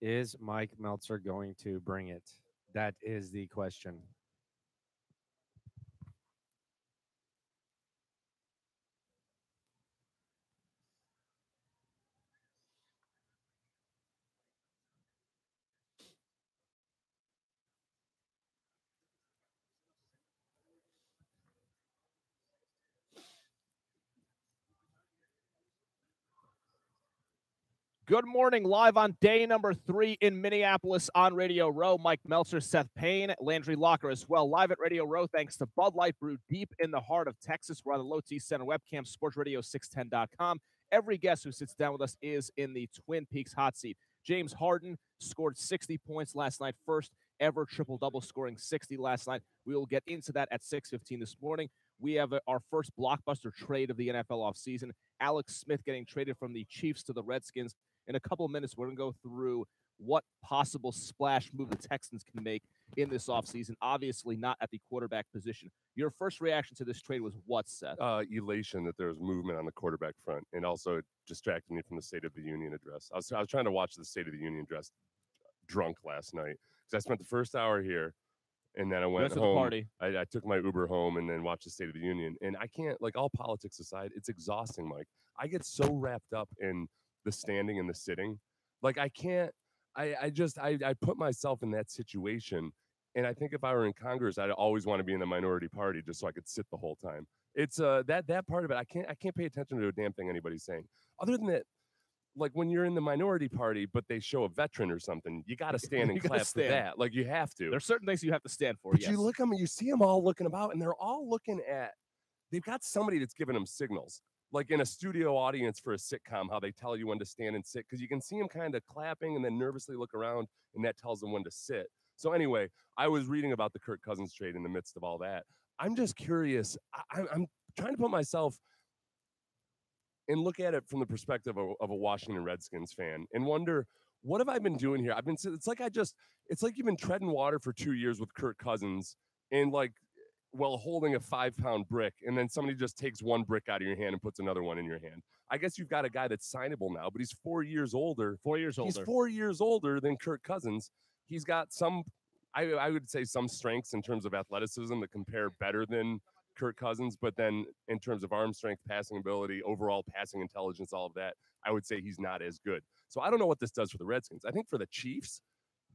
Is Mike Meltzer going to bring it? That is the question. Good morning, live on day number 3 in Minneapolis on Radio Row. Mike Meltzer, Seth Payne, Landry Locker as well. Live at Radio Row, thanks to Bud Light Brew deep in the heart of Texas. We're on the Low T Center webcam, sportsradio610.com. Every guest who sits down with us is in the Twin Peaks hot seat. James Harden scored 60 points last night, first ever triple-double, scoring 60 last night. We will get into that at 6:15 this morning. We have our first blockbuster trade of the NFL offseason. Alex Smith getting traded from the Chiefs to the Redskins. In a couple of minutes, we're going to go through what possible splash move the Texans can make in this offseason. Obviously not at the quarterback position. Your first reaction to this trade was what, Seth? Elation that there was movement on the quarterback front, and also it distracted me from the State of the Union address. I was trying to watch the State of the Union address drunk last night because I spent the first hour here, and then I went home. Party. I took my Uber home and then watched the State of the Union. And I can't, like, all politics aside, it's exhausting, Mike. I get so wrapped up in the standing and the sitting. Like, I can't, I put myself in that situation. And I think if I were in Congress, I'd always want to be in the minority party just so I could sit the whole time. It's that part of it. I can't pay attention to a damn thing anybody's saying. Other than that, like when you're in the minority party, but they show a veteran or something, you got to stand and clap for that. Like, you have to. There's certain things you have to stand for. But yes. you look at them, you see them all looking about, and they're all looking at. They've got somebody that's giving them signals, like in a studio audience for a sitcom, how they tell you when to stand and sit, because you can see them kind of clapping and then nervously look around, and that tells them when to sit. So anyway, I was reading about the Kirk Cousins trade in the midst of all that. I'm just curious. I'm trying to put myself and look at it from the perspective of a Washington Redskins fan and wonder, what have I been doing here? It's like you've been treading water for 2 years with Kirk Cousins and while holding a 5-pound brick, and then somebody just takes one brick out of your hand and puts another one in your hand. I guess you've got a guy that's signable now, but he's 4 years older. 4 years older. He's 4 years older than Kirk Cousins. He's got some, I would say, some strengths in terms of athleticism that compare better than Kirk Cousins, but then in terms of arm strength, passing ability, overall passing intelligence, all of that, I would say he's not as good. So I don't know what this does for the Redskins. I think for the Chiefs,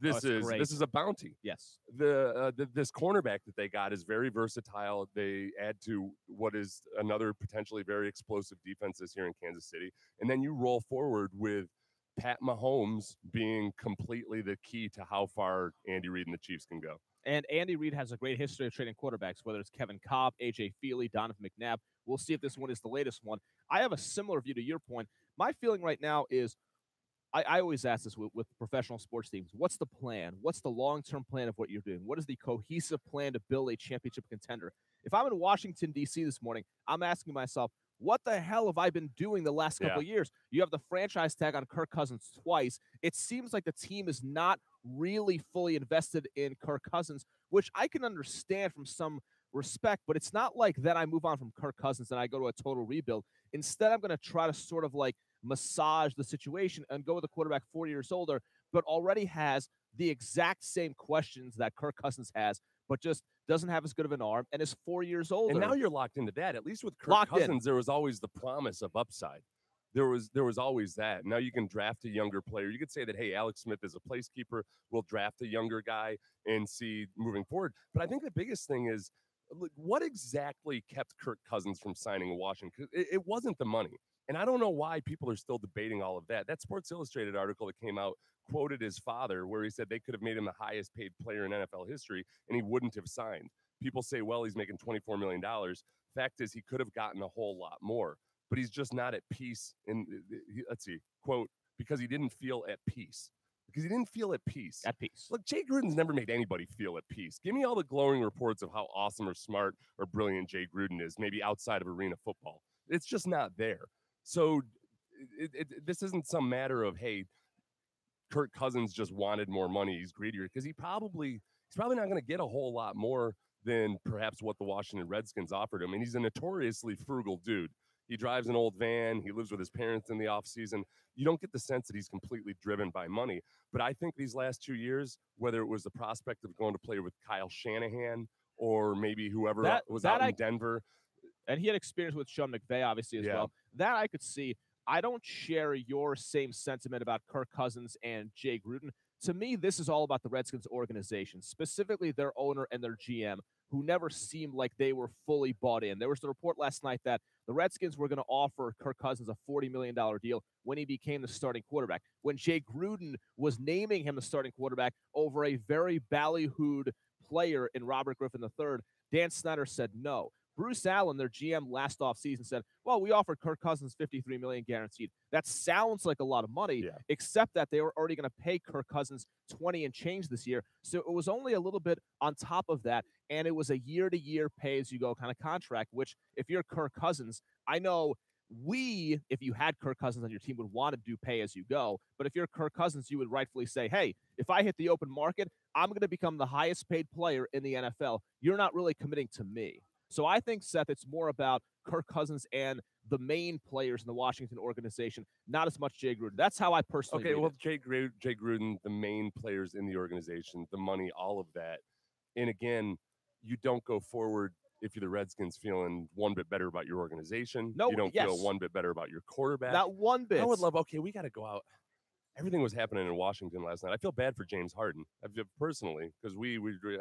this is a bounty. Yes. This cornerback that they got is very versatile. They add to what is another potentially very explosive defense this year in Kansas City. And then you roll forward with Pat Mahomes being completely the key to how far Andy Reid and the Chiefs can go. And Andy Reid has a great history of trading quarterbacks, whether it's Kevin Kolb, A.J. Feely, Donovan McNabb. We'll see if this one is the latest one. I have a similar view to your point. My feeling right now is, I always ask this with professional sports teams, what's the plan? What's the long-term plan of what you're doing? What is the cohesive plan to build a championship contender? If I'm in Washington, D.C. this morning, I'm asking myself, what the hell have I been doing the last couple of years? You have the franchise tag on Kirk Cousins twice. It seems like the team is not really fully invested in Kirk Cousins, which I can understand from some respect, but it's not like that I move on from Kirk Cousins and I go to a total rebuild. Instead, I'm going to try to sort of massage the situation and go with a quarterback 4 years older, but already has the exact same questions that Kirk Cousins has, but just doesn't have as good of an arm and is 4 years older. And now you're locked into that. At least with Kirk Cousins, there was always the promise of upside. There was always that. Now you can draft a younger player. You could say that, hey, Alex Smith is a placekeeper. We'll draft a younger guy and see moving forward. But I think the biggest thing is, what exactly kept Kirk Cousins from signing Washington? It wasn't the money. And I don't know why people are still debating all of that. That Sports Illustrated article that came out quoted his father, where he said they could have made him the highest paid player in NFL history, and he wouldn't have signed. People say, well, he's making $24 million. Fact is, he could have gotten a whole lot more, but he's just not at peace. And let's see, quote, because he didn't feel at peace. Because he didn't feel at peace. At peace. Look, Jay Gruden's never made anybody feel at peace. Give me all the glowing reports of how awesome or smart or brilliant Jay Gruden is, maybe outside of arena football. It's just not there. So this isn't some matter of, hey, Kirk Cousins just wanted more money. He's greedier, because he's probably not going to get a whole lot more than perhaps what the Washington Redskins offered him. And he's a notoriously frugal dude. He drives an old van. He lives with his parents in the off season. You don't get the sense that he's completely driven by money. But I think these last 2 years, whether it was the prospect of going to play with Kyle Shanahan or maybe whoever was out in Denver. And he had experience with Sean McVay, obviously, as well. That I could see. I don't share your same sentiment about Kirk Cousins and Jay Gruden. To me, this is all about the Redskins organization, specifically their owner and their GM, who never seemed like they were fully bought in. There was the report last night that the Redskins were going to offer Kirk Cousins a $40 million deal when he became the starting quarterback. When Jay Gruden was naming him the starting quarterback over a very ballyhooed player in Robert Griffin III, Dan Snyder said no. Bruce Allen, their GM last offseason, said, well, we offered Kirk Cousins $53 million guaranteed. That sounds like a lot of money, except that they were already going to pay Kirk Cousins 20 and change this year. So it was only a little bit on top of that, and it was a year-to-year pay-as-you-go kind of contract, which if you're Kirk Cousins, I know if you had Kirk Cousins on your team, would want to do pay-as-you-go. But if you're Kirk Cousins, you would rightfully say, hey, if I hit the open market, I'm going to become the highest-paid player in the NFL. You're not really committing to me. So I think, Seth, it's more about Kirk Cousins and the main players in the Washington organization, not as much Jay Gruden. That's how I personally read it. Jay Gruden, the main players in the organization, the money, all of that. And again, you don't go forward if you're the Redskins feeling one bit better about your organization. No, you don't feel one bit better about your quarterback. Not one bit. I would love, we got to go out. Everything was happening in Washington last night. I feel bad for James Harden, personally, because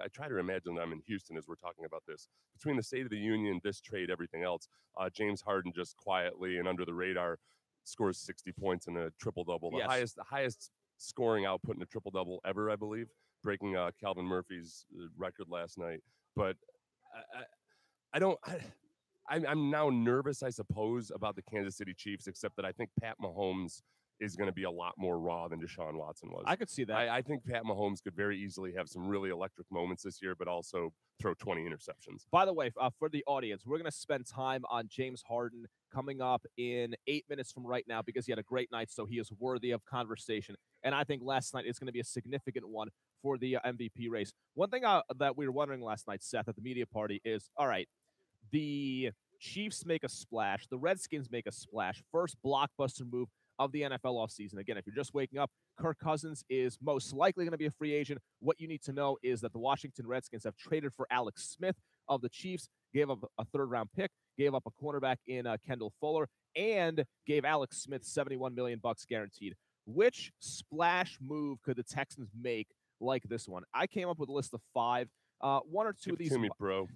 I try to imagine that I'm in Houston as we're talking about this. Between the State of the Union, this trade, everything else, James Harden just quietly and under the radar scores 60 points in a triple-double, the highest scoring output in a triple-double ever, I believe, breaking Calvin Murphy's record last night. But I'm now nervous, I suppose, about the Kansas City Chiefs, except that I think Pat Mahomes is going to be a lot more raw than Deshaun Watson was. I could see that. I think Pat Mahomes could very easily have some really electric moments this year, but also throw 20 interceptions. By the way, for the audience, we're going to spend time on James Harden coming up in 8 minutes from right now because he had a great night, so he is worthy of conversation. And I think last night is going to be a significant one for the MVP race. One thing that we were wondering last night, Seth, at the media party is, all right, the Chiefs make a splash. The Redskins make a splash. First blockbuster move of the NFL offseason. Again, if you're just waking up, Kirk Cousins is most likely going to be a free agent. What you need to know is that the Washington Redskins have traded for Alex Smith of the Chiefs, gave up a third-round pick, gave up a cornerback in Kendall Fuller, and gave Alex Smith $71 million guaranteed. Which splash move could the Texans make like this one? I came up with a list of 5. One or two of these,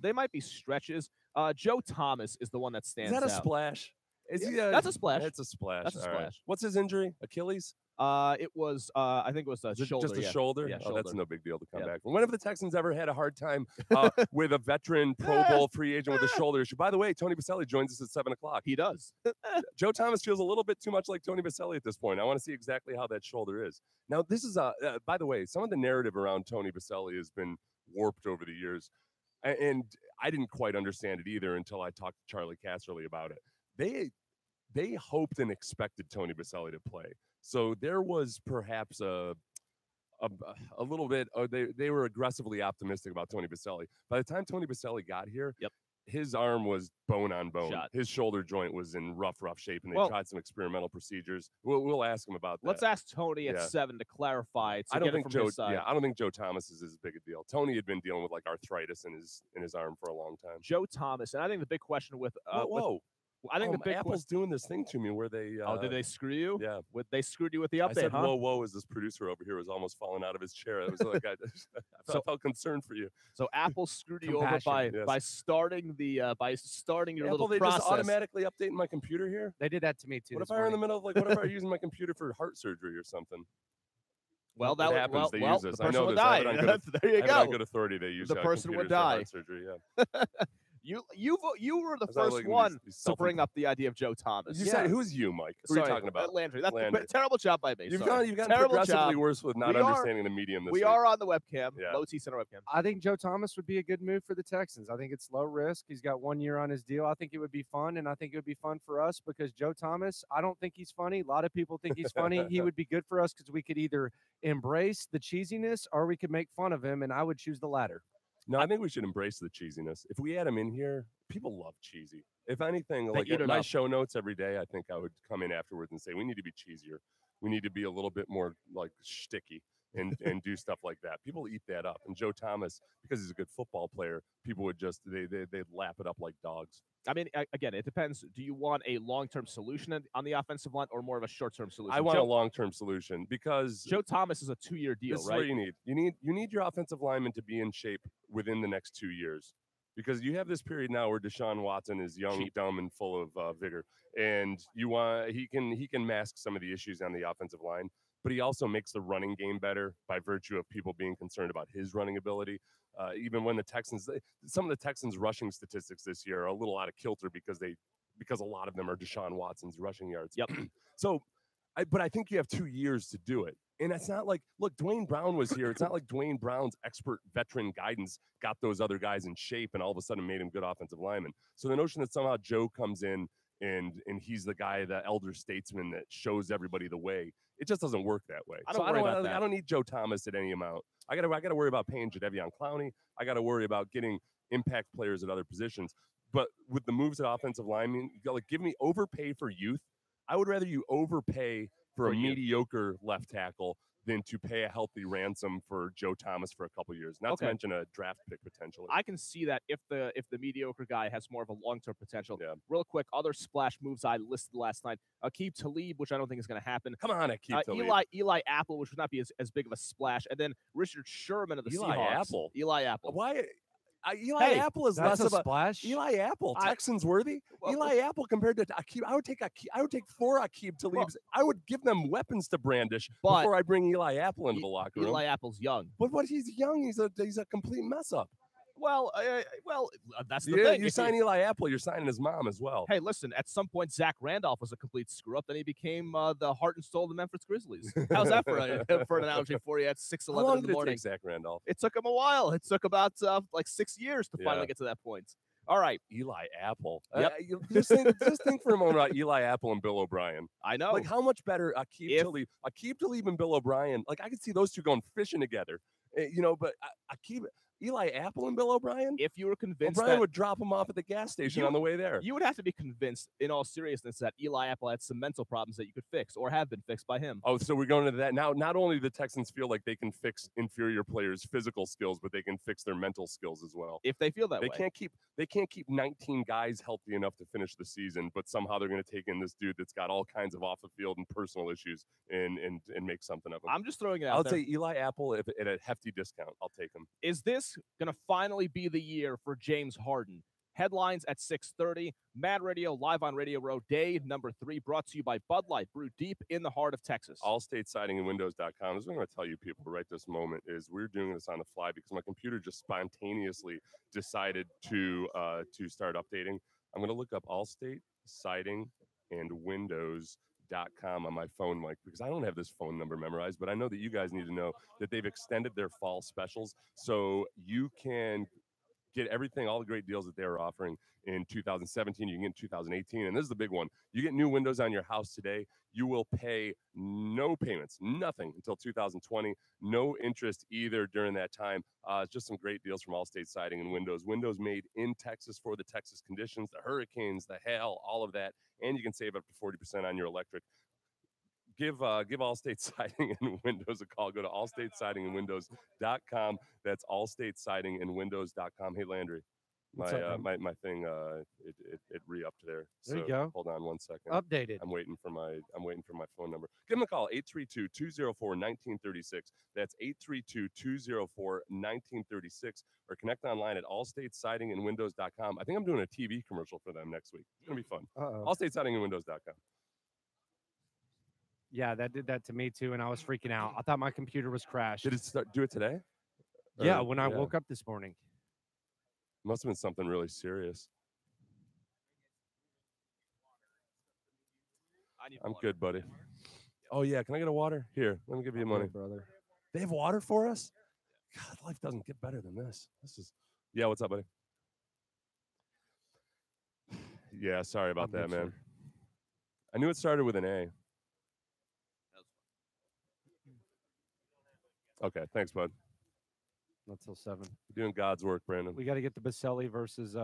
they might be stretches. Joe Thomas is the one that stands out. Is that a splash? That's a splash. That's a splash. That's a splash. Right. What's his injury? Achilles? It was, I think it was a shoulder. Just a shoulder? Yeah, shoulder. That's no big deal to come back from. When have the Texans ever had a hard time with a veteran Pro Bowl free agent with a shoulder issue? By the way, Tony Boselli joins us at 7 o'clock. He does. Joe Thomas feels a little bit too much like Tony Boselli at this point. I want to see exactly how that shoulder is. Now, this is, by the way, some of the narrative around Tony Boselli has been warped over the years. And I didn't quite understand it either until I talked to Charlie Casserly about it. They hoped and expected Tony Boselli to play. So there was perhaps a little bit, they were aggressively optimistic about Tony Boselli. By the time Tony Boselli got here, his arm was bone on bone. His shoulder joint was in rough shape, and they tried some experimental procedures. We'll ask him about that. Let's ask Tony at 7 to clarify. I don't think Joe Thomas is as big a deal. Tony had been dealing with like arthritis in his arm for a long time. Joe Thomas, and I think the big question with I think the big Apple's doing this thing to me where they. Did they screw you? Yeah, they screwed you with the update. I said, "Whoa!" As this producer over here was almost falling out of his chair. It was like I felt concerned for you. So Apple screwed you over by starting your Apple, little they process. Just automatically updating my computer here. They did that to me too. What if I were in the middle of what if I were using my computer for heart surgery or something? Well, that happens. They use this. The person I know would this. die. There you go. On good authority, they use the person would die. Heart surgery. Yeah. You were the first one to bring up the idea of Joe Thomas. You said, who's you, Mike? Who are you talking about? Landry. That's a terrible job by me. You've gotten progressively worse with not understanding the medium this week. We are on the webcam, low T center webcam. I think Joe Thomas would be a good move for the Texans. I think it's low risk. He's got 1 year on his deal. I think it would be fun, and I think it would be fun for us because Joe Thomas, I don't think he's funny. A lot of people think he's funny. He would be good for us because we could either embrace the cheesiness or we could make fun of him, and I would choose the latter. No, I think we should embrace the cheesiness. If we had him in here, people love cheesy. If anything, They like eat it my up. show notes every day, I think I would come in afterwards and say, we need to be cheesier. We need to be a little bit more like shticky and do stuff like that. People eat that up. And Joe Thomas, because he's a good football player, people would just, they'd lap it up like dogs. I mean, again, it depends. Do you want a long-term solution on the offensive line or more of a short-term solution? I want a long-term solution because Joe Thomas is a 2-year deal, this right? is what you need. You need your offensive lineman to be in shape within the next 2 years. Because you have this period now where Deshaun Watson is young, dumb, and full of vigor, and he can mask some of the issues on the offensive line, but he also makes the running game better by virtue of people being concerned about his running ability. Even when some of the Texans' rushing statistics this year are a little out of kilter because a lot of them are Deshaun Watson's rushing yards. Yep. But I think you have 2 years to do it. And it's not like, look, Dwayne Brown was here. It's not like Dwayne Brown's expert veteran guidance got those other guys in shape and all of a sudden made him good offensive linemen. So the notion that somehow Joe comes in and he's the guy, the elder statesman that shows everybody the way, it just doesn't work that way. I don't need Joe Thomas at any amount. I gotta worry about paying Jadeveon Clowney. I gotta worry about getting impact players at other positions. But with the moves at offensive linemen, like give me overpay for youth. I would rather you overpay for a mediocre left tackle than to pay a healthy ransom for Joe Thomas for a couple years. Not to mention a draft pick potentially. I can see that if the mediocre guy has more of a long-term potential. Yeah. Real quick, other splash moves I listed last night. Aqib Talib, which I don't think is going to happen. Come on, Aqib Talib. Eli Apple, which would not be as big of a splash. And then Richard Sherman of the Seahawks. Eli Apple. Why? Eli Apple is less of a splash. Eli Apple, Texans worthy. Eli Apple compared to Aqib, I would take 4 Aqib Talibs. I would give them weapons to brandish before I bring Eli Apple into the locker room. Eli Apple's young. But he's young. He's a complete mess up. Well, that's the thing. You sign Eli Apple, you're signing his mom as well. Hey, listen, at some point, Zach Randolph was a complete screw-up. Then he became the heart and soul of the Memphis Grizzlies. How's that for an analogy for you at 6:11 in the morning? Zach Randolph? It took him a while. It took about 6 years to finally get to that point. All right. Eli Apple. Yep. Just think for a moment about Eli Apple and Bill O'Brien. I know. Like, how much better Aqib Talib and Bill O'Brien, like, I could see those two going fishing together. But Eli Apple and Bill O'Brien? If you were convinced O'Brien would drop him off at the gas station on the way there. You would have to be convinced, in all seriousness, that Eli Apple had some mental problems that you could fix or have been fixed by him. Oh, so we're going into that. Now, not only do the Texans feel like they can fix inferior players' physical skills, but they can fix their mental skills as well. If they feel that way. They can't keep 19 guys healthy enough to finish the season, but somehow they're going to take in this dude that's got all kinds of off-the-field and personal issues and make something of him. I'm just throwing it out I'll there. say Eli Apple at a hefty discount. I'll take him. Is this going to finally be the year for James Harden? Headlines at 6:30. Mad Radio live on Radio Row, day number 3, brought to you by Bud Light, brewed deep in the heart of Texas. Allstate Siding and Windows.com. This is what I'm going to tell you people right this moment is we're doing this on the fly because my computer just spontaneously decided to start updating. I'm going to look up Allstate Siding and Windows.com on my phone, Mike, because I don't have this phone number memorized, but I know that you guys need to know that they've extended their fall specials so you can get everything, all the great deals that they're offering in 2017. You can get in 2018. And this is the big one. You get new windows on your house today. You will pay no payments, nothing until 2020. No interest either during that time. It's just some great deals from Allstate Siding and Windows. Windows made in Texas for the Texas conditions, the hurricanes, the hail, all of that. And you can save up to 40% on your electric. Give Allstate Siding and Windows a call. Go to allstatesidingandwindows.com. That's allstatesidingandwindows.com. Hey, Landry, my thing it re-upped there. There you go. Hold on one second. Updated. I'm waiting for my phone number. Give them a call, 832-204-1936. That's 832-204-1936. Or connect online at allstatesidingandwindows.com. I think I'm doing a TV commercial for them next week. It's gonna be fun. Allstatesidingandwindows.com. Yeah, that did that to me too, and I was freaking out. I thought my computer was crashed. Did it do it today? Yeah, when I woke up this morning. Must have been something really serious. I'm good, buddy. Oh, yeah. Can I get a water? Here, let me give you money. Brother. They have water for us? God, life doesn't get better than this. Yeah, what's up, buddy? Yeah, sorry about that, man. I knew it started with an A. Okay, thanks, bud. Not till 7. You're doing God's work, Brandon. We got to get the Boselli versus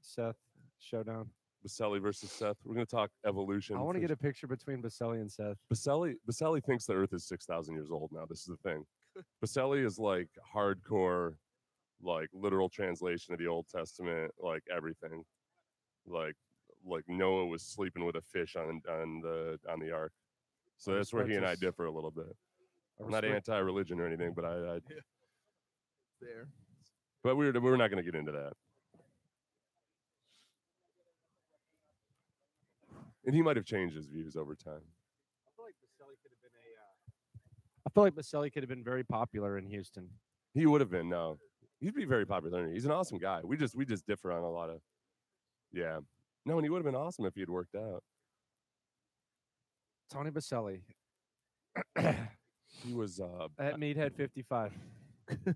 Seth showdown. Boselli versus Seth. We're going to talk evolution. I want to get a picture between Boselli and Seth. Boselli thinks the Earth is 6,000 years old now. This is the thing. Boselli is like hardcore, like literal translation of the Old Testament, like everything. Like Noah was sleeping with a fish on the ark. So that's where he and I differ a little bit. I'm not anti-religion or anything, but I there. But we're not going to get into that. And he might have changed his views over time. I feel like Boselli could have been very popular in Houston. He would have been. No, he'd be very popular. He's an awesome guy. We just differ on a lot of. Yeah. No, and he would have been awesome if he had worked out. Tony Boselli. He was at Meathead 55.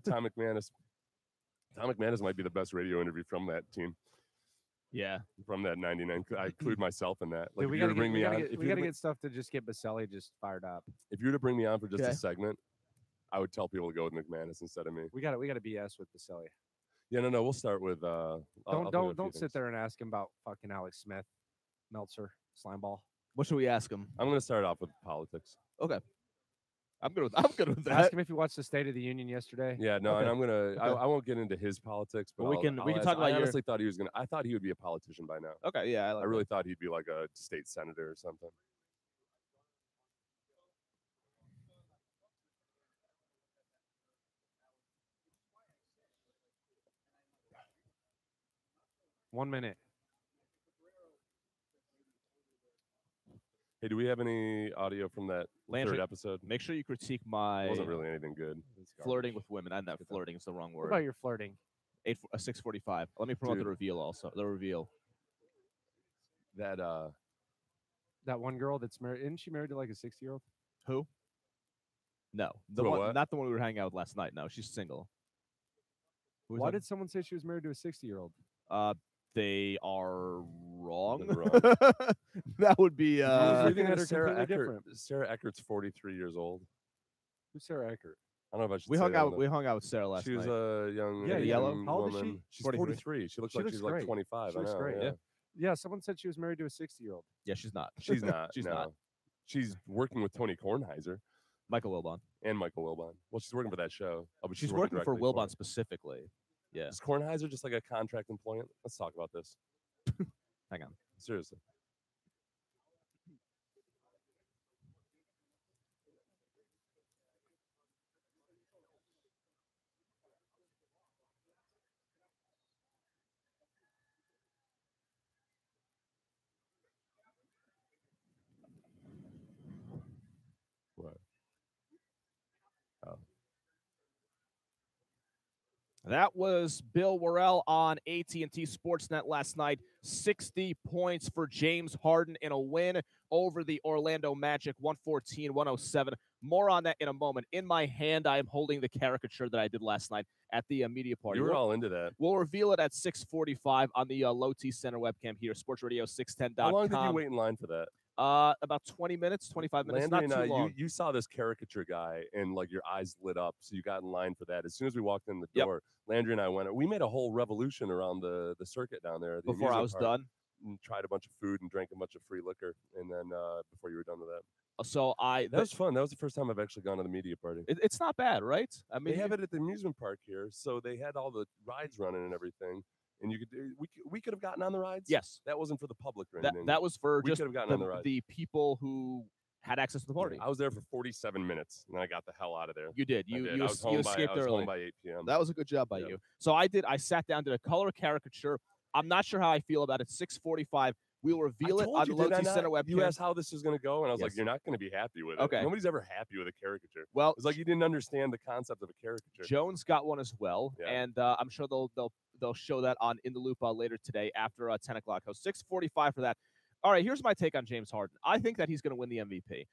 Tom McManus. Tom McManus might be the best radio interview from that team. Yeah, from that 99. I include myself in that. Like, dude, we got to get stuff to just get Boselli just fired up. If you were to bring me on for just a segment, I would tell people to go with McManus instead of me. We got to BS with Boselli. Yeah, no. We'll start with. Don't sit there and ask him about fucking Alex Smith, Meltzer, Slimeball. What should we ask him? I'm going to start off with politics. Okay. I'm good with that. Ask him if he watched the State of the Union yesterday. Yeah, no, okay. And I'm gonna. I won't get into his politics, but we can talk about. I honestly thought he was gonna. I thought he would be a politician by now. Okay, yeah, I really thought he'd be like a state senator or something. One minute. Hey, do we have any audio from that third episode? Make sure you critique my. It wasn't really anything good. Flirting with women. I know flirting is the wrong word. What about your flirting? 6:45. Let me promote the reveal also. The reveal. That one girl that's married. Isn't she married to like a 60-year-old? Who? No, not the one we were hanging out with last night. No, she's single. Why did someone say she was married to a 60-year-old? They are wrong. That would be. Sarah Eckert's 43 years old. Who's Sarah Eckert? I don't know if I should. We hung out with Sarah last night. She was a young. Yellow. How old is she? She's 43. She looks like she's like 25. She looks great. Yeah. Someone said she was married to a 60-year-old. Yeah, she's not. She's not. She's not. She's working with Tony Kornheiser. Michael Wilbon. Well, she's working for that show. Oh, but she's working for Wilbon specifically. Yeah. Is Kornheiser just like a contract employee? Let's talk about this. Hang on. Seriously. What? Oh. That was Bill Worrell on AT&T Sportsnet last night. 60 points for James Harden in a win over the Orlando Magic, 114-107. More on that in a moment. In my hand, I am holding the caricature that I did last night at the media party. You were all into that. We'll reveal it at 6:45 on the Low T Center webcam here, SportsRadio610.com. How long did you wait in line for that? About 20 minutes, 25 minutes. Landry not too long. You saw this caricature guy and like your eyes lit up, so you got in line for that. As soon as we walked in the door, Landry and I went. We made a whole revolution around the circuit down there. Before I was done, and tried a bunch of food and drank a bunch of free liquor, and then before you were done with that. So that was fun. That was the first time I've actually gone to the media party. It's not bad, right? I mean, they have it at the amusement park here, so they had all the rides running and everything. And we could have gotten on the rides. Yes, that wasn't for the public or anything. That was for we just could have gotten on the rides. The people who had access to the party. I was there for 47 minutes, and I got the hell out of there. You did. You escaped early. Home by 8 p.m. That was a good job by you. So I sat down, did a color caricature. I'm not sure how I feel about it. 6:45. We'll reveal it on the Low T Center webcam. You asked how this is going to go, and I was like, "You're not going to be happy with it." Okay. Nobody's ever happy with a caricature. Well, it's like you didn't understand the concept of a caricature. Jones got one as well, and I'm sure they'll show that on In the Loop later today after 10 o'clock. So 6:45 for that. All right, here's my take on James Harden. I think that he's going to win the MVP.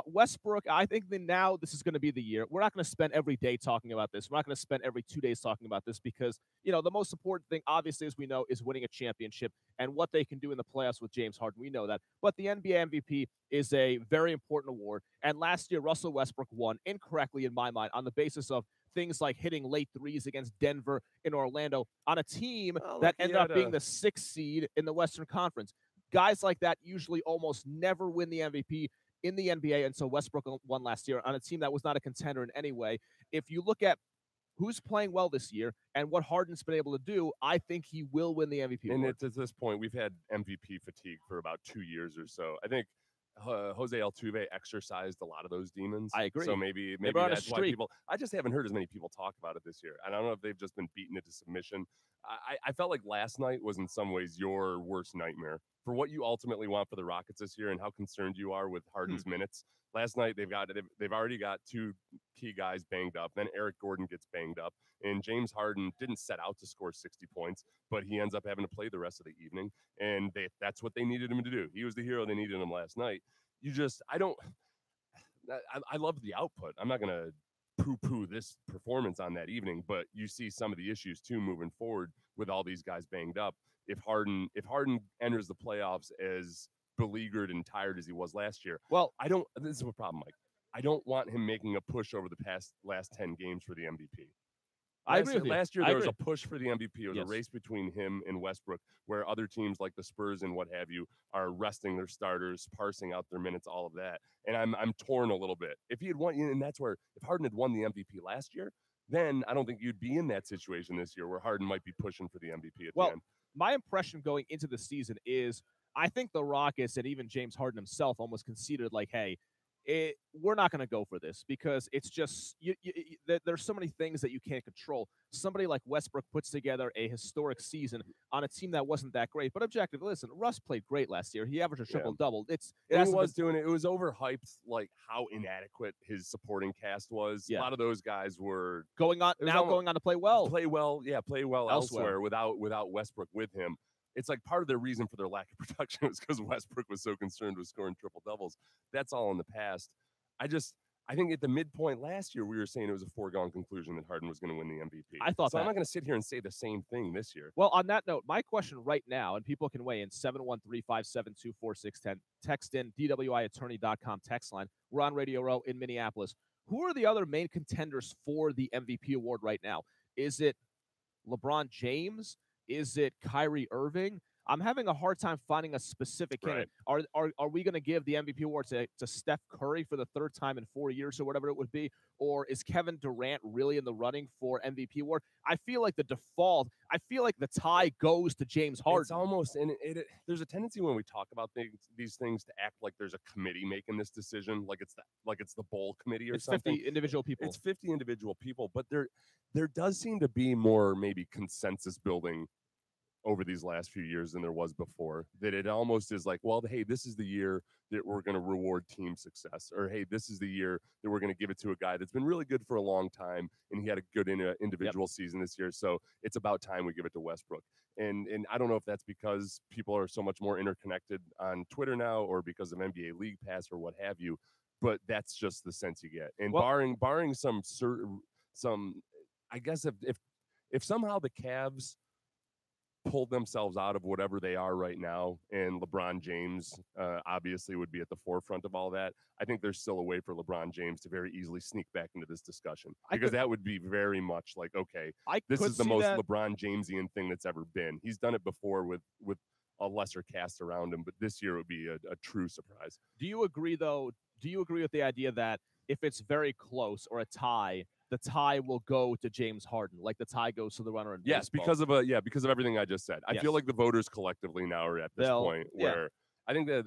Westbrook, I think that now this is going to be the year. We're not going to spend every day talking about this. We're not going to spend every 2 days talking about this because, the most important thing, obviously, as we know, is winning a championship and what they can do in the playoffs with James Harden. We know that. But the NBA MVP is a very important award. And last year, Russell Westbrook won incorrectly, in my mind, on the basis of things like hitting late threes against Denver in Orlando on a team that ended up being the 6th seed in the Western Conference. Guys like that usually almost never win the MVP in the NBA, and so Westbrook won last year on a team that was not a contender in any way. If you look at who's playing well this year and what Harden's been able to do, I think he will win the MVP award. And at this point, we've had MVP fatigue for about 2 years or so. I think Jose Altuve exercised a lot of those demons. I agree. So maybe that's why people. I just haven't heard as many people talk about it this year. I don't know if they've just been beaten into submission. I felt like last night was in some ways your worst nightmare for what you ultimately want for the Rockets this year and how concerned you are with Harden's minutes. Last night they've already got 2 key guys banged up. Then Eric Gordon gets banged up, and James Harden didn't set out to score 60 points, but he ends up having to play the rest of the evening, and that's what they needed him to do. He was the hero they needed him last night. I love the output. I'm not gonna poo-poo this performance on that evening, but you see some of the issues too moving forward with all these guys banged up. If Harden enters the playoffs as beleaguered and tired as he was last year, this is a problem, Mike. I don't want him making a push over the last 10 games for the MVP. I agree with you. Last year, there was a push for the MVP. It was a race between him and Westbrook, where other teams like the Spurs and what have you are resting their starters, parsing out their minutes, all of that. And I'm torn a little bit. If he had won, and that's where if Harden had won the MVP last year, then I don't think you'd be in that situation this year where Harden might be pushing for the MVP at the end. My impression going into the season is I think the Rockets and even James Harden himself almost conceded like, hey, we're not going to go for this because it's just there's so many things that you can't control. Somebody like Westbrook puts together a historic season on a team that wasn't that great. But objectively, listen, Russ played great last year. He averaged a triple-double. It was overhyped, like how inadequate his supporting cast was. Yeah. A lot of those guys were going on to play well. Play well elsewhere without Westbrook with him. It's like part of the reason for their lack of production was because Westbrook was so concerned with scoring triple doubles. That's all in the past. I think at the midpoint last year, we were saying it was a foregone conclusion that Harden was going to win the MVP. I thought so. I'm not going to sit here and say the same thing this year. Well, on that note, my question right now, and people can weigh in 713-572-4610. Text in DWIattorney.com text line. We're on Radio Row in Minneapolis. Who are the other main contenders for the MVP award right now? Is it LeBron James? Is it Kyrie Irving? I'm having a hard time finding a specific candidate. Are we going to give the MVP award to Steph Curry for the 3rd time in 4 years or whatever it would be? Or is Kevin Durant really in the running for MVP award? I feel like the tie goes to James Harden. It's almost, and there's a tendency when we talk about these things to act like there's a committee making this decision, like it's the bowl committee or something. 50 individual people. It's 50 individual people, but there does seem to be more maybe consensus building over these last few years than there was before, that it almost is like, well, hey, this is the year that we're going to reward team success, or hey, this is the year that we're going to give it to a guy that's been really good for a long time and he had a good individual season this year, so it's about time we give it to Westbrook. And I don't know if that's because people are so much more interconnected on Twitter now or because of NBA League Pass or what have you, but that's just the sense you get. And barring some I guess if somehow the Cavs pulled themselves out of whatever they are right now, and LeBron James obviously would be at the forefront of all that, I think there's still a way for LeBron James to very easily sneak back into this discussion, because that would be very much like, okay, this is the most LeBron Jamesian thing that's ever been. He's done it before with a lesser cast around him, but this year it would be a true surprise. Do you agree, though? Do you agree with the idea that if it's very close or a tie, the tie will go to James Harden, like the tie goes to the runner in baseball? because of everything I just said. I feel like the voters collectively now are at this point where I think the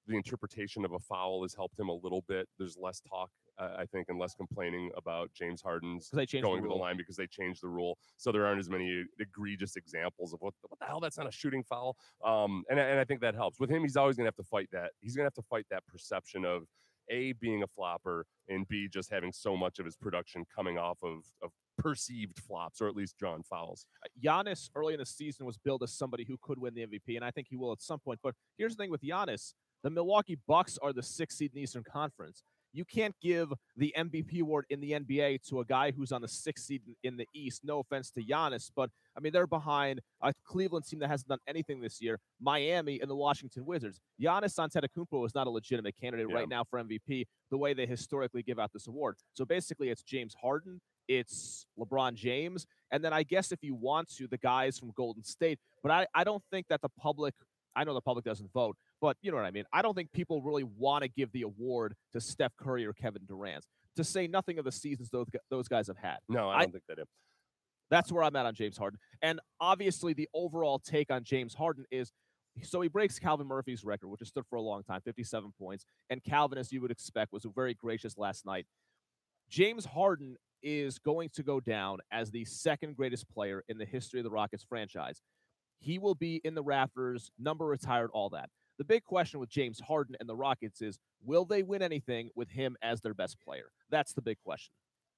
interpretation of a foul has helped him a little bit. There's less talk, I think, and less complaining about James Harden's going to the line because they changed the rule. So there aren't as many egregious examples of what the hell, that's not a shooting foul. And I think that helps. With him, he's always going to have to fight that. He's going to have to fight that perception of A, being a flopper, and B, just having so much of his production coming off of perceived flops, or at least drawn fouls. Giannis early in the season was billed as somebody who could win the MVP, and I think he will at some point. But here's the thing with Giannis. The Milwaukee Bucks are the 6th seed in the Eastern Conference. You can't give the MVP award in the NBA to a guy who's on the 6th seed in the East. No offense to Giannis, but, I mean, they're behind a Cleveland team that hasn't done anything this year, Miami, and the Washington Wizards. Giannis Antetokounmpo is not a legitimate candidate right now for MVP the way they historically give out this award. So basically it's James Harden, it's LeBron James, and then I guess if you want to, the guys from Golden State. But I don't think that the public – I know the public doesn't vote, but you know what I mean. I don't think people really want to give the award to Steph Curry or Kevin Durant, to say nothing of the seasons those guys have had. No, I don't think that is. That's where I'm at on James Harden. And obviously the overall take on James Harden is, so he breaks Calvin Murphy's record, which has stood for a long time, 57 points. And Calvin, as you would expect, was very gracious last night. James Harden is going to go down as the 2nd greatest player in the history of the Rockets franchise. He will be in the rafters, number retired, all that. The big question with James Harden and the Rockets is, will they win anything with him as their best player? That's the big question.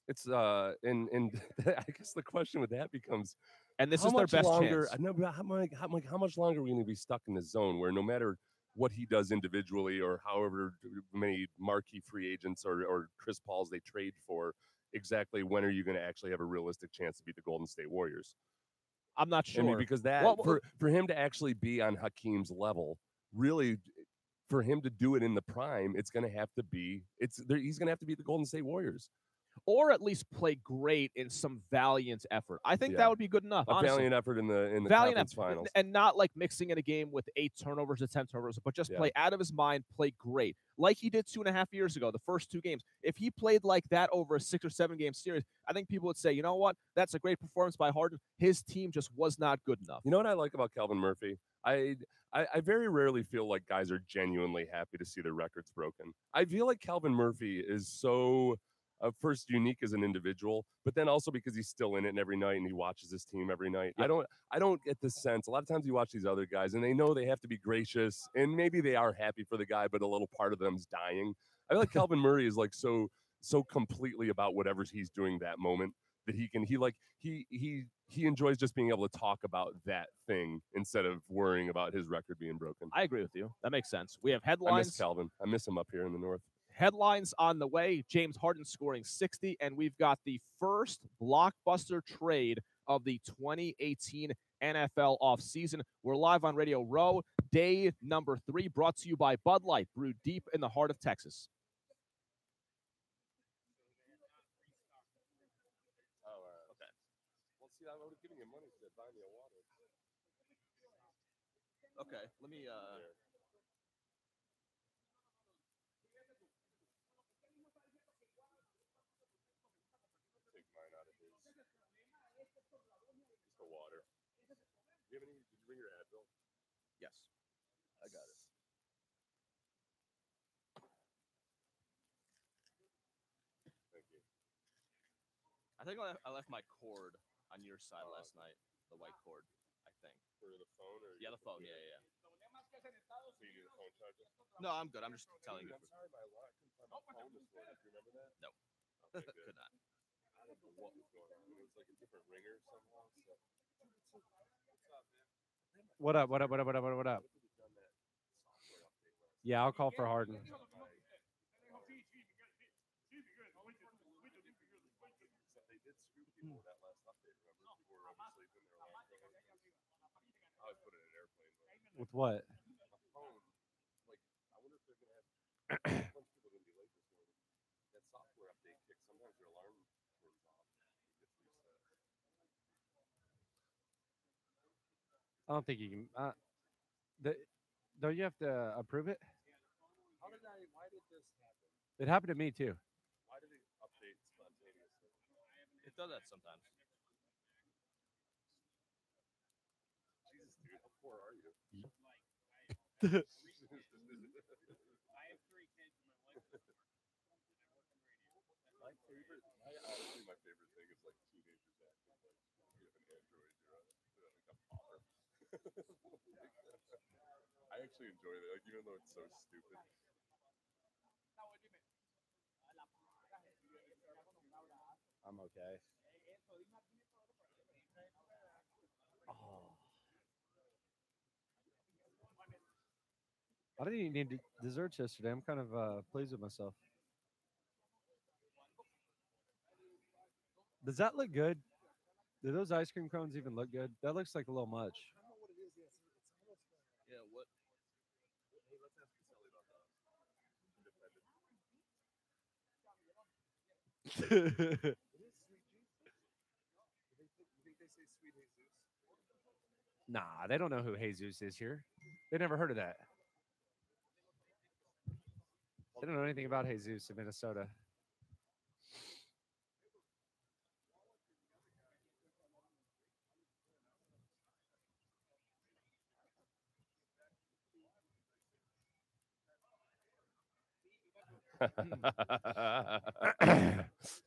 It's and I guess the question with that becomes, and this is their best chance. No, but how much longer are we going to be stuck in this zone where no matter what he does individually or however many marquee free agents or Chris Pauls they trade for, exactly when are you going to actually have a realistic chance to beat the Golden State Warriors? I'm not sure. I mean, because for him to actually be on Hakeem's level, really, for him to do it in the prime, it's going to have to be he's going to have to beat the Golden State Warriors, or at least play great in some valiant effort. I think that would be good enough. A honestly. Valiant effort in the conference finals, and not like mixing in a game with 8 turnovers or 10 turnovers, but just play out of his mind, play great, like he did 2.5 years ago, the first 2 games. If he played like that over a 6 or 7 game series, I think people would say, you know what, that's a great performance by Harden. His team just was not good enough. You know what I like about Calvin Murphy? I very rarely feel like guys are genuinely happy to see their records broken. I feel like Calvin Murphy is so first unique as an individual, but then also because he's still in it every night and he watches his team every night. Yep. I don't get this sense. A lot of times you watch these other guys and they know they have to be gracious and maybe they are happy for the guy, but a little part of them's dying. I feel like Calvin Murray is like so completely about whatever he's doing that moment that he enjoys just being able to talk about that thing instead of worrying about his record being broken. I agree with you. That makes sense. We have headlines. I miss Calvin. I miss him up here in the north. Headlines on the way. James Harden scoring 60, and we've got the first blockbuster trade of the 2018 NFL offseason. We're live on Radio Row, day number 3, brought to you by Bud Light, brewed deep in the heart of Texas. Okay. Well, see, I would have given you money to buy me a water. Okay, let me. Just a water. Do you have any? Did you bring your Advil? Yes, I got it. Thank you. I think I left my cord on your side last night. The white cord, I think. For the phone? Or the phone. Yeah. So you need a phone charger? No, I'm good. I'm just telling you. I'm sorry, my lock couldn't find my phone this morning. Do you remember that? No. Okay, good. Could not. I don't know what was going on. It was like a different ringer somehow. So. What's up, man? What up? Yeah, I'll call for Harden. They did scoop people with that last update. Remember, people were oversleeping. Their alarm going. I always put it in an airplane mode. With what? My phone. Like, I wonder if they're gonna have a bunch of people gonna be late this morning. That software update kicks. Sometimes your alarm turns off. It gets reset. I don't think you can. Don't you have to approve it? Why did this happen? It happened to me too. Why did it update spontaneously? It does that sometimes. Jesus, dude, how poor are you? I have 3 kids and my wife works Honestly, my favorite thing is like teenagers acting like you have an Android, you're like a popper. I actually enjoy that, like even though it's so stupid. I'm okay. Oh. I didn't even need desserts yesterday. I'm kind of pleased with myself. Does that look good? Do those ice cream cones even look good? That looks like a little much. Yeah, what? Nah, they don't know who Jesus is here. They never heard of that. They don't know anything about Jesus in Minnesota.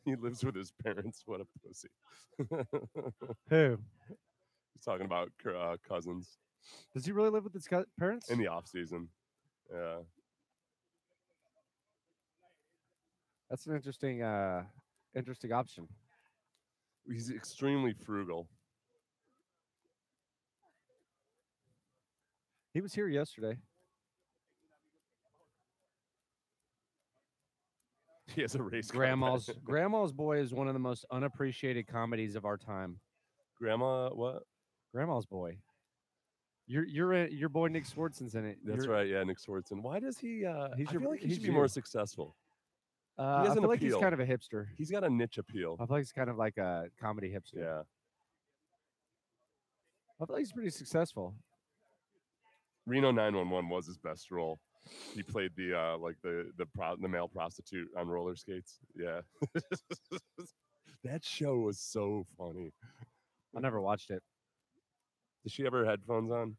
He lives with his parents. What a pussy. Who? He's talking about Cousins Does he really live with his parents? in the off season. Yeah. That's an interesting option. He's extremely frugal. He was here yesterday. He has a race car Grandma's pet. Grandma's Boy is one of the most unappreciated comedies of our time. Grandma, what? Grandma's Boy. Your boy Nick Swartzen's in it. That's right. Yeah, Nick Swartzen. Why does he? I feel like he he's should be you. more successful. I has feel an like he's appeal. kind of a hipster. He's got a niche appeal. I feel like he's kind of like a comedy hipster. Yeah. I feel like he's pretty successful. Reno 911 was his best role. He played the the male prostitute on roller skates. Yeah. That show was so funny. I never watched it. Does she have her headphones on?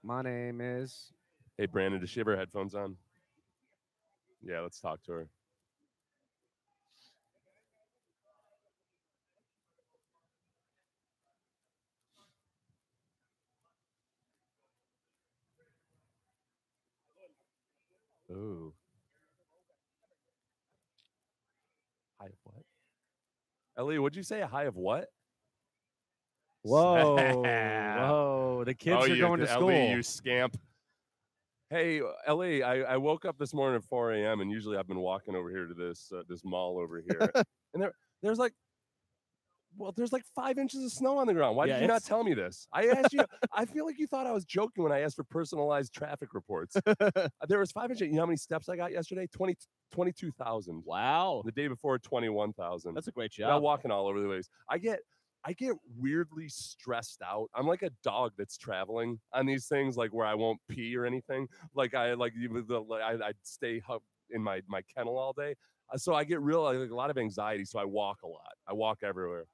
My name is. Hey, Brandon, does she have her headphones on? Yeah, let's talk to her. Ooh. High of what? Ellie, what'd you say? A high of what? Whoa. Whoa. The kids are going to school. Ellie, you scamp. Hey, Ellie, I woke up this morning at 4 a.m. and usually I've been walking over here to this mall over here. And there's like 5 inches of snow on the ground. Why did you not tell me this? I asked you. I feel like you thought I was joking when I asked for personalized traffic reports. There was 5 inches. You know how many steps I got yesterday? 22,000. Wow. The day before, 21,000. That's a great I'm job. walking all over the place. I get weirdly stressed out. I'm like a dog that's traveling on these things, like where I won't pee or anything. Like I stay in my kennel all day. So I get a lot of anxiety. So I walk a lot. I walk everywhere.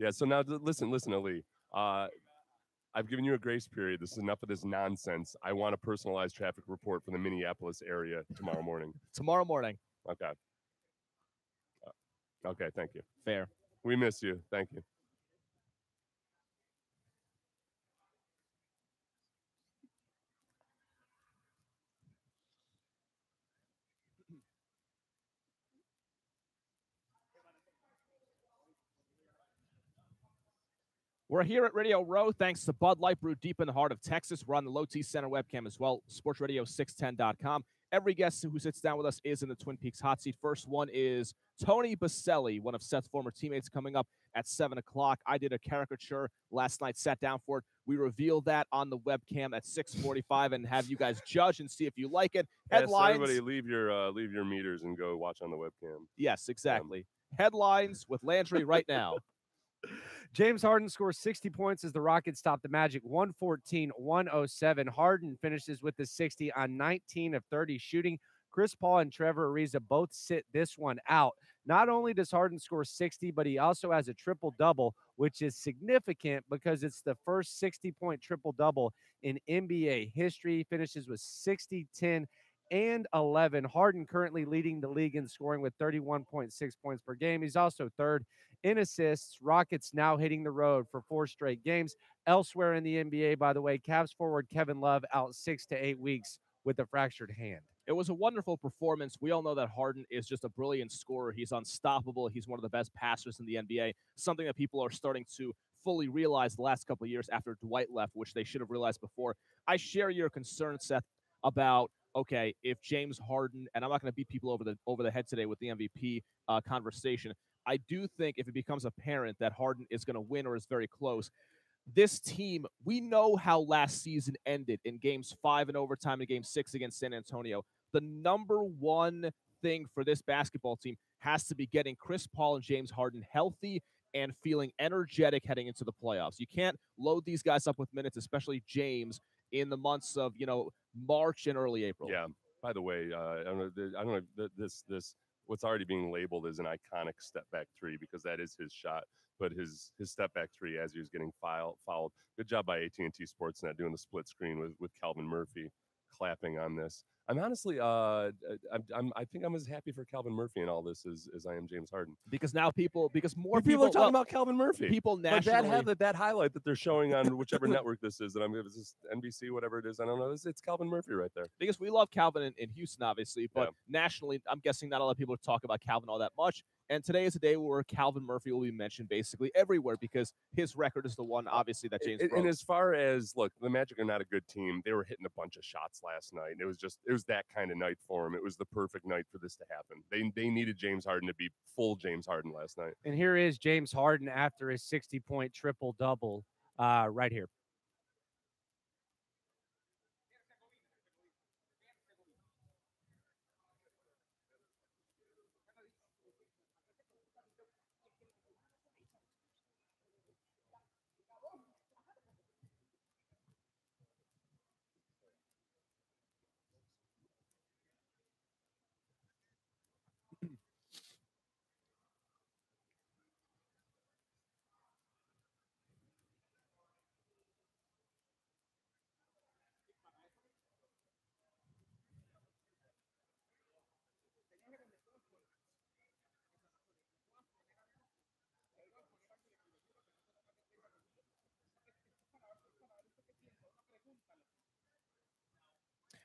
Yeah. So now listen, Ali. I've given you a grace period. This is enough of this nonsense. I want a personalized traffic report for the Minneapolis area tomorrow morning. Tomorrow morning. Okay. Okay. Thank you. Fair. We miss you. Thank you. We're here at Radio Row thanks to Bud Light, brewed deep in the heart of Texas. We're on the Low T Center webcam as well, sportsradio610.com. Every guest who sits down with us is in the Twin Peaks hot seat. First one is Tony Boselli, one of Seth's former teammates, coming up at 7 o'clock. I did a caricature last night, sat down for it. We reveal that on the webcam at 6:45 and have you guys judge and see if you like it. Headlines. Yes, everybody leave your meters and go watch on the webcam. Yes, exactly. Headlines with Landry right now. James Harden scores 60 points as the Rockets top the Magic 114-107. Harden finishes with the 60 on 19 of 30 shooting. Chris Paul and Trevor Ariza both sit this one out. Not only does Harden score 60, but he also has a triple-double, which is significant because it's the first 60-point triple-double in NBA history. He finishes with 60, 10, and 11. Harden currently leading the league in scoring with 31.6 points per game. He's also third in assists. Rockets now hitting the road for 4 straight games. Elsewhere in the NBA, by the way, Cavs forward Kevin Love out 6 to 8 weeks with a fractured hand. It was a wonderful performance. We all know that Harden is just a brilliant scorer. He's unstoppable. He's one of the best passers in the NBA, something that people are starting to fully realize the last couple of years after Dwight left, which they should have realized before. I share your concern, Seth, about, okay, if James Harden, and I'm not going to beat people over the head today with the MVP conversation, I do think if it becomes apparent that Harden is going to win or is very close, this team, we know how last season ended in games 5 in overtime and game 6 against San Antonio. The number one thing for this basketball team has to be getting Chris Paul and James Harden healthy and feeling energetic heading into the playoffs. You can't load these guys up with minutes, especially James, in the months of, March and early April. Yeah. By the way, I don't know if this what's already being labeled as an iconic step back three, because that is his shot. But his step back three as he was getting fouled. Good job by AT&T Sportsnet doing the split screen with Calvin Murphy clapping on this. I'm honestly, I think I'm as happy for Calvin Murphy in all this as I am James Harden. Because now more people are talking about Calvin Murphy. People nationally, like that highlight that they're showing on whichever network this is, and is this NBC, whatever it is, I don't know. It's Calvin Murphy right there. Because we love Calvin in Houston, obviously, but nationally, I'm guessing not a lot of people talk about Calvin all that much. And today is a day where Calvin Murphy will be mentioned basically everywhere because his record is the one, obviously, that James broke. And as far as, look, the Magic are not a good team. They were hitting a bunch of shots last night. It was that kind of night for him. It was the perfect night for this to happen. They needed James Harden to be full James Harden last night. And here is James Harden after his 60-point triple-double right here.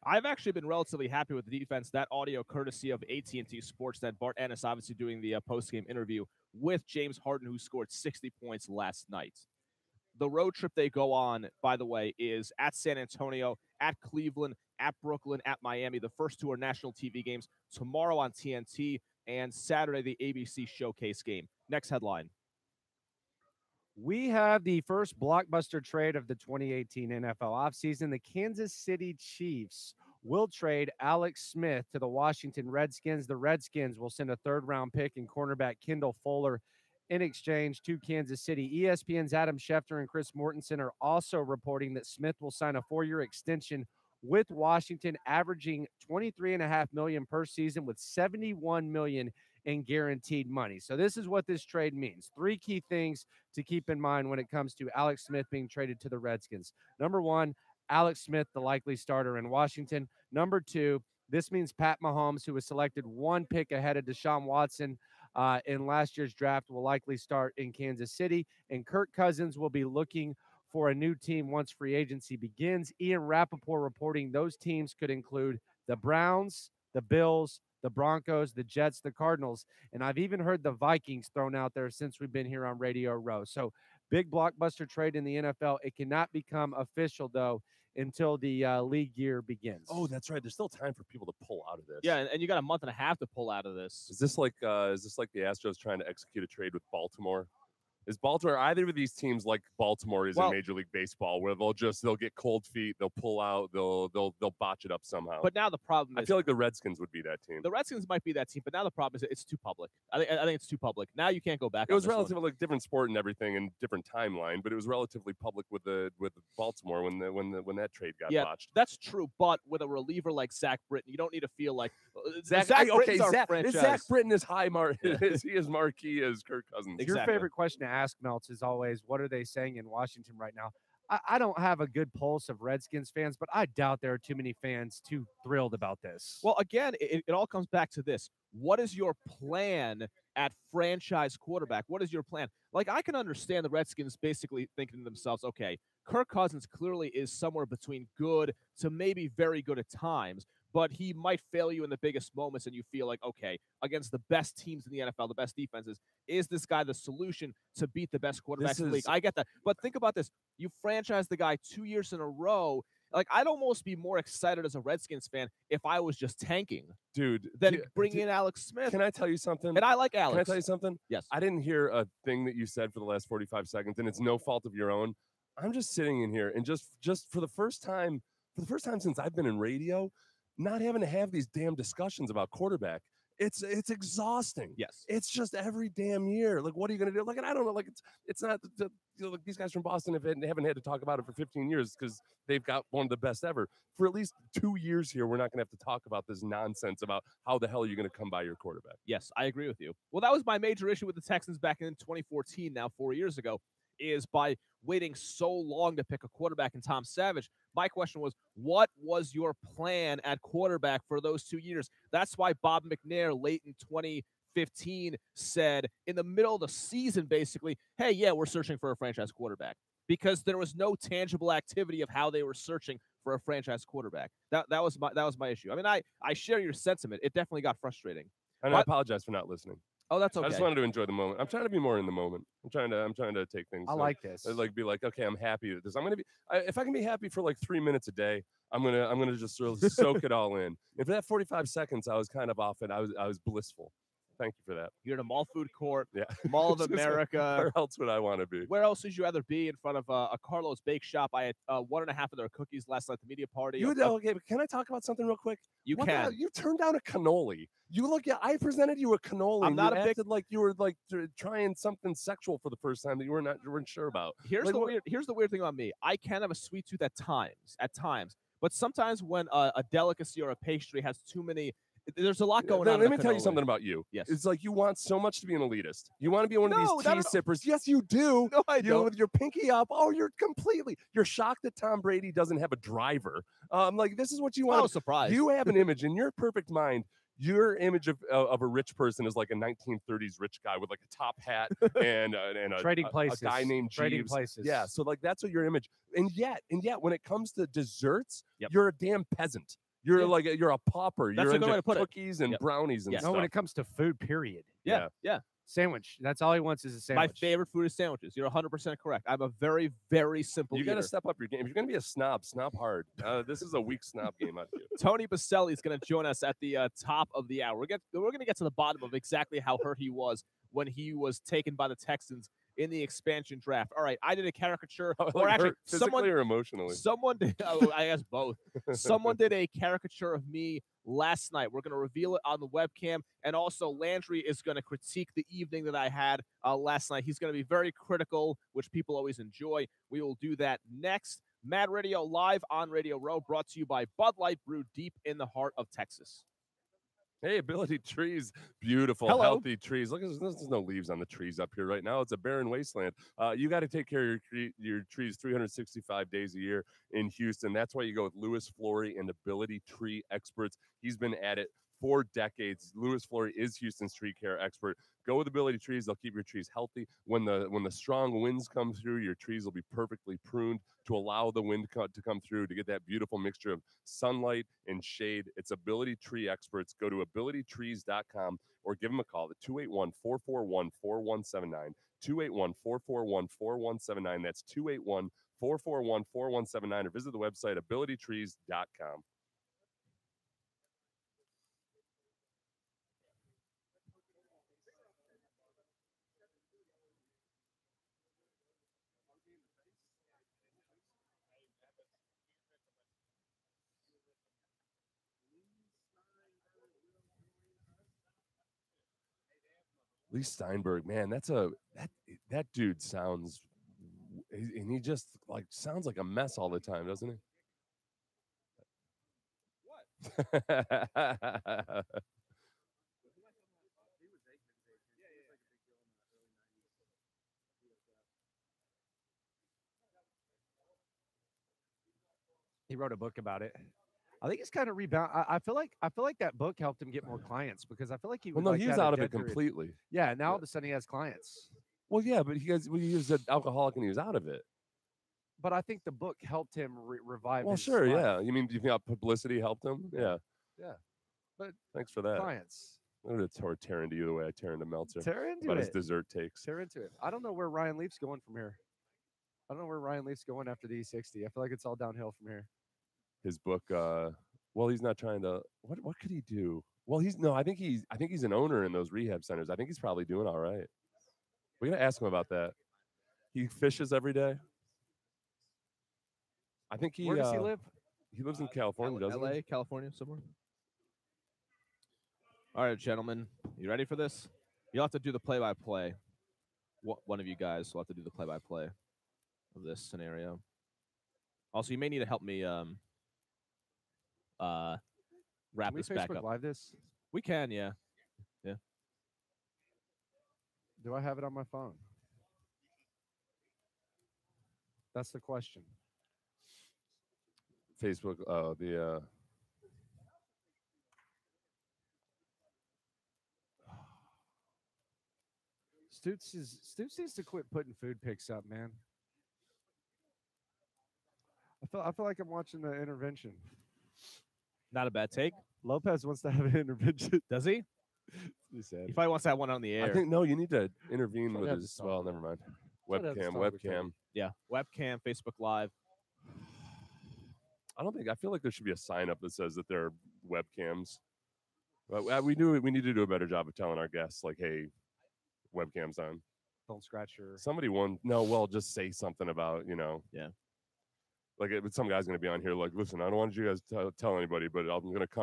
I've actually been relatively happy with the defense. That audio courtesy of AT&T Sportsnet. Bart Ennis obviously doing the post-game interview with James Harden, who scored 60 points last night. The road trip they go on, by the way, is at San Antonio, at Cleveland, at Brooklyn, at Miami. The first two are national TV games. Tomorrow on TNT, and Saturday, the ABC Showcase game. Next headline. We have the first blockbuster trade of the 2018 NFL offseason. The Kansas City Chiefs will trade Alex Smith to the Washington Redskins. The Redskins will send a third-round pick and cornerback Kendall Fuller in exchange to Kansas City. ESPN's Adam Schefter and Chris Mortensen are also reporting that Smith will sign a 4-year extension with Washington, averaging $23.5 million per season with $71 million in guaranteed money. So this is what this trade means. 3 key things to keep in mind when it comes to Alex Smith being traded to the Redskins. Number 1, Alex Smith, the likely starter in Washington. Number 2, this means Pat Mahomes, who was selected 1 pick ahead of Deshaun Watson in last year's draft, will likely start in Kansas City. And Kirk Cousins will be looking for a new team once free agency begins. Ian Rappaport reporting those teams could include the Browns, the Bills, the Broncos, the Jets, the Cardinals, and I've even heard the Vikings thrown out there since we've been here on Radio Row. So big blockbuster trade in the NFL. It cannot become official, though, until the league year begins. Oh, that's right. There's still time for people to pull out of this. Yeah, and you got a month and a half to pull out of this. Is this like the Astros trying to execute a trade with Baltimore? Is Baltimore, either of these teams like Baltimore is in Major League Baseball, where they'll get cold feet, they'll pull out, they'll botch it up somehow. But now the problem is, I feel like the Redskins would be that team. The Redskins might be that team, but now the problem is it's too public. I think it's too public. Now you can't go back. It was relatively like different sport and everything and different timeline, but it was relatively public with Baltimore when that trade got botched. That's true. But with a reliever like Zach Britton, you don't need to feel like Zach Britton's our franchise. Zach Britton is is he as marquee as Kirk Cousins? Exactly. Your favorite question to ask, Meltz, is always, what are they saying in Washington right now? I don't have a good pulse of Redskins fans, but I doubt there are too many fans too thrilled about this. Well, again, it all comes back to this. What is your plan at franchise quarterback? What is your plan? Like, I can understand the Redskins basically thinking to themselves, okay, Kirk Cousins clearly is somewhere between good to maybe very good at times, but he might fail you in the biggest moments, and you feel like, okay, against the best teams in the NFL, the best defenses, is this guy the solution to beat the best quarterbacks in the league? I get that. But think about this. You franchise the guy 2 years in a row. Like, I'd almost be more excited as a Redskins fan if I was just tanking, dude, than bringing in Alex Smith. Can I tell you something? And I like Alex. Can I tell you something? Yes. I didn't hear a thing that you said for the last 45 seconds, and it's no fault of your own. I'm just sitting in here and just for the first time since I've been in radio, not having to have these damn discussions about quarterback. It's exhausting. Yes. It's just every damn year. Like, what are you going to do? Like, and I don't know. Like, it's not like these guys from Boston haven't had to talk about it for 15 years because they've got one of the best ever. For at least 2 years here, we're not going to have to talk about this nonsense about how the hell are you going to come by your quarterback. Yes, I agree with you. Well, that was my major issue with the Texans back in 2014, now 4 years ago, is by waiting so long to pick a quarterback in Tom Savage. My question was, what was your plan at quarterback for those 2 years? That's why Bob McNair, late in 2015, said in the middle of the season, basically, hey, yeah, we're searching for a franchise quarterback, because there was no tangible activity of how they were searching for a franchise quarterback. That was my issue. I mean, I share your sentiment. It definitely got frustrating. And I apologize for not listening. Oh, that's okay. I just wanted to enjoy the moment. I'm trying to be more in the moment. I'm trying to take things. I like this. Like, be like, okay, I'm happy with this. I'm gonna be. If I can be happy for like 3 minutes a day, I'm gonna just really soak it all in. And for that 45 seconds, I was kind of off it. I was blissful. Thank you for that. You're in a mall food court, yeah, Mall of America. Where else would I want to be? Where else would you rather be? In front of a Carlos Bake Shop. I had 1.5 of their cookies last night at the media party. Okay, but can I talk about something real quick? You can. You turned down a cannoli. I presented you a cannoli. I'm not you a big. Acted like you were like trying something sexual for the first time that you weren't sure about. Here's the weird thing about me. I can have a sweet tooth at times, but sometimes when a delicacy or a pastry has too many. There's a lot going on. Let me tell you something about you. Yes. It's like you want so much to be an elitist. You want to be one of these tea sippers. Yes, you do. No, I don't. With your pinky up. Oh, you're shocked that Tom Brady doesn't have a driver. Like, this is what you want. Oh, surprise. You have an image in your perfect mind. Your image of a rich person is like a 1930s rich guy with like a top hat and trading places. A guy named trading Jeeves. places. Yeah, so like that's what your image. And yet, when it comes to desserts, yep. You're a damn peasant. You're you're a pauper. That's you're a good way to put cookies and brownies and stuff. No, when it comes to food, period. Yeah. Sandwich. That's all he wants is a sandwich. My favorite food is sandwiches. You're 100% correct. I'm a very, very simple. You got to step up your game. If you're going to be a snob hard. This is a weak snob game out here. Tony Boselli is going to join us at the top of the hour. We're going to get to the bottom of exactly how hurt he was when he was taken by the Texans in the expansion draft. All right, I did a caricature, or actually, physically or emotionally. Someone did. Oh, I guess both. Someone did a caricature of me last night. We're going to reveal it on the webcam, and also Landry is going to critique the evening that I had last night. He's going to be very critical, which people always enjoy. We will do that next. Mad Radio live on Radio Row, brought to you by Bud Light, brewed deep in the heart of Texas. Hey, Ability Trees, beautiful, healthy trees. Look, there's no leaves on the trees up here right now. It's a barren wasteland. You got to take care of your trees 365 days a year in Houston. That's why you go with Louis Flory and Ability Tree Experts. He's been at it for decades. Louis Flory is Houston's tree care expert. Go with Ability Trees. They'll keep your trees healthy. When the strong winds come through, your trees will be perfectly pruned to allow the wind to come through to get that beautiful mixture of sunlight and shade. It's Ability Tree Experts. Go to abilitytrees.com or give them a call at 281-441-4179. 281-441-4179. That's 281-441-4179, or visit the website abilitytrees.com. Lee Steinberg, man, that dude sounds, and he just like sounds like a mess all the time, doesn't he? What? He wrote a book about it. I think it's kind of rebound. I feel like that book helped him get more clients, because I feel like he was. Well, no, he was out of it completely. Yeah, now all of a sudden he has clients. Well, yeah, but he was an alcoholic and he was out of it. But I think the book helped him revive. Well, sure, yeah. You think publicity helped him? Yeah. Yeah. But thanks for that. clients. I'm going to tear into you the way I tear into Meltzer Tear into about it. his dessert takes. Tear into it. I don't know where Ryan Leaf's going from here. I don't know where Ryan Leaf's going after the E60. I feel like it's all downhill from here. His book, well, he's not trying to. What could he do? Well, I think he's an owner in those rehab centers. I think he's probably doing all right. We got to ask him about that. He fishes every day. I think he. Where does he live? He lives in California, doesn't LA, he? California, somewhere. All right, gentlemen, you ready for this? You'll have to do the play-by-play. One of you guys will have to do the play-by-play of this scenario. Also, you may need to help me wrap Can we this back Facebook up. Live this? We can, yeah. Do I have it on my phone? That's the question. Facebook. The. Stoops needs to quit putting food pics up, man. I feel like I'm watching the intervention. Not a bad take. Lopez wants to have an intervention. Does he? He said. He probably wants that one on the air. I think no. You need to intervene Try to with have his. this Well, on. never mind. Try to have this Webcam. on before Webcam. Yeah, webcam, Facebook Live. I feel like there should be a sign up that says that there are webcams. But we need to do a better job of telling our guests, like, hey, webcam's on. Don't scratch your. Just say something about, Yeah. Like some guy's going to be on here like, listen, I don't want you guys to tell anybody, but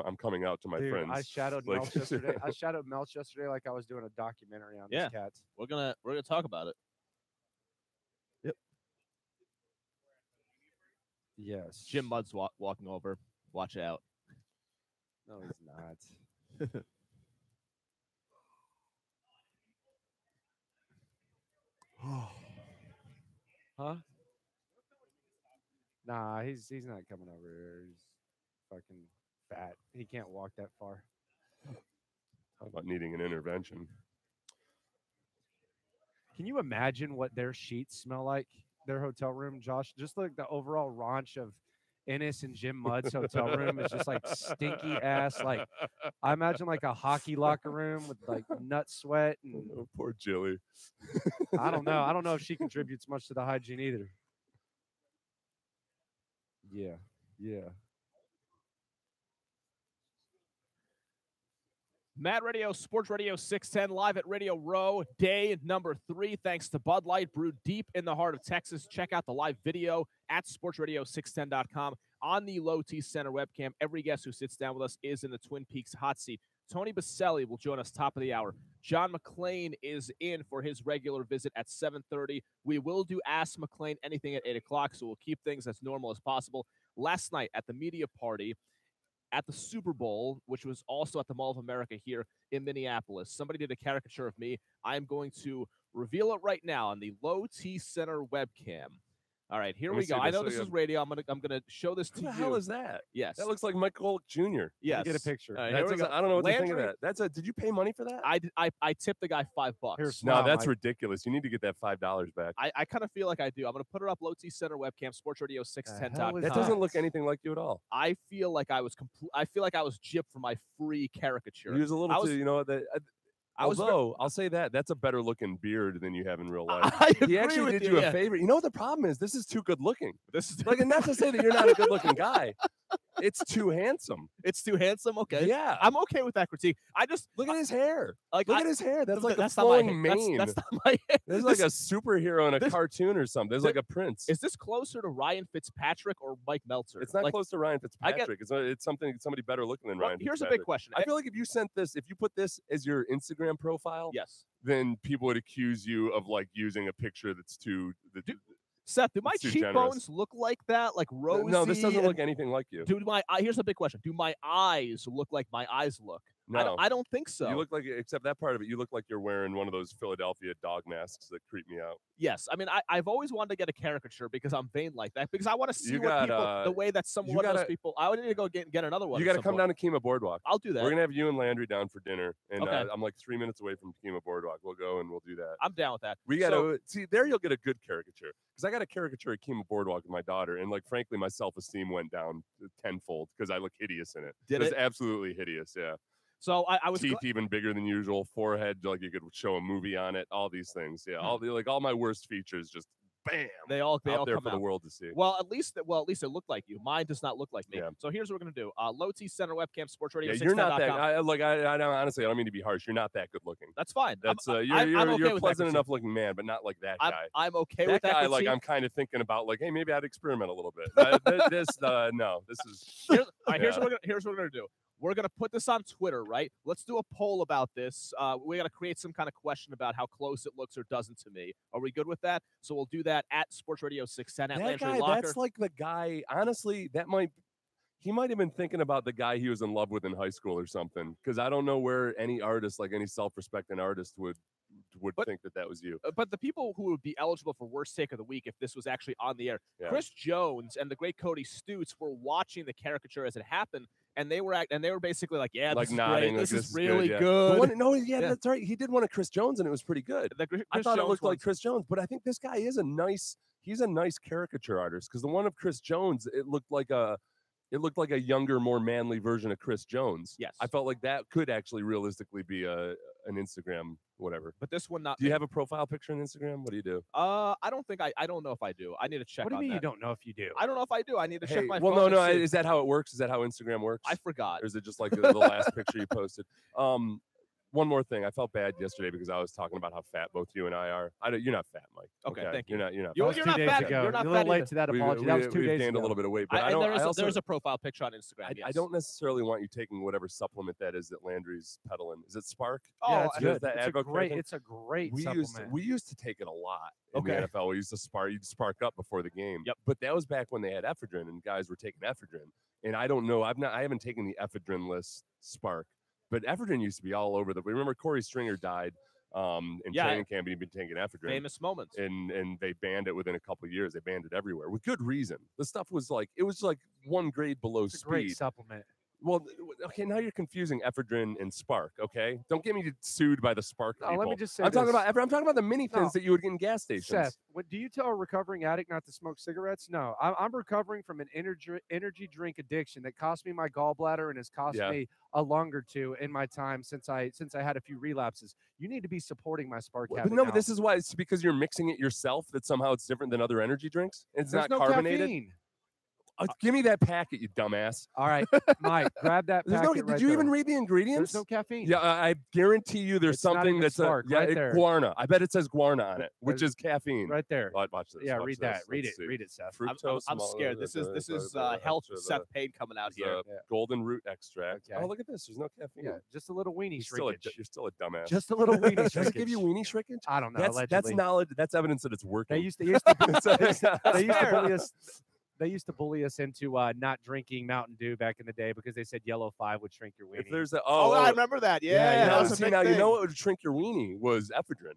I'm coming out to my Dude, friends. I shadowed Like- Melch yesterday. I shadowed Melch yesterday like I was doing a documentary on Yeah. these cats. We're gonna talk about it. Yes. Jim Mudd's walking over. Watch out. No, he's not. Huh? Nah, he's not coming over here. He's fucking fat. He can't walk that far. How about needing an intervention? Can you imagine what their sheets smell like? Their hotel room, Josh? Just like the overall raunch of Ennis and Jim Mudd's hotel room is just like stinky ass. Like I imagine like a hockey locker room with like nut sweat and Oh, poor Jilly. I don't know. I don't know if she contributes much to the hygiene either. Yeah. Yeah. Mad Radio, Sports Radio 610, live at Radio Row, day number 3. Thanks to Bud Light, brewed deep in the heart of Texas. Check out the live video at sportsradio610.com on the Low T Center webcam. Every guest who sits down with us is in the Twin Peaks hot seat. Tony Boselli will join us top of the hour. John McClain is in for his regular visit at 7:30. We will do Ask McClain anything at 8 o'clock, so we'll keep things as normal as possible. Last night at the media party, at the Super Bowl, which was also at the Mall of America here in Minneapolis, somebody did a caricature of me. I am going to reveal it right now on the Low T Center webcam. All right, here Let me we go. see I this. know So this you is radio. I'm gonna show this to Who you. the hell is that? Yes. That looks like Mike Golick Jr. Yes. Get a picture. All right, That here we go. doesn't- I don't know what to think of Landry, that. Did you pay money for that? I tipped the guy $5. Here, No, smile, that's Mike. ridiculous. You need to get that $5 back. I kind of feel like I do. I'm going to put it up Low T Center webcam, Sports Radio 610.com. is That doesn't look Nice. anything like you at all. I feel like I was gypped for my free caricature. He was a little I was- too, you know, I was although I'll say that's a better looking beard than you have in real life. I agree He actually with did you yeah. a favor. You know what the problem is? This is too good looking. This is Like, and not to say that you're not a good looking guy. It's too handsome. it's too handsome. Okay, Yeah. I'm okay with that critique. I just Look at his hair. like Look I- at his hair. That's like a that's not my flowing hair. mane. That's not my hair. There's like a This- superhero in a this- cartoon or something. There's thi- like a prince. Is this closer to Ryan Fitzpatrick or Mike Meltzer? It's not like, close to Ryan I get- Fitzpatrick. It's somebody better looking than well, Ryan here's a Fitzpatrick. big question. I feel like if you put this as your Instagram profile, Yes, then people would accuse you of like using a picture that's too. Seth. Do my It's too cheekbones generous. look like that? Like rosy? No, this doesn't and- look anything like you. Do my here's a big question. Do my eyes look like my eyes look? No, I don't think so. You look like, except that part of it, you look like you're wearing one of those Philadelphia dog masks that creep me out. Yes, I mean I've always wanted to get a caricature because I'm vain like that, because I want to see what got, people, the way that one of those people. I would need to go get another one. You got to come down to Kima Boardwalk. I'll do that. We're gonna have you and Landry down for dinner, and Okay. I'm like 3 minutes away from Kima Boardwalk. We'll go and we'll do that. I'm down with that. We got to see there. You'll get a good caricature, because I got a caricature at Kima Boardwalk with my daughter, and like frankly, my self-esteem went down tenfold because I look hideous in it. Did it was it? absolutely hideous. Yeah. So I was teeth even bigger than usual, forehead like you could show a movie on it. All these things, yeah. All my worst features, just bam. They all out there come for out. the world to see. Well, at least it looked like you. Mine does not look like me. Yeah. So here's what we're gonna do. Low T Center Webcam Sports Radio. Yeah, you're not that. 610.com. I don't honestly. I don't mean to be harsh. You're not that good looking. That's fine. That's I'm you're okay a with pleasant that, enough looking man, but not like that guy. I'm okay that with that guy. Like critique. I'm kind of thinking about like, hey, maybe I'd experiment a little bit. This is. Here's what we're gonna do. We're going to put this on Twitter, right? Let's do a poll about this. We got to create some kind of question about how close it looks or doesn't to me. Are we good with that? So we'll do that at Sports Radio 610 at That Landry guy, Locker. that's like the guy, honestly, he might have been thinking about the guy he was in love with in high school or something. Because I don't know where any artist, like any self-respecting artist would think that was you. But the people who would be eligible for worst take of the week if this was actually on the air, Yeah. Chris Jones and the great Cody Stutes were watching the caricature as it happened, and they were basically like, yeah, like this nodding, is great. like, This is really yeah. good. That's right. He did one of Chris Jones, and it was pretty good. I thought it looked like Chris Jones, but I think this guy is he's a nice caricature artist, because the one of Chris Jones, it looked like a younger, more manly version of Chris Jones. Yes. I felt like that could actually realistically be an Instagram whatever. But this one not. Do you have a profile picture on Instagram? What do you do? I don't know if I do. I need to check. What do you on mean that. you don't know if you do? I don't know if I do. I need to check my well, phone. no. and see. Is that how it works? Is that how Instagram works? I forgot. Or is it just like the last picture you posted? One more thing. I felt bad yesterday because I was talking about how fat both you and I are. You're not fat, Mike. Okay, thank you. You're not. You're That was not 2 days fat. ago. You're not a little fat late either. to that apology. That was 2 we've days gained ago. a little bit of weight, but there's a profile picture on Instagram. Yes. I don't necessarily want you taking whatever supplement that is that Landry's peddling. Is it Spark? Yeah, it's good. That It's a great supplement. We used to take it a lot in Okay. the NFL. We used to spark. You'd spark up before the game. Yep. But that was back when they had ephedrine and guys were taking ephedrine. And I don't know. I haven't taken the ephedrine-less Spark. But ephedrine used to be all over remember Corey Stringer died in training camp, and he'd been taking ephedrine. Famous moments. And they banned it within a couple of years. They banned it everywhere with good reason. The stuff was like, it was like one grade below It's a speed. great supplement. Well, okay, now you're confusing ephedrine and Spark. Okay, don't get me sued by the Spark people. Let me just say I'm talking this. about. I'm talking about the mini thins that you would get in gas stations. Seth, do you tell a recovering addict not to smoke cigarettes? No, I'm recovering from an energy drink addiction that cost me my gallbladder and has cost me a lung or two in my time since I had a few relapses. You need to be supporting my Spark habit. But no, now. but this is why it's because you're mixing it yourself that somehow it's different than other energy drinks. It's There's not no carbonated. caffeine. Give me that packet, you dumbass. All right, Mike, grab that There's packet. did you even read the ingredients? There's no caffeine. Yeah, I guarantee you there's It's not something even that's Spark, right there. guarana. I bet it says guarana on it, which is caffeine. Right there. Watch this. Yeah, watch read this. that. Read Let's it. see. Read it, Seth. Fructose. I'm scared. This is health Seth Payne coming out here. Golden root extract. Okay. Oh, look at this. There's no caffeine. Yeah, just a little weenie shrinkage. You're still a dumbass. Just a little weenie Does shrinkage. it give you weenie shrinkage? I don't know. That's allegedly. knowledge. That's evidence that it's working. They used to bully us. They used to bully us into not drinking Mountain Dew back in the day because they said yellow 5 would shrink your weenie. If there's a I remember that. Yeah, that was a big now thing. you know what would shrink your weenie was ephedrine.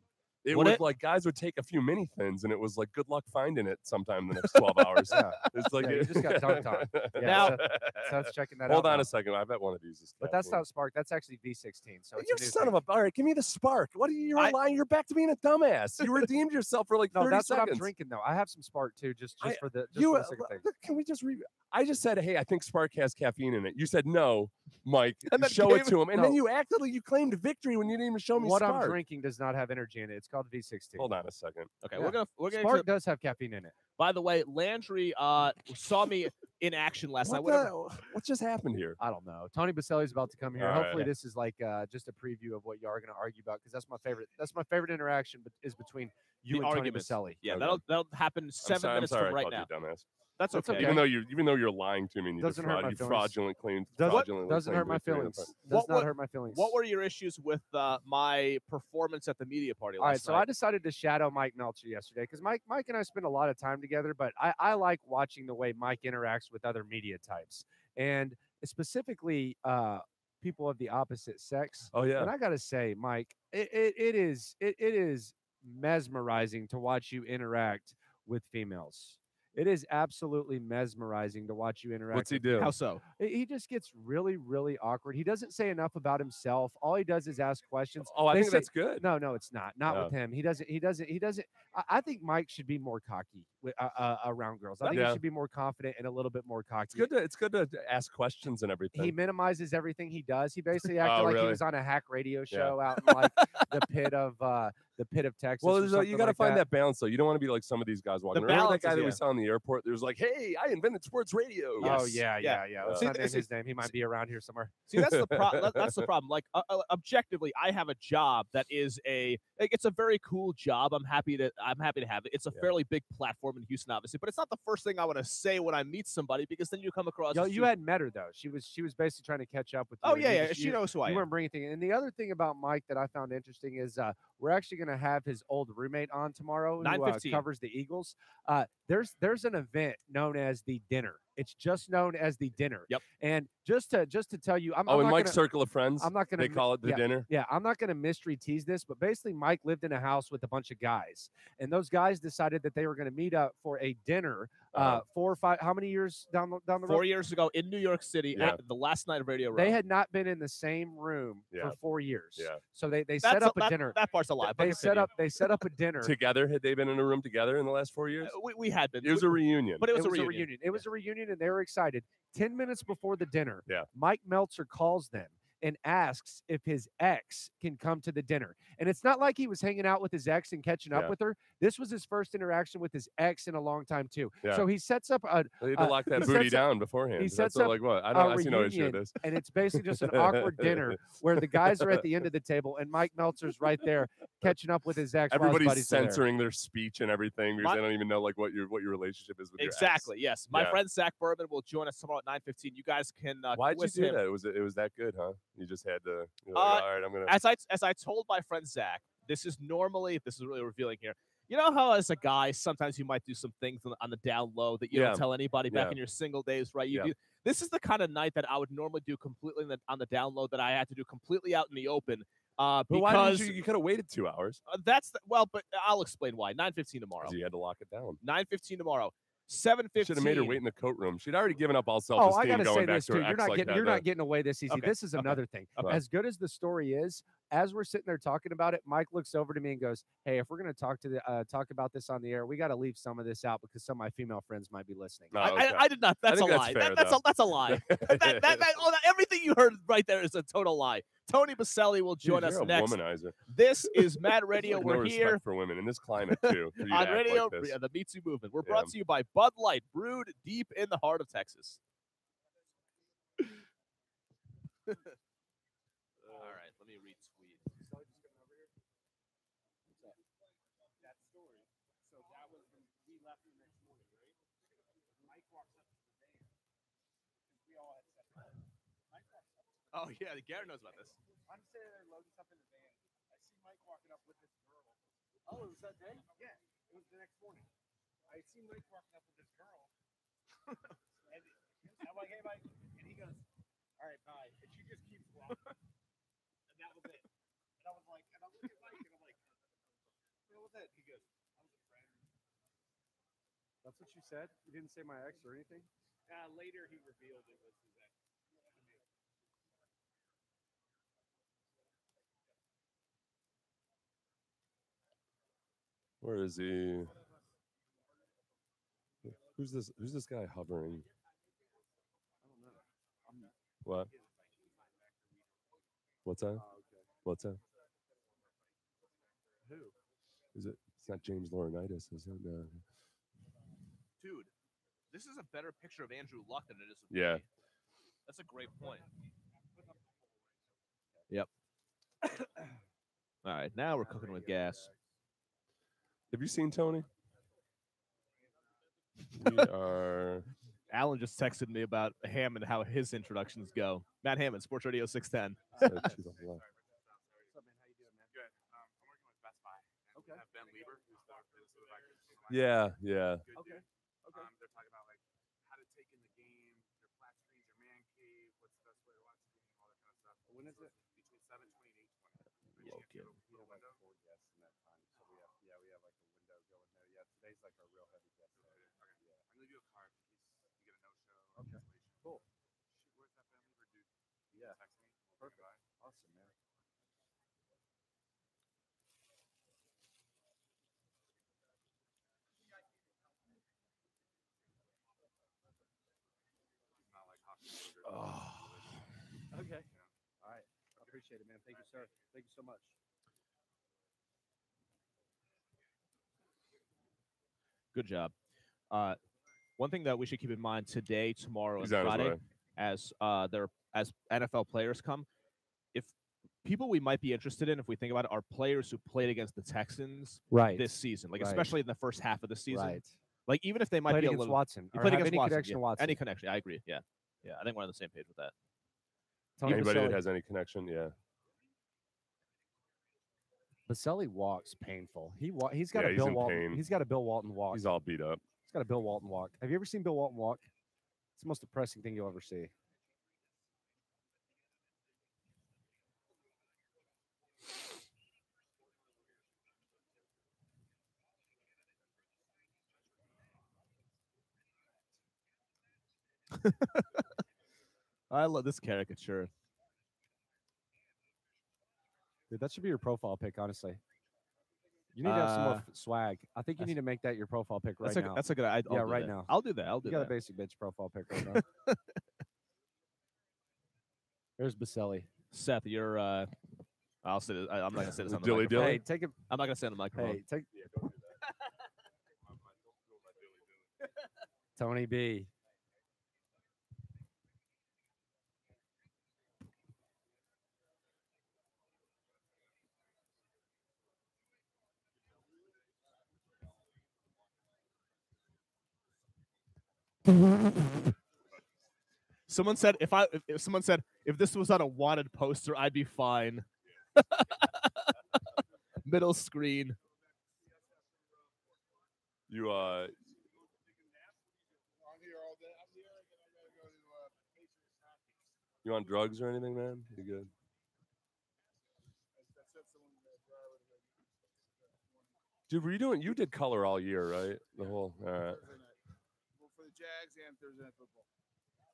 It Would was it? like guys would take a few mini thins, and it was like good luck finding it sometime in the next 12 hours. Yeah. It's like You just got dunked on. Yeah, Now- Seth's checking that hold out. on now. a second. I bet one of these is. But that's caffeine. not Spark. That's actually V16. So it's You a new son thing. of a! All right, give me the Spark. What are you? You're lying. You're back to being a dumbass. You redeemed yourself for like 30 No, that's seconds. what I'm drinking though. I have some Spark too, just for the You for the sake of things. can we just read? I just said, hey, I think Spark has caffeine in it. You said no, Mike. And then show it gave to him, and then no. you acted like you claimed victory when you didn't even show me What Spark. I'm drinking does not have energy in it. It's called V16. Hold on a second. Okay, Yeah. we're gonna Spark does have caffeine in it. By the way, Landry saw me in action last night. What just happened here? I don't know. Tony Boselli is about to come here. All right. Hopefully, this is like just a preview of what you are going to argue about because that's my favorite. That's my favorite interaction, but is between you The and arguments. Tony Boselli. Yeah, Okay. that'll happen 7 minutes I'm sorry, from I right called now. you a dumbass. That's That's okay. okay. Even though you're lying to me and you Doesn't hurt my you feelings. fraudulent claimed. Doesn't fraudulently hurt my claimed victory in feelings. the Does What- not hurt my feelings. What were your issues with my performance at the media party All right, last so night? I decided to shadow Mike Melcher yesterday because Mike and I spend a lot of time together, but I like watching the way Mike interacts with other media types, and specifically people of the opposite sex. Oh yeah. And I gotta say, Mike, it is mesmerizing to watch you interact with females. It is absolutely mesmerizing to watch you interact. What's he with do? How so? He just gets really, really awkward. He doesn't say enough about himself. All he does is ask questions. Oh, I They think say- that's good. No, it's not. Not with him. He doesn't. I think Mike should be more cocky around girls. I think he should be more confident and a little bit more cocky. It's good to ask questions and everything. He minimizes everything he does. He basically acted like he really? was on a hack radio show out in like the pit of Texas. Well, or you got to find that balance though. You don't want to be like some of these guys walking. The Remember that balance guy is- that we yeah. saw in the airport? There was like, "Hey, I invented sports radio." Oh yeah. Let's See, not name his name. He might be around here somewhere. See, that's the problem. That's the problem. Like objectively, I have a job that is it's a very cool job. I'm happy to have it. It's a fairly big platform in Houston, obviously, but it's not the first thing I want to say when I meet somebody because then you come across. You hadn't met her though. She was basically trying to catch up with you. Oh and yeah, you yeah. just- She you- knows who I You am. weren't bringing anything. And the other thing about Mike that I found interesting is we're actually going to have his old roommate on tomorrow who 9:15. covers the Eagles. There's an event known as the dinner. It's just known as the dinner. Yep. And just to tell you, I'm in not Mike's gonna, circle of friends, I'm not going they call it the dinner. Yeah, I'm not going to mystery tease this, but basically Mike lived in a house with a bunch of guys, and those guys decided that they were going to meet up for a dinner. 4 or 5. How many years down the road? 4 years ago in New York City, Yeah. at the last night of Radio Row. They had not been in the same room Yeah. for 4 years. Yeah. So they set up a dinner. That part's a lie. They set up a dinner. Together, had they been in a room together in the last 4 years? We had been. It was a reunion. But it was, a reunion. reunion. It was a reunion, and they were excited. 10 minutes before the dinner, Yeah. Mike Meltzer calls them and asks if his ex can come to the dinner. And it's not like he was hanging out with his ex and catching up Yeah. with her. This was his first interaction with his ex in a long time, too. Yeah. So he sets up a They had to lock that he booty sets up- down beforehand. he That's sets what, up like what? I a don't. I see no issue with reunion, this. and it's basically just an awkward dinner where the guys are at the end of the table and Mike Meltzer's right there catching up with his ex. while his Everybody's buddies are there. censoring their speech and everything because My- they don't even know like what your relationship is with Exactly. Yes. My Yeah. friend Zach Berman will join us tomorrow at 9:15. You guys can. your ex. Why'd you quiz do him. that? It was that good, huh? You just had to. You're like, all right, I'm gonna. As I told my friend Zach, this is really revealing here. You know how as a guy, sometimes you might do some things on the down low that you Yeah. don't tell anybody back Yeah. in your single days, right? You Yeah. do. This is the kind of night that I would normally do completely on the down low that I had to do completely out in the open. But why Because didn't you could have waited 2 hours? but I'll explain why. 9:15 tomorrow. 'Cause you had to lock it down. 9:15 tomorrow. 7:15. Should have made her wait in the coat room. She'd already given up all Oh, self-esteem I gotta going say back this to too. her You're ex not like getting that. you're not getting away this easy. Okay, This is okay, another thing. okay. As good as the story is, as we're sitting there talking about it, Mike looks over to me and goes, "Hey, if we're gonna talk about this on the air, we got to leave some of this out because some of my female friends might be listening." No, I did not. That's a think that's lie. fair, That's a lie. Everything you heard right there is a total lie. Tony Boselli will join Dude, us you're a next. womanizer. This is Mad Radio. Like, We're no here respect for women in this climate too. For you to on act Radio, like this. the Me Too movement. We're Yeah. brought to you by Bud Light, brewed deep in the heart of Texas. All right, let me retweet. That story. So that was when we left the next morning, right? Mike walks up to the van because we all had set. Mike walks up. Oh yeah, Garrett knows about this. I'm sitting there loading stuff in the van. I see Mike walking up with this girl. Oh, it was that day? Yeah, it was the next morning. I see Mike walking up with this girl. And I'm like, hey, Mike. And he goes, all right, bye. And she just keeps walking. And that was it. And I was like, and I look at Mike and I'm like, what was that? He goes, I was a friend. That's what you said. You didn't say my ex or anything. Later, he revealed it was his ex. Where is he? Who's this? Who's this guy hovering? What? What's that? What's that? Who? Is it? It's not James Laurinaitis, is it? Dude, this is a better picture of Andrew Luck than it is of Yeah. me. That's a great point. Yep. All right, now we're cooking with gas. Have you seen Tony? We are. Alan just texted me about Hammond, how his introductions go. Matt Hammond, Sports Radio 610. to the left. Good. I'm working with Best Buy. And Okay. have Ben Lieber, who's the supervisor. Yeah, yeah. Good Okay. dude. They're talking about like how to take in the game, their flat screens, their man cave, what's the best way to watch the game, all that kind of stuff. When is it? Between 7:20 and 8:20. Low kid. We have like 4 guests in that time, so we have we have like a window going there. Yeah, today's like our real heavy guest day. Okay. Yeah. I'm gonna do a card in case you get a no-show. Okay. Cool. Shoot, where's that family? Or dude? Yeah. Text me. Perfect. Bye. Awesome, man. It's not like hockey. Okay. All right. I appreciate it, man. Thank you, sir. Thank you so much. Good job. One thing that we should keep in mind today, tomorrow, and He's on his Friday, way. as NFL players come, if people we might be interested in, if we think about it, are players who played against the Texans Right. this season, like Right. especially in the first half of the season. Right. Like even if they might Played be a against little, Watson. you or played have against any Watson, connection yeah. to Watson. Any connection? I agree. Yeah, I think we're on the same page with that. Tony Anybody that Boselli- has any connection, yeah. Boselli walks painful. He's got Yeah, a he's Bill in Walton. pain. He's got a Bill Walton walk. He's all beat up. He's got a Bill Walton walk. Have you ever seen Bill Walton walk? It's the most depressing thing you'll ever see. I love this caricature. Dude, that should be your profile pic, honestly. You need to have some more swag. I think you need to make that your profile pic right now. That's a good. I'll Yeah, do right that. now. I'll do that. I'll do You got that. a basic bitch profile pic right now. There's Boselli. Seth, you're. I'll say this. I'm not gonna say this on the Dilly microphone. dilly? Hey, take it. I'm not gonna say it on the microphone. Hey, take. Tony B. Someone said if someone said if this was on a wanted poster, I'd be fine. Middle screen. You I'm here all day. I'm here, and I gotta go to Patriots hockey. you on drugs or anything, man? You good? I sent someone in the driver to go. Dude, were you doing? You did color all year, right? The whole. All right. Thursday night. Well, for the Jags and Thursday night football.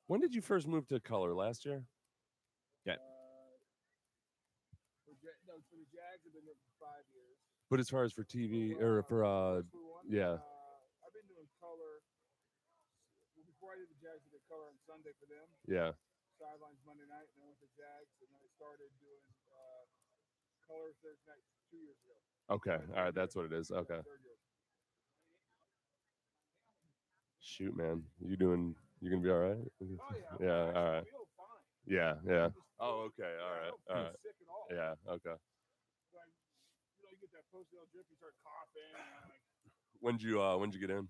When did you first move to color? Last year? For the Jags, I've been there for 5 years. But as far as for TV or for yeah. I've been doing color. Well, before I did the Jags, I did color on Sunday for them. Yeah. Sidelines Monday night, and then I went to Jags, and then I started doing color Thursday night 2 years ago. Okay. All right. That's what it is. Okay. Shoot, man. You gonna be all right? Oh, yeah. Yeah. All right. I feel fine. Yeah. Yeah. Oh, okay. All I right. don't All feel right. sick at all. Yeah. Okay. Like, you get that post-natal drip, you start coughing. And like, When'd you get in?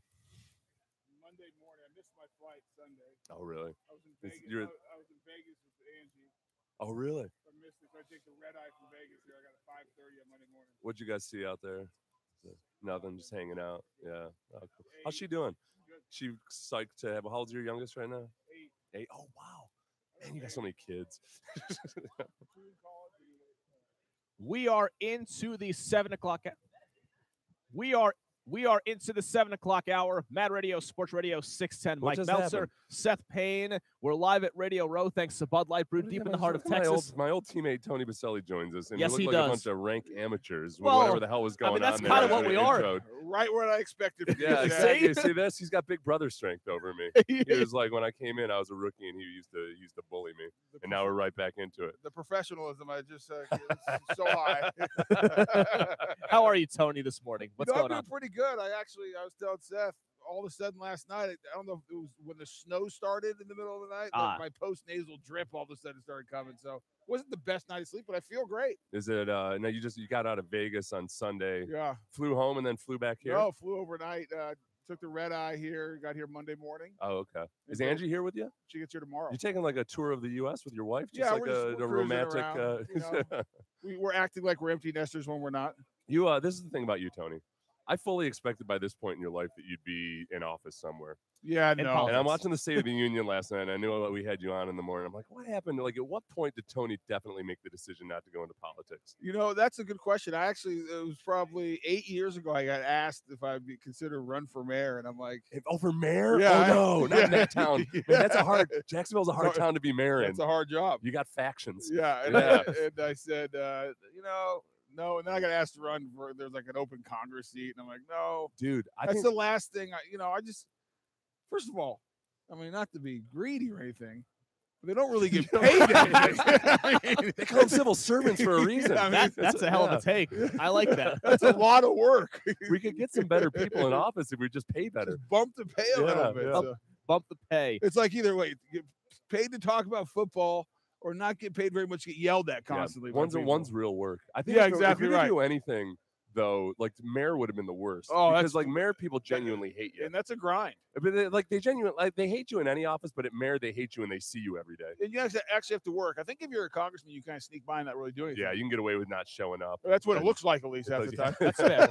Monday morning, I missed my flight Sunday. Oh, really? I was in It's- Vegas. you're- I was in Vegas with Angie. Oh, really? I missed it. So I take the red eye from Vegas here. I got a 5:30 on Monday morning. What'd you guys see out there? Nothing. Just hanging out. Yeah. Oh, cool. How's she Eight. doing? Good. She psyched to have. How old's your youngest right now? 8. 8. Oh, wow. Man, you got so many kids. Two in college, or you- We are into the 7 o'clock. We are into the 7 o'clock hour. Mad Radio, Sports Radio 610. What Mike just Meltzer, happened? Seth Payne. We're live at Radio Row. Thanks to Bud Light, brewed deep in the heart of Texas. My old teammate Tony Baselli joins us, and Yes, we he look like a does. bunch of rank amateurs. Well, Whatever the hell was going that's on. kinda there what in we the are. intro. Right where I expected. from Yeah, you, exactly. Jack. See this? He's got big brother strength over me. He was like, when I came in, I was a rookie, and he used to bully me. And now we're right back into it. The professionalism, I just it's so high. How are you, Tony, this morning? What's I'm going doing on? pretty good. I was telling Seth all of a sudden last night. I don't know if it was when the snow started in the middle of the night. Ah. My post-nasal drip all of a sudden started coming. So it wasn't the best night of sleep, but I feel great. Is it? No, you got out of Vegas on Sunday, Yeah. flew home, and then flew back here. No, flew overnight. Took the red eye here. Got here Monday morning. Oh, okay. Is Okay. Angie here with you? She gets here tomorrow. You taking like a tour of the U.S. with your wife? Just Yeah, like we're a cruising romantic. around, you know. We're acting like we're empty nesters when we're not. This is the thing about you, Tony. I fully expected by this point in your life that you'd be in office somewhere. Yeah, In no. politics. And I'm watching the State of the Union last night, and I knew that we had you on in the morning. I'm like, what happened? Like, at what point did Tony definitely make the decision not to go into politics? You know, that's a good question. It was probably 8 years ago I got asked if I'd be considered run for mayor, and I'm like, For mayor? Yeah, Oh, no, not in that town. Yeah. Man, that's a hard – Jacksonville's a hard So, town to be mayor in. that's a hard job. You got factions. Yeah, and, Yeah. and I said, no, and then I got asked to run for there's like an open Congress seat, and I'm like, no, Dude, I that's think the last thing. First of all, I mean, not to be greedy or anything, but they don't really get paid anything. I mean, they call them civil servants for a reason. I mean, That's a hell of a take. I like that. that's a lot of work. We could get some better people in office if we just pay better. Just bump the pay a little bit. yeah. So Bump the pay. it's like either way, get paid to talk about football or not get paid very much, get yelled at constantly. by people. One's real work. I think Yeah, if exactly you're right. gonna do anything, though, like mayor would have been the worst. Oh, because that's- like mayor people genuinely hate you. And that's a grind. But they genuinely they hate you in any office, but at mayor they hate you and they see you every day. And you actually have to work. I think if you're a congressman, you kind of sneak by and not really do anything. Yeah, you can get away with not showing up. That's what it And- looks like, at least half the time. That's fair.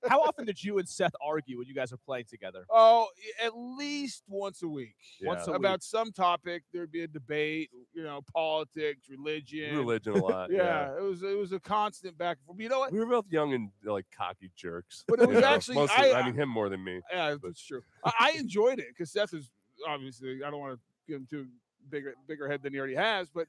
How often did you and Seth argue when you guys are playing together? Oh, at least once a week. Yeah. Once a week. About some topic, there'd be a debate. Politics, religion. Religion a lot. Yeah, it was a constant back and forth. But you know what? We were both young and like cocky jerks. But it was You know, actually- mostly, I I mean him more than me. Yeah, that's true. I enjoyed it because Seth is obviously. I don't want to give him too bigger head than he already has, but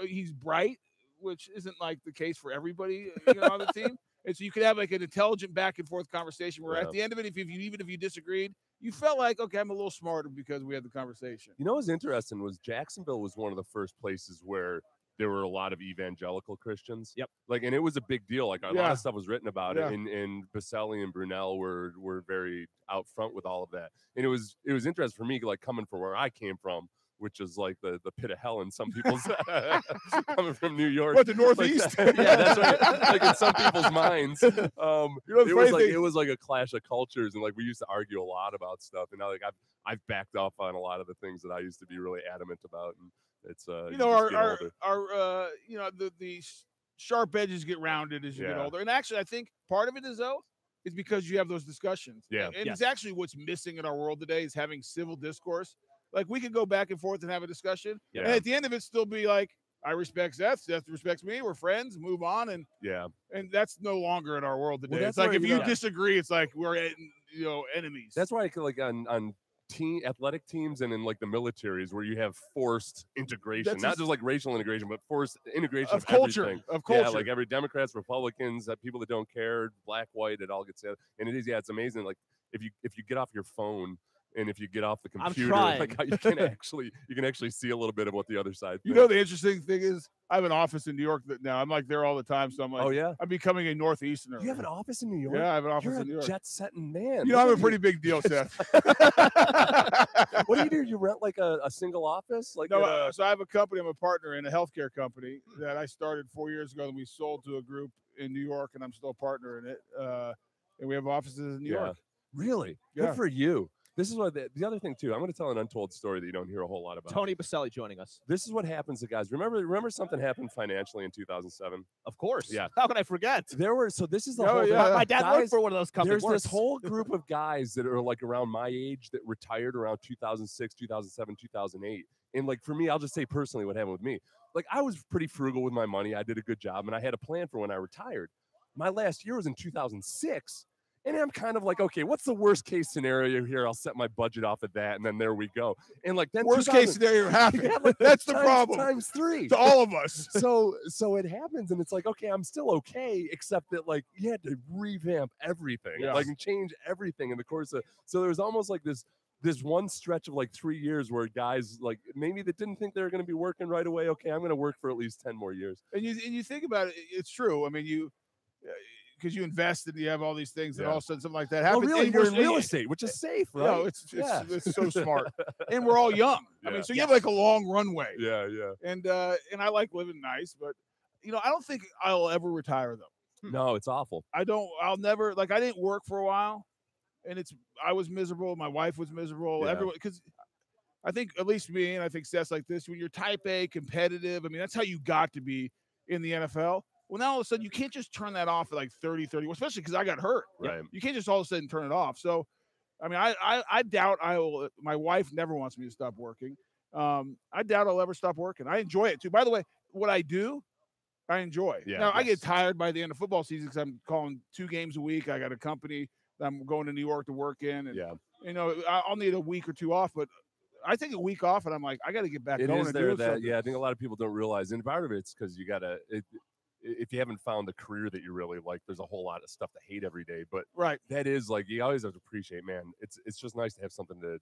he's bright, which isn't like the case for everybody on the team. And so you could have like an intelligent back and forth conversation where at the end of it, even if you disagreed, you felt like, okay, I'm a little smarter because we had the conversation. You know what's interesting was Jacksonville was one of the first places where there were a lot of evangelical Christians. Yep. Like, and it was a big deal. Like, a lot Yeah. of stuff was written about Yeah. it, and Boselli and Brunel were very out front with all of that. And it was interesting for me, like coming from where I came from, which is like the pit of hell in some people's coming from New York. What, the Northeast? Like, yeah, that's right. Like in some people's minds. the funny thing- It was like a clash of cultures, and like we used to argue a lot about stuff. And now like I've backed off on a lot of the things that I used to be really adamant about. And it's you just know, get older. our the sharp edges get rounded as you get Yeah. older. And actually, I think part of it is because you have those discussions. Yeah. And Yes. it's actually what's missing in our world today is having civil discourse. Like we could go back and forth and have a discussion, Yeah. and at the end of it, still be like, I respect Seth. Seth respects me. We're friends. Move on, and that's no longer in our world today. Well, It's that's like why, if you you know- disagree, it's like we're enemies. That's why I could like on athletic teams and in like the militaries where you have forced integration, That's not just- just like racial integration, but forced integration of culture. everything. Of culture. Yeah, like every Democrats, Republicans, people that don't care, black, white, it all gets together. And it is, it's amazing. Like if you get off your phone and if you get off the computer, trying. like how you can actually see a little bit of what the other side. You know, the interesting thing is, I have an office in New York now. I'm like there all the time, so I'm like, oh yeah, I'm becoming a Northeasterner. you have an office in New York. Yeah, I have an office You're in New a York. jet-setting man. You know, Look I'm a at pretty big deal, Seth. What do you do? You rent like a single office? Like No, at a- so I have a company. I'm a partner in a healthcare company that I started 4 years ago, and we sold to a group in New York, and I'm still a partner in it. And we have offices in New Yeah. York. Really? Yeah. Good for you. This is what the other thing too. I'm going to tell an untold story that you don't hear a whole lot about. Tony Boselli joining us. This is what happens to guys. Remember something happened financially in 2007? Of course. Yeah. How can I forget? This is the Oh, whole yeah. thing. My dad Guys, worked for one of those companies. There's this whole group of guys that are like around my age that retired around 2006, 2007, 2008. And like for me, I'll just say personally what happened with me. Like I was pretty frugal with my money. I did a good job and I had a plan for when I retired. My last year was in 2006. And I'm kind of like, okay, what's the worst case scenario here? I'll set my budget off of that, and then there we go. And like then Worst case scenario happened. Yeah, like, That's the times- problem times 3 to all of us. so it happens, and it's like, okay, I'm still okay, except that like you had to revamp everything, Yeah. like and change everything in the course of. So there was almost like this one stretch of like 3 years where guys like maybe that didn't think they were going to be working right away. Okay, I'm going to work for at least 10 more years. And you think about it, it's true. I mean, because you invest and you have all these things, and Yeah. all of a sudden something like that Oh, happens. really? and You're in we're- real estate, which is safe, right? No, it's so smart, and we're all young. I Yeah. mean, so you have like a long runway. yeah. And I like living nice, but I don't think I'll ever retire though. No, it's awful. I'll never, like, I didn't work for a while, and I was miserable. My wife was miserable. Yeah. Everyone, because I think at least me, and I think Seth's like this, when you're type A competitive, I mean, that's how you got to be in the NFL. Well, now all of a sudden you can't just turn that off at like 30, especially because I got hurt. Right. You can't just all of a sudden turn it off. So, I mean, I doubt I will. My wife never wants me to stop working. I doubt I'll ever stop working. I enjoy it too. By the way, what I do, I enjoy. Yeah, now I get tired by the end of football season because I'm calling 2 games a week. I got a company that I'm going to New York to work in, and you know, I'll need a week or 2 off. But I take a week off, and I'm like, I got to get back going. Is there that? Yeah, I think a lot of people don't realize, and part of it's because you gotta. If you haven't found the career that you really like, there's a whole lot of stuff to hate every day. But that is like you always have to appreciate, man. It's just nice to have something to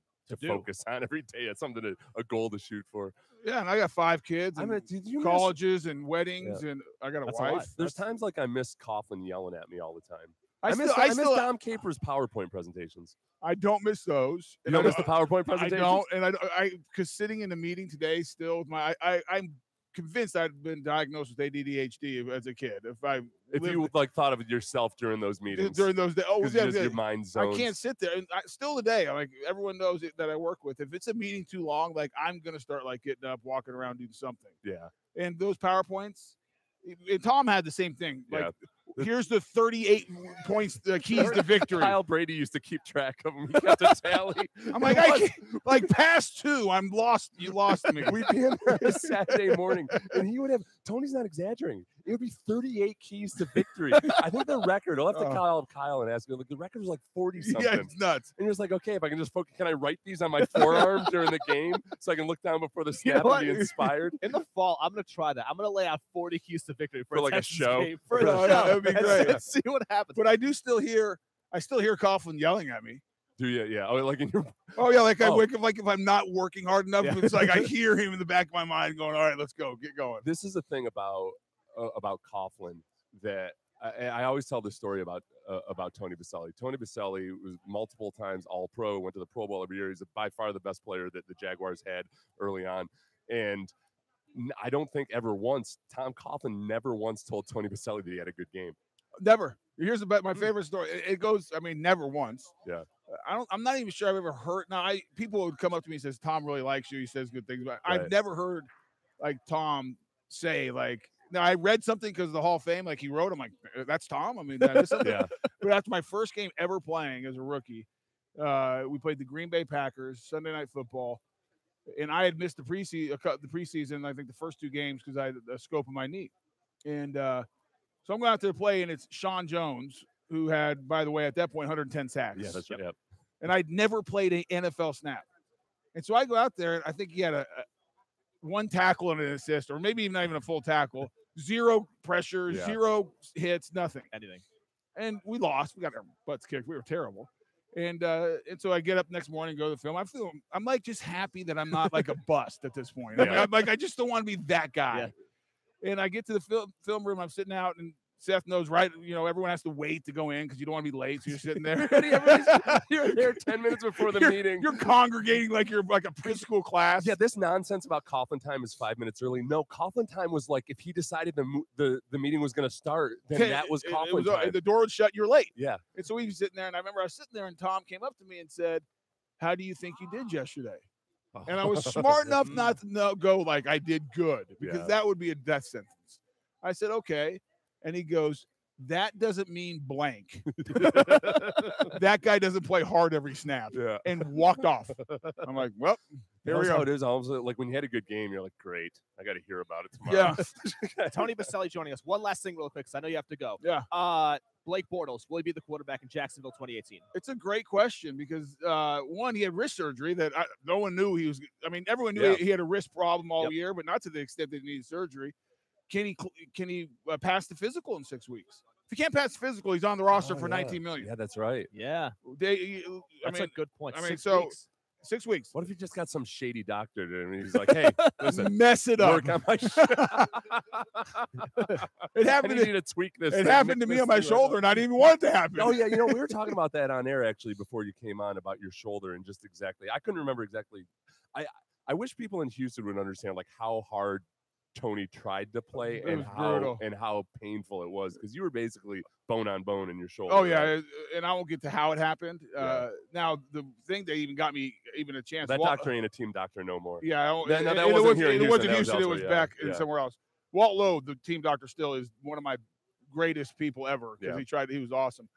focus on every day. It's something a goal to shoot for. Yeah, and I got 5 kids, and colleges and weddings, and I got a wife. There's times like I miss Coughlin yelling at me all the time. I miss Dom Capers' PowerPoint presentations. I don't miss those. You don't miss the PowerPoint presentations? I don't, and I because sitting in the meeting today still with I'm convinced I'd been diagnosed with ADHD as a kid. If you like thought of it yourself during those meetings, during those days, your mind zones. I can't sit there. And still today, I'm like, everyone knows that I work with. If it's a meeting too long, like I'm gonna start like getting up, walking around, doing something. Yeah. And those PowerPoints, and Tom had the same thing. Like, here's the 38 points, the keys to victory. Kyle Brady used to keep track of them. He kept a tally. I'm like, I can't, like past 2, I'm lost. You lost me. We'd be in there a Saturday morning, and he would have. Tony's not exaggerating. It would be 38 keys to victory. I think the record. I'll have to call Kyle and ask him. Like the record was like 40 something. Yeah, it's nuts. And he was like, okay, if I can just focus, can I write these on my forearm during the game so I can look down before the snap and be inspired? In the fall, I'm gonna try that. I'm gonna lay out 40 keys to victory for like a show. For a show. That would be great. Let's see what happens. But I still hear Coughlin yelling at me. Do you? Yeah. Oh, like in your. Oh yeah, like I wake up, like if I'm not working hard enough, it's like I hear him in the back of my mind going, "All right, let's go, get going." This is the thing about Coughlin that I always tell this story about Tony Boselli. Tony Boselli was multiple times All-Pro, went to the Pro Bowl every year. He's by far the best player that the Jaguars had early on, and I don't think ever once Tom Coughlin never once told Tony Boselli that he had a good game. Never. Here's my favorite story. It goes. I mean, never once. Yeah. I'm not even sure I've ever heard. Now, people would come up to me and says, "Tom really likes you. He says good things." But I've never heard like Tom say like. Now I read something because of the Hall of Fame, like he wrote. I'm like, that's Tom. I mean, that is something. But after my first game ever playing as a rookie, we played the Green Bay Packers Sunday Night Football, and I had missed the preseason. I think the first 2 games because I had a scope of my knee, and so I'm going out there to play, and it's Sean Jones, who had, by the way, at that point, 110 sacks. Yeah, that's right. Yep. And I'd never played an NFL snap, and so I go out there, and I think he had a 1 tackle and an assist, or maybe even not even a full tackle. 0 pressure, 0 hits, nothing. Anything. And we lost. We got our butts kicked. We were terrible. And so I get up next morning, go to the film. I'm like just happy that I'm not like a bust at this point. I'm like, I just don't want to be that guy. Yeah. And I get to the film room. I'm sitting out, and Seth knows, right? You know, everyone has to wait to go in because you don't want to be late. So you're sitting there. You're there 10 minutes before the meeting. You're congregating like you're like a preschool class. Yeah, this nonsense about Coughlin time is 5 minutes early. No, Coughlin time was like if he decided the meeting was going to start, then that was Coughlin time. The door would shut. You're late. Yeah. And so we were sitting there, and I remember I was sitting there, and Tom came up to me and said, "How do you think you did yesterday?" And I was smart enough not to go like I did good because that would be a death sentence. I said, "Okay." And he goes, "That doesn't mean blank." That guy doesn't play hard every snap. Yeah. And walked off. I'm like, well, here we go. How it is. Almost like when you had a good game, you're like, great. I got to hear about it tomorrow. Yeah. Tony Boselli joining us. One last thing real quick, because I know you have to go. Yeah. Blake Bortles, will he be the quarterback in Jacksonville 2018? It's a great question because, one, he had wrist surgery that no one knew he was – I mean, everyone knew he had a wrist problem all year, but not to the extent that he needed surgery. Can he pass the physical in 6 weeks? If he can't pass the physical, he's on the roster for $19 million. Yeah, that's right. Yeah. That's a good point. I mean, 6 weeks. 6 weeks. What if he just got some shady doctor and he's like, "Hey, listen, mess it up. Work on my It happened. I need to tweak this. It happened to me on my shoulder, and I didn't even want it to happen. Oh yeah, you know, we were talking about that on air actually before you came on about your shoulder and just exactly. I couldn't remember exactly. I wish people in Houston would understand like how hard Tony tried to play and how painful it was because you were basically bone on bone in your shoulder. Oh yeah, right? And I won't get to how it happened. Now the thing that even got me even a chance. That doctor ain't a team doctor no more. Yeah, that wasn't here in Houston. It wasn't Houston. It was back in somewhere else. Walt Lowe, the team doctor, still is one of my greatest people ever because he was awesome.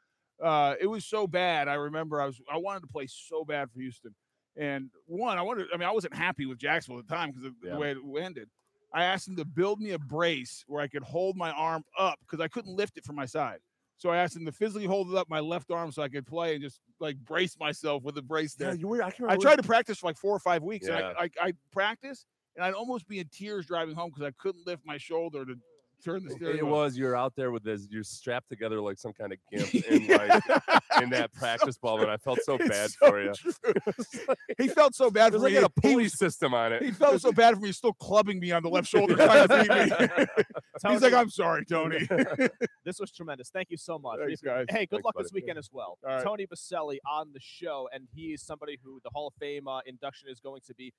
It was so bad. I remember I wanted to play so bad for Houston. And I wasn't happy with Jacksonville at the time because of the way it ended. I asked him to build me a brace where I could hold my arm up because I couldn't lift it from my side. So I asked him to physically hold it up my left arm so I could play and just like brace myself with a brace there. Yeah, I tried to practice for like 4 or 5 weeks. Yeah. And I practiced and I'd almost be in tears driving home because I couldn't lift my shoulder to turn the steering wheel. You're out there with this, you're strapped together like some kind of gimp in that practice ball, and I felt so bad for you. He felt so bad for me. There's like a pulley system on it. He felt so bad for me. He's still clubbing me on the left shoulder trying to beat me. He's like, I'm sorry, Tony. This was tremendous. Thank you so much. Thanks, guys. Hey, good Thanks, luck buddy. this weekend as well. All right. Tony Boselli on the show, and he's somebody who the Hall of Fame induction is going to be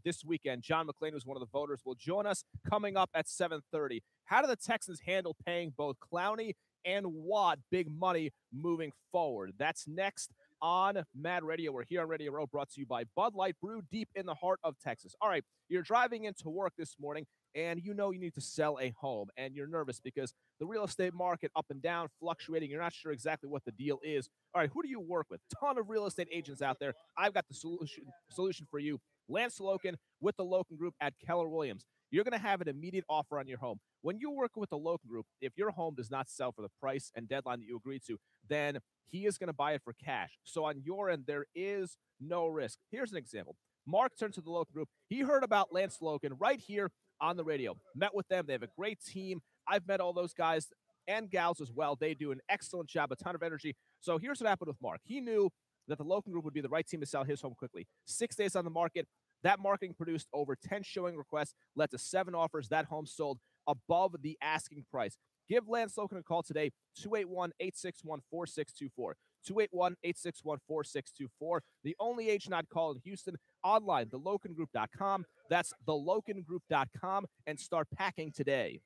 this weekend. John McClain, who's one of the voters, will join us coming up at 7:30. How do the Texans handle paying both Clowney and Watt big money moving forward? That's next on Mad Radio. We're here on Radio Row, brought to you by Bud Light, brewed deep in the heart of Texas. All right, you're driving into work this morning, and you know you need to sell a home, and you're nervous because the real estate market up and down, fluctuating. You're not sure exactly what the deal is. All right, who do you work with? Ton of real estate agents out there. I've got the solution for you. Lance Loken with the Loken Group at Keller Williams. You're going to have an immediate offer on your home. When you work with the Loken Group, if your home does not sell for the price and deadline that you agreed to, then he is going to buy it for cash. So on your end, there is no risk. Here's an example. Mark turned to the Loken Group. He heard about Lance Loken right here on the radio. Met with them. They have a great team. I've met all those guys and gals as well. They do an excellent job, a ton of energy. So here's what happened with Mark. He knew that the Loken Group would be the right team to sell his home quickly. 6 days on the market. That marketing produced over 10 showing requests, led to 7 offers. That home sold above the asking price. Give Lance Loken a call today, 281-861-4624. 281-861-4624. The only agent I'd call in Houston. Online, thelokengroup.com. That's thelokengroup.com, and start packing today.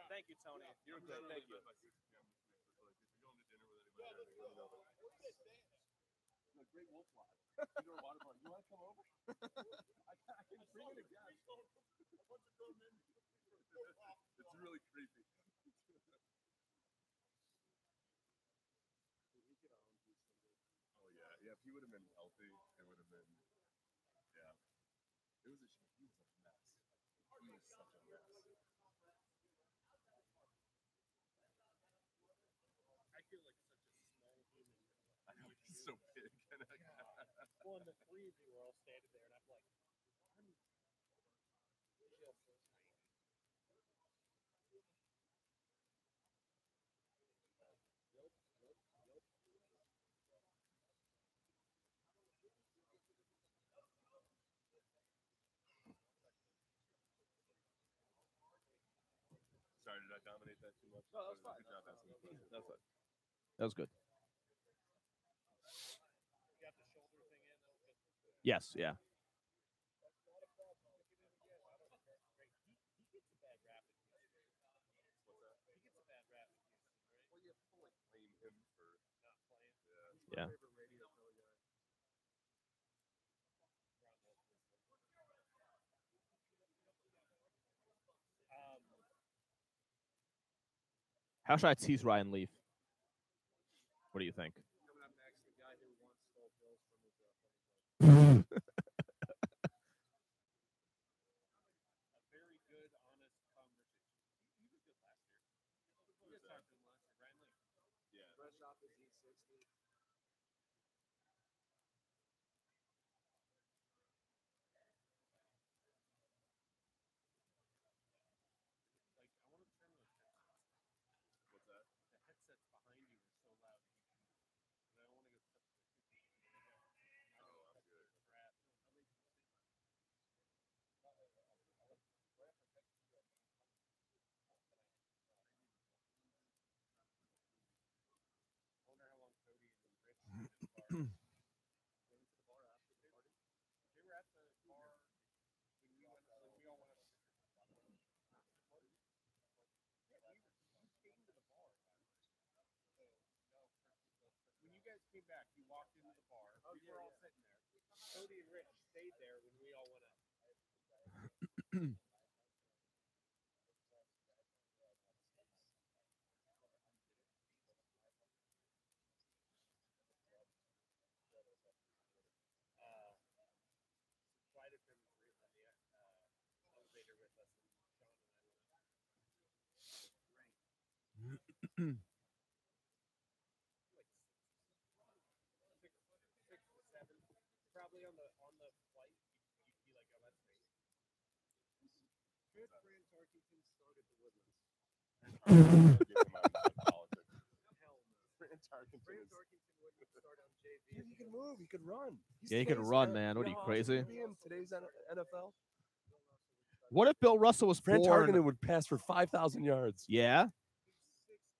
Thank you, Tony. You're good. Thank you. Great wolf lot. You know, water park. You want to come over? I can bring it again. It's really creepy. Oh yeah. If he would have been healthy, it would have been. Yeah. It was he was a mess. He was such a mess. I feel like such a small human. I know he's so big. Well, and the 3 of you were all standing there, and I'm like, Sorry, did I dominate that too much? No, that was fine. Good job asking the question. That was good. That was good. you got the shoulder thing in. That was good. Yes, yeah. He gets a bad rap. He gets a bad rap. Well, you have to like blame him for Not playing. Yeah. How should I tease Ryan Leaf? What do you think? Coming up next, the guy who once stole pills from his a very good, honest conversation. He was good last year. You guys talked to him last year, Ryan Leaf. Yeah. Fresh off his E60. Like, I want to turn the What's that? headsets behind you are so loud. And I don't want to go touch the Oh, I'm good. I wonder how long Cody and Rich went to the bar after the party. They were at the bar when we went. Like, we all went up. Yeah, you came to the bar. So, no, when you guys guys came back, you walked into the bar. We were all sitting there. Cody and Rich stayed there when we all went up. Quite a bit of on the elevator with us, and Sean and I went up. Six to seven. Probably on the flight, you'd be like, oh, that's me. Good Fran Tarkington started the Woodlands. Fran Tarkington wouldn't start on JV. He can move. He could run. Yeah, he can run, man. What are you, crazy? In today's NFL? What if Bill Russell was Fran born? Tarkington would pass for 5,000 yards. Yeah.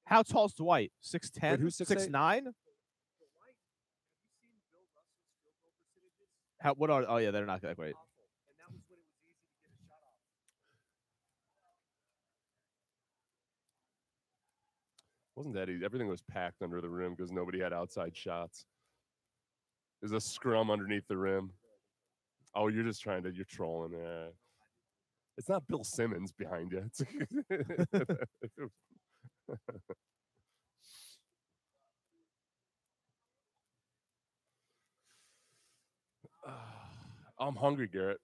How tall's Dwight? 6'10"? Wait, who's 6'8"? 6'9"? How? What are? Oh yeah, they're not that great. And that was when it was easy to get a shot off. Wasn't that easy? Everything was packed under the rim because nobody had outside shots. There's a scrum underneath the rim. Oh, you're trolling. It's not Bill Simmons behind you. I'm hungry, Garrett.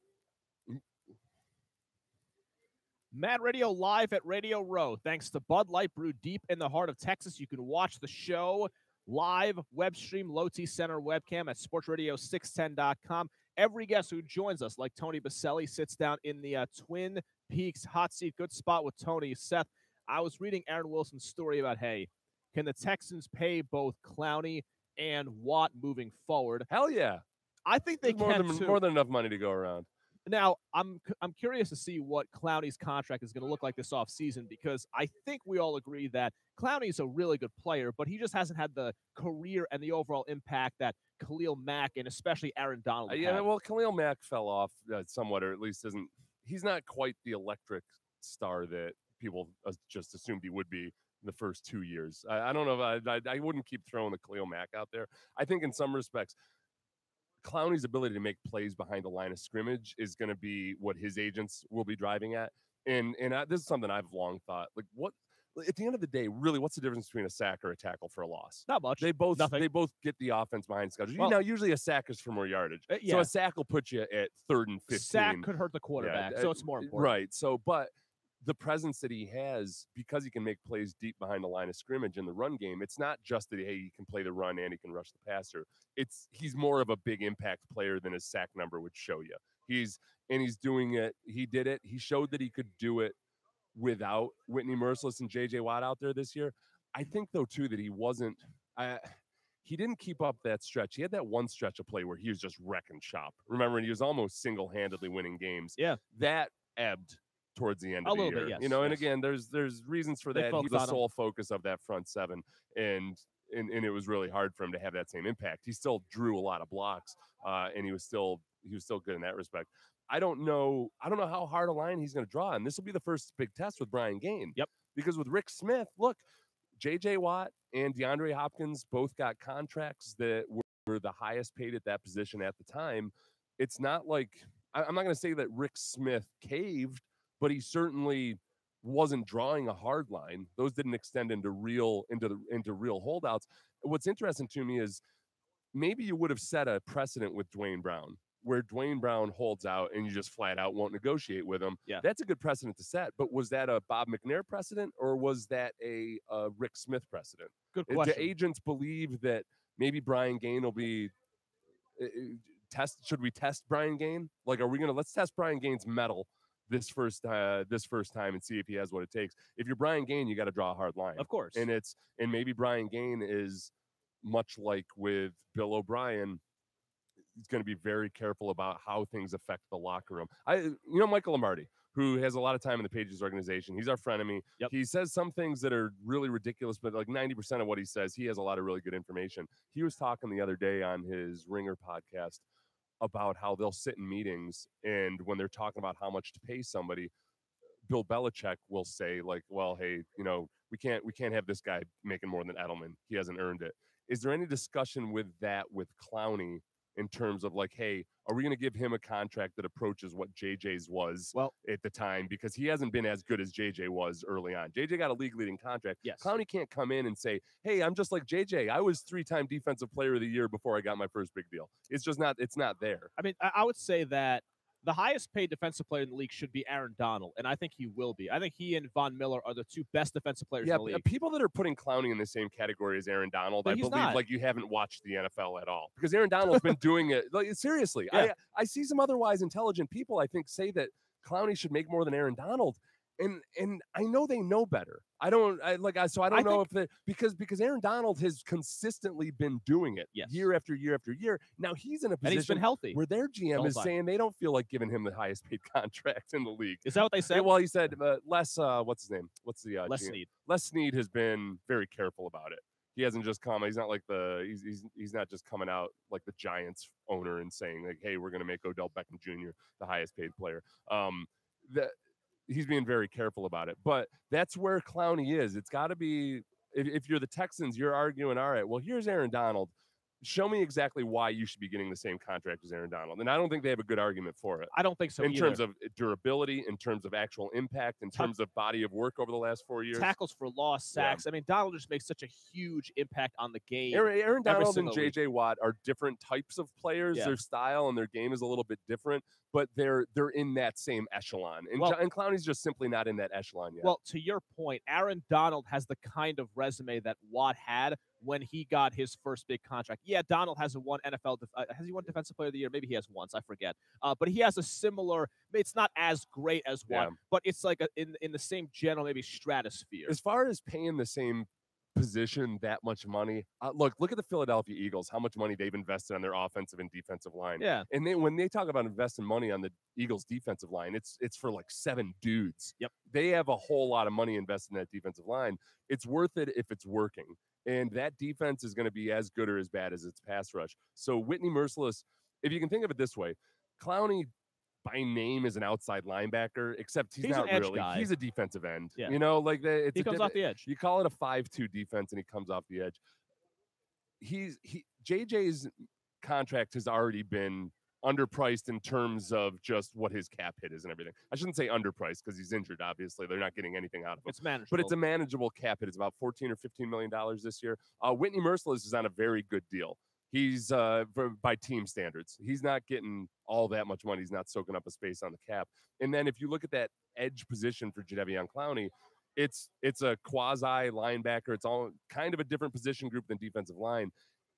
Mad Radio live at Radio Row. Thanks to Bud Light, brewed deep in the heart of Texas. You can watch the show live, web stream, Low T Center webcam at SportsRadio610.com. Every guest who joins us, like Tony Boselli, sits down in the Twin Peaks hot seat. Good spot with Tony. Seth, I was reading Aaron Wilson's story about, hey, can the Texans pay both Clowney and Watt moving forward? Hell yeah. I think they can, too. More than enough money to go around. Now, I'm curious to see what Clowney's contract is going to look like this offseason, because I think we all agree that Clowney's a really good player, but he just hasn't had the career and the overall impact that Khalil Mack and especially Aaron Donald had. Well, Khalil Mack fell off somewhat, or at least he's not quite the electric star that people just assumed he would be in the first 2 years. I don't know if I wouldn't keep throwing the Khalil Mack out there. I think in some respects, Clowney's ability to make plays behind the line of scrimmage is going to be what his agents will be driving at. And this is something I've long thought. Like, what at the end of the day, really, what's the difference between a sack or a tackle for a loss? Not much. They both Nothing. get the offense behind schedule. Well, now, usually a sack is for more yardage. Yeah. So a sack will put you at 3rd and 15. Sack could hurt the quarterback, so it's more important. Right. So, but the presence that he has, because he can make plays deep behind the line of scrimmage in the run game, it's not just that, hey, he can play the run and he can rush the passer. He's more of a big impact player than his sack number would show you. He's doing it. He did it. He showed that he could do it without Whitney Merciless and J.J. Watt out there this year. I think, though, too, that he didn't keep up that stretch. He had that one stretch of play where he was just wrecking shop. Remember, and he was almost single-handedly winning games. Yeah. That ebbed towards the end of the year. Bit, yes, and again, there's reasons for that. He's the sole focus of that front seven, and it was really hard for him to have that same impact. He still drew a lot of blocks, and he was still good in that respect. I don't know how hard a line he's going to draw, and this will be the first big test with Brian Gaine. Yep. Because with Rick Smith, look, J.J. Watt and DeAndre Hopkins both got contracts that were the highest paid at that position at the time. It's not like I'm not going to say that Rick Smith caved, but he certainly wasn't drawing a hard line. Those didn't extend into real holdouts. What's interesting to me is maybe you would have set a precedent with Dwayne Brown, where Dwayne Brown holds out and you just flat out won't negotiate with him. Yeah. That's a good precedent to set. But was that a Bob McNair precedent, or was that a Rick Smith precedent? Good question. Do agents believe that maybe Brian Gaine will be should we test Brian Gaine? Like, let's test Brian Gaine's mettle this first time and see if he has what it takes. If you're Brian Gaine, you got to draw a hard line. Of course. And maybe Brian Gaine is much like with Bill O'Brien. He's going to be very careful about how things affect the locker room. Michael Lombardi, who has a lot of time in the Patriots organization. He's our frenemy. Yep. He says some things that are really ridiculous, but like 90% of what he says, he has a lot of really good information. He was talking the other day on his Ringer podcast about how they'll sit in meetings, and when they're talking about how much to pay somebody, Bill Belichick will say, like, well, hey, we can't have this guy making more than Edelman. He hasn't earned it. Is there any discussion with that with Clowney in terms of like, hey, are we going to give him a contract that approaches what JJ's was at the time? Because he hasn't been as good as JJ was early on. JJ got a league-leading contract. Yes. Clowney can't come in and say, hey, I'm just like JJ. I was 3-time Defensive Player of the Year before I got my first big deal. It's just not. It's not there. I mean, I would say that the highest paid defensive player in the league should be Aaron Donald, and I think he will be. I think he and Von Miller are the two best defensive players in the league. People that are putting Clowney in the same category as Aaron Donald, I believe, like you haven't watched the NFL at all. Because Aaron Donald's been doing it. Like, seriously, I see some otherwise intelligent people, I think, say that Clowney should make more than Aaron Donald. And I know they know better. I don't know if they because Aaron Donald has consistently been doing it year after year after year. Now he's in a position and he's been healthy where their GM is saying they don't feel like giving him the highest paid contract in the league. Is that what they said? Well, he said Les. What's his name? What's the Les GM? Snead? Les Snead has been very careful about it. He hasn't just come. He's not like he's not just coming out like the Giants owner and saying like, hey, we're going to make Odell Beckham Jr. the highest paid player. He's being very careful about it, but that's where Clowney is. It's got to be, if you're the Texans, you're arguing, all right, well, here's Aaron Donald. Show me exactly why you should be getting the same contract as Aaron Donald. And I don't think they have a good argument for it. I don't think so in terms of durability, in terms of actual impact, in terms of body of work over the last 4 years. Tackles for loss, sacks. Yeah. I mean, Donald just makes such a huge impact on the game. Aaron Donald and J.J. Watt are different types of players. Yeah. Their style and their game is a little bit different, but they're in that same echelon. And Clowney's just simply not in that echelon yet. Well, to your point, Aaron Donald has the kind of resume that Watt had when he got his first big contract. Yeah, Donald hasn't won NFL. Has he won Defensive Player of the Year? Maybe he has once. I forget. But he has a similar. It's not as great as Watt, but it's like in the same general maybe stratosphere. As far as paying the same position that much money, look at the Philadelphia Eagles. How much money they've invested on their offensive and defensive line. Yeah, and when they talk about investing money on the Eagles defensive line, it's for like 7 dudes. Yep, they have a whole lot of money invested in that defensive line. It's worth it if it's working. And that defense is going to be as good or as bad as its pass rush. So Whitney Merciless, if you can think of it this way, Clowney by name is an outside linebacker, except he's not really. Guy. He's a defensive end. Yeah. You know, like he comes off the edge. You call it a 5-2 defense, and he comes off the edge. JJ's contract has already been underpriced in terms of just what his cap hit is and everything. I shouldn't say underpriced because he's injured. Obviously, they're not getting anything out of him. It's manageable, but it's a manageable cap hit. It's about $14 or $15 million this year. Whitney Merciless is on a very good deal. He's by team standards. He's not getting all that much money. He's not soaking up a space on the cap. And then if you look at that edge position for Jadeveon Clowney, it's a quasi linebacker. It's all kind of a different position group than defensive line.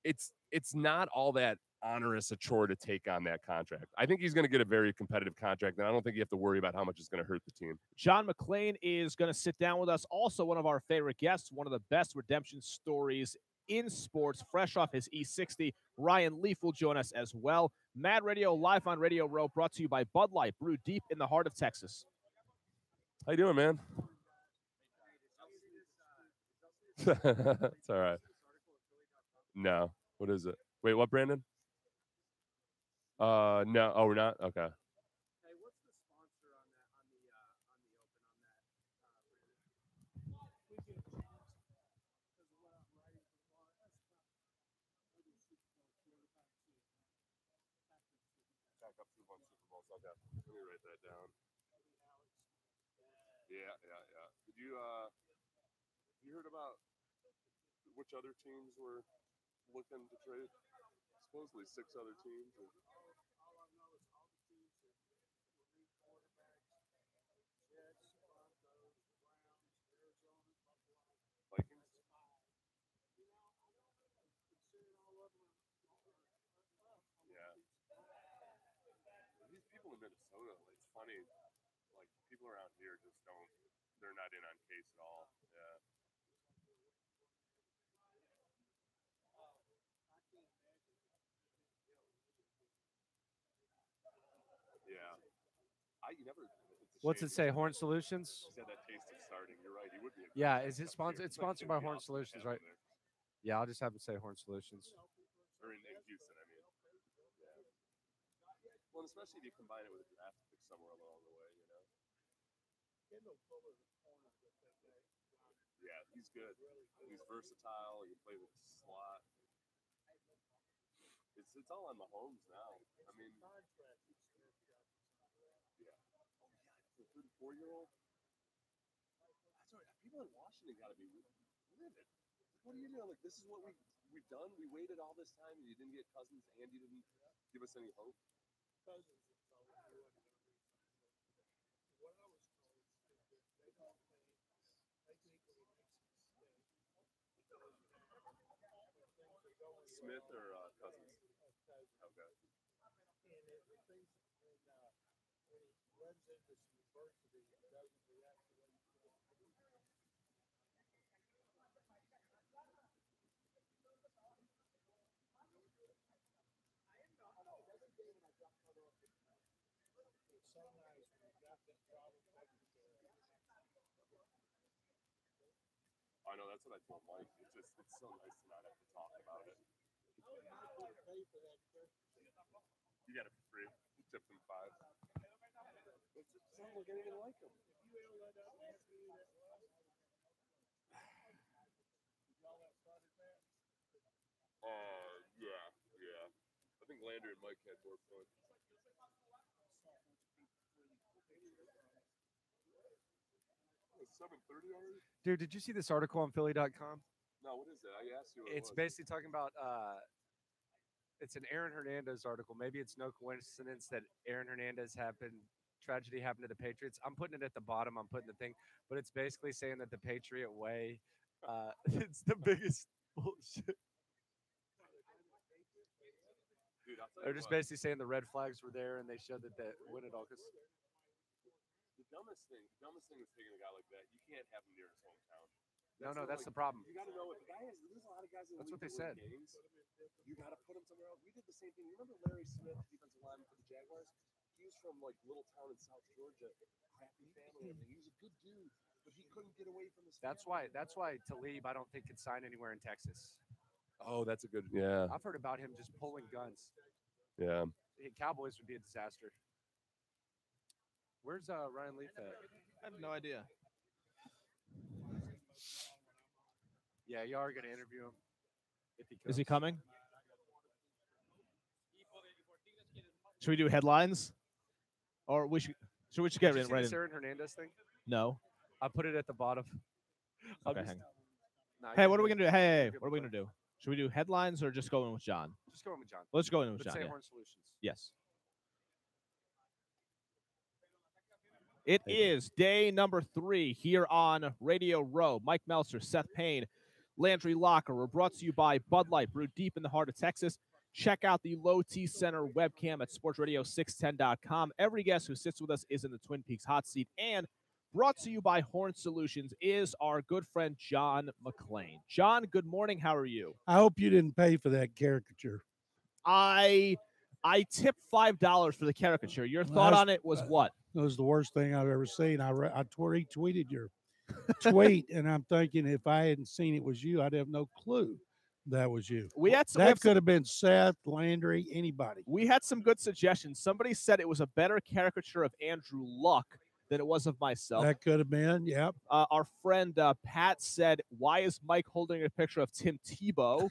It's not all that onerous a chore to take on that contract. I think he's going to get a very competitive contract, and I don't think you have to worry about how much it's going to hurt the team. John McClain is going to sit down with us. Also, one of our favorite guests, one of the best redemption stories in sports, fresh off his E60. Ryan Leaf will join us as well. Mad Radio live on Radio Row, brought to you by Bud Light, brewed deep in the heart of Texas. How you doing, man? It's all right. No. What is it? Wait, what, Brandon? No. Oh, we're not? Okay. Hey, what's the sponsor on that, on the open on that, Brandon? Back up to 1 Super Bowl. Okay. Let me write that down. Yeah. Did you heard about which other teams were looking to trade? Supposedly 6 other teams. All I know is all the teams that need quarterbacks: Jets, Broncos, Browns, Arizona, Buffalo, Vikings. You know, I'm considering all of them. Yeah. These people in Minnesota, it's funny. Like people around here just don't. They're not in on Case at all. Yeah. You never. What's it say? Horn Solutions? He's had that taste of starting. You're right. He would be. Yeah. Is it sponsored? It's sponsored by Horn Solutions, right? Yeah. I'll just have it say Horn Solutions. Or in Houston, I mean. Yeah. Well, especially if you combine it with a draft pick somewhere along the way, you know. Yeah, he's good. He's versatile. He can play with slot. It's all on Mahomes now. I mean, yeah. The 34-year-old. That's all right. People in Washington got to be livid. What are you doing? Like, this is what we've done. We waited all this time, and you didn't get Cousins, and you didn't give us any hope. Smith or Cousins? Okay. I know, that's what I told Mike. It's so nice to not have to talk about it. You got it for free. You tipped him 5. It sounds like anything like him. Yeah. I think Landry and Mike had more fun. 7:30 already? Dude, did you see this article on Philly.com? No, what is it? I asked you. It's basically talking about it's an Aaron Hernandez article. Maybe it's no coincidence that Aaron Hernandez tragedy happened to the Patriots. I'm putting it at the bottom. I'm putting the thing, but it's basically saying that the Patriot way, it's the biggest bullshit. Dude, They're just basically saying the red flags were there and they showed that they win it all. Cause the dumbest thing is taking a guy like that. You can't have him near his hometown. That's the problem. You got to know what the guy is. There's a lot of guys in the That's league what they that win said. games. You got to put him somewhere else. We did the same thing. You remember Larry Smith, defensive lineman for the Jaguars? He was from like little town in South Georgia, crappy family. He was a good dude, but he couldn't get away from his. That's why Talib, I don't think, could sign anywhere in Texas. Oh, that's a good. Yeah. I've heard about him just pulling guns. Yeah. Cowboys would be a disaster. Where's Ryan Leaf at? I have no idea. Yeah, you are going to interview him. If he comes. Is he coming? Should we do headlines? Or should we get Did you see right this in? Aaron Hernandez thing? No. I put it at the bottom. Okay, hang on. Hey, what are we going to do? Hey, what are we going to do? Should we do headlines or just go in with John? Just go in with John. Let's go in with Let's John. say Yeah. Horn Solutions. Yes. It is day number 3 here on Radio Row. Mike Meltzer, Seth Payne, Landry Locker. We're brought to you by Bud Light, brewed deep in the heart of Texas. Check out the Low T Center webcam at SportsRadio610.com. Every guest who sits with us is in the Twin Peaks hot seat. And brought to you by Horn Solutions is our good friend John McClain. John, good morning. How are you? I hope you didn't pay for that caricature. I tipped $5 for the caricature. Your thought on it was what? It was the worst thing I've ever seen. I retweeted your tweet, and I'm thinking if I hadn't seen it was you, I'd have no clue that was you. That could have been Seth, Landry, anybody. We had some good suggestions. Somebody said it was a better caricature of Andrew Luck than it was of myself. That could have been, yep. Our friend Pat said, why is Mike holding a picture of Tim Tebow?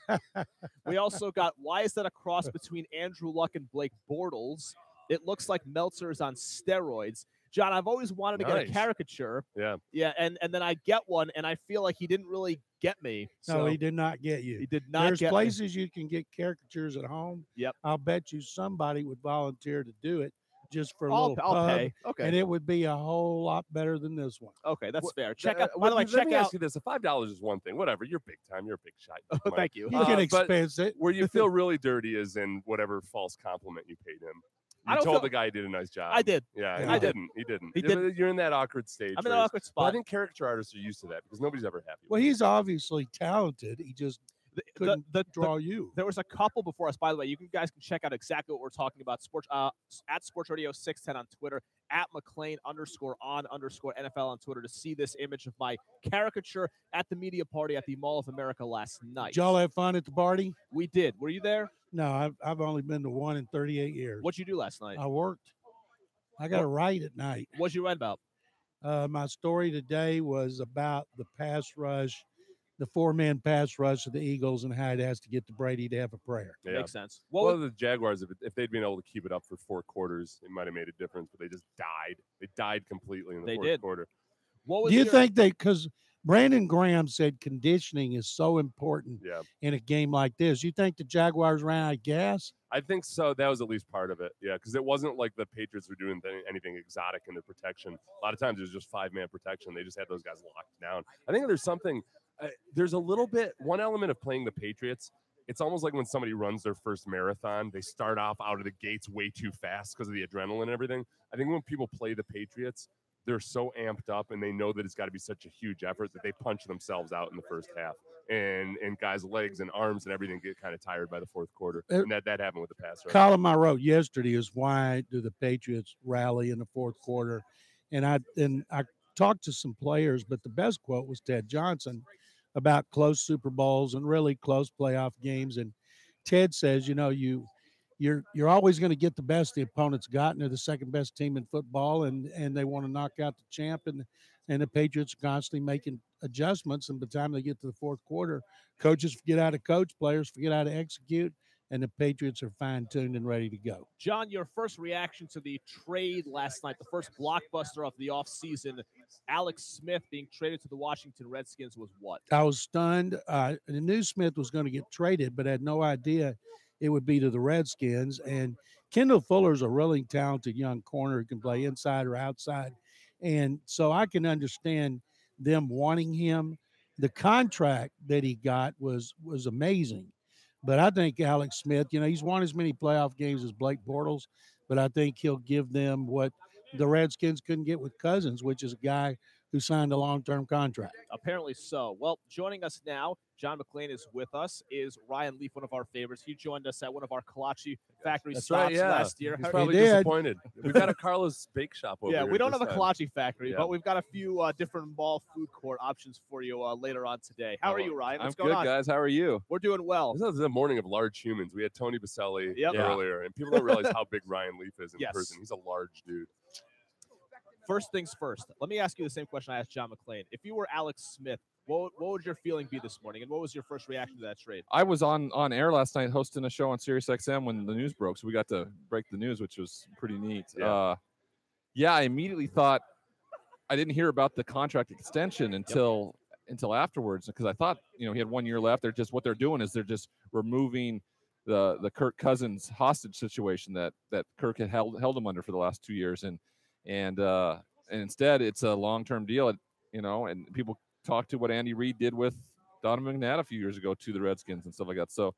We also got, why is that a cross between Andrew Luck and Blake Bortles? It looks like Meltzer is on steroids. John, I've always wanted to get a caricature. Yeah. Yeah, and then I get one, and I feel like he didn't really get me. So no, he did not get you. He did not There's places you can get caricatures at home. Yep. I'll bet you somebody would volunteer to do it just for a I'll little pay. Okay. And it would be a whole lot better than this one. Okay, that's fair. Check out. By the way, let me ask you this: $5 is one thing. Whatever, you're big time. You're a big shot. Oh, thank you. You can expense it. Where you feel really dirty is in whatever false compliment you paid him. You told the guy he did a nice job. I did. Yeah, I did. He didn't. He didn't. You're in that awkward stage. I'm in an awkward spot. But I think caricature artists are used to that because nobody's ever happy. Well, he's obviously talented. He just couldn't draw you. There was a couple before us, by the way. You guys can check out exactly what we're talking about. At SportsRadio610 on Twitter, at McClain_on_NFL on Twitter to see this image of my caricature at the media party at the Mall of America last night. Did y'all have fun at the party? We did. Were you there? No, I've only been to one in 38 years. What'd you do last night? I worked. I got to write at night. What'd you write about? My story today was about the pass rush the 4-man pass rush of the Eagles and how it has to get to Brady to have a prayer. Yeah. Makes sense. Well, the Jaguars, if they'd been able to keep it up for 4 quarters, it might have made a difference, but they just died. They died completely in the fourth quarter. Do you think because Brandon Graham said conditioning is so important in a game like this, you think the Jaguars ran out of gas? I think so. That was at least part of it. Yeah, because it wasn't like the Patriots were doing anything exotic in their protection. A lot of times it was just 5-man protection. They just had those guys locked down. I think there's something there's a little bit, one element of playing the Patriots. It's almost like when somebody runs their first marathon, they start off out of the gates way too fast because of the adrenaline and everything. I think when people play the Patriots, they're so amped up and they know that it's got to be such a huge effort that they punch themselves out in the first half. And guys' legs and arms and everything get kind of tired by the fourth quarter. And that happened with the pass rush. Column I wrote yesterday is why do the Patriots rally in the fourth quarter? And I talked to some players, but the best quote was Ted Johnson about close Super Bowls and really close playoff games. And Ted says, you're always going to get the best the opponent's got, and they're the second best team in football, and they want to knock out the champ, and the Patriots are constantly making adjustments, and by the time they get to the fourth quarter, coaches forget how to coach, players forget how to execute, and the Patriots are fine-tuned and ready to go. John, your first reaction to the trade last night, the first blockbuster of the offseason, Alex Smith being traded to the Washington Redskins, was what? I was stunned. I knew Smith was going to get traded, but had no idea it would be to the Redskins. And Kendall Fuller's a really talented young corner who can play inside or outside. And so I can understand them wanting him. The contract that he got was amazing. But I think Alex Smith, he's won as many playoff games as Blake Bortles, but I think he'll give them what the Redskins couldn't get with Cousins, which is a guy who signed a long-term contract. Apparently so. Well, joining us now, John McClain is with us, is Ryan Leaf, one of our favorites. He joined us at one of our Kolache factory stops last year. He's probably disappointed. We've got a Carlos Bake Shop over here. Yeah, we don't have a Kolache factory, but we've got a few different mall food court options for you later on today. How are you, Ryan? What's going on? I'm good, guys. How are you? We're doing well. This is the morning of large humans. We had Tony Boselli earlier, and people don't realize how big Ryan Leaf is in person. He's a large dude. First things first, let me ask you the same question I asked John McClain. If you were Alex Smith, what would your feeling be this morning, and what was your first reaction to that trade? I was on air last night hosting a show on SiriusXM when the news broke, so we got to break the news, which was pretty neat. I immediately thought I didn't hear about the contract extension until afterwards, because I thought he had 1 year left. What they're doing is they're just removing the Kirk Cousins hostage situation that Kirk had held him under for the last 2 years, and instead it's a long-term deal, and people talk to what Andy Reid did with Donovan McNabb a few years ago to the Redskins and stuff like that. So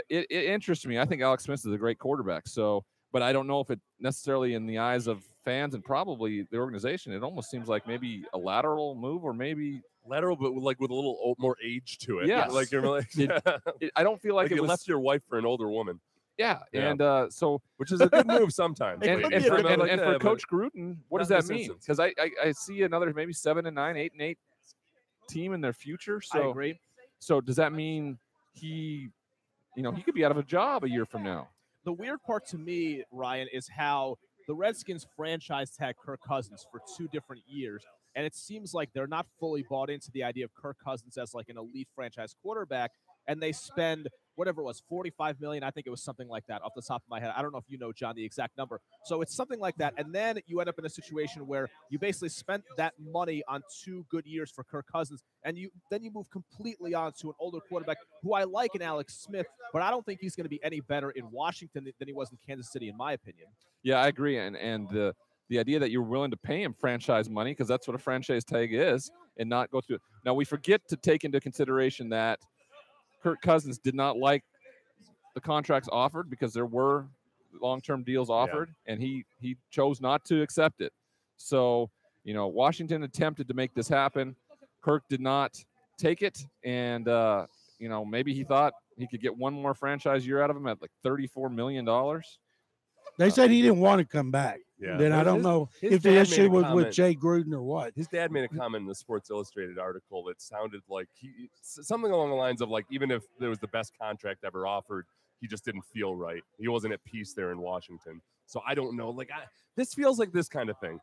it interests me. I think Alex Smith is a great quarterback. So, but I don't know if it necessarily in the eyes of fans and probably the organization, it almost seems like maybe a lateral move or maybe lateral, but like with a little more age to it. Yeah, like you're like I don't feel like it you left your wife for an older woman. Yeah, and so which is a good move sometimes. And for Coach Gruden, what does that mean? Because I see another maybe 7-9, 8-8 team in their future. So I agree. So does that mean he could be out of a job a year from now? The weird part to me, Ryan, is how the Redskins franchise tag Kirk Cousins for 2 different years, and it seems like they're not fully bought into the idea of Kirk Cousins as like an elite franchise quarterback, and they spend whatever it was, $45 million. I think it was something like that off the top of my head. I don't know if you know, John, the exact number. So it's something like that. And then you end up in a situation where you basically spent that money on 2 good years for Kirk Cousins. And then you move completely on to an older quarterback who I like in Alex Smith, but I don't think he's going to be any better in Washington than he was in Kansas City, in my opinion. Yeah, I agree. And the idea that you're willing to pay him franchise money, because that's what a franchise tag is, and not go through it. Now, we forget to take into consideration that Kirk Cousins did not like the contracts offered because there were long-term deals offered, and he chose not to accept it. So, Washington attempted to make this happen. Kirk did not take it, and, maybe he thought he could get one more franchise year out of him at like $34 million. They said he didn't want to come back. Yeah. Then I don't know if the issue was with Jay Gruden or what. His dad made a comment in the Sports Illustrated article that sounded like something along the lines of like, even if there was the best contract ever offered, he just didn't feel right. He wasn't at peace there in Washington. So I don't know. Like, this feels like this kind of thing.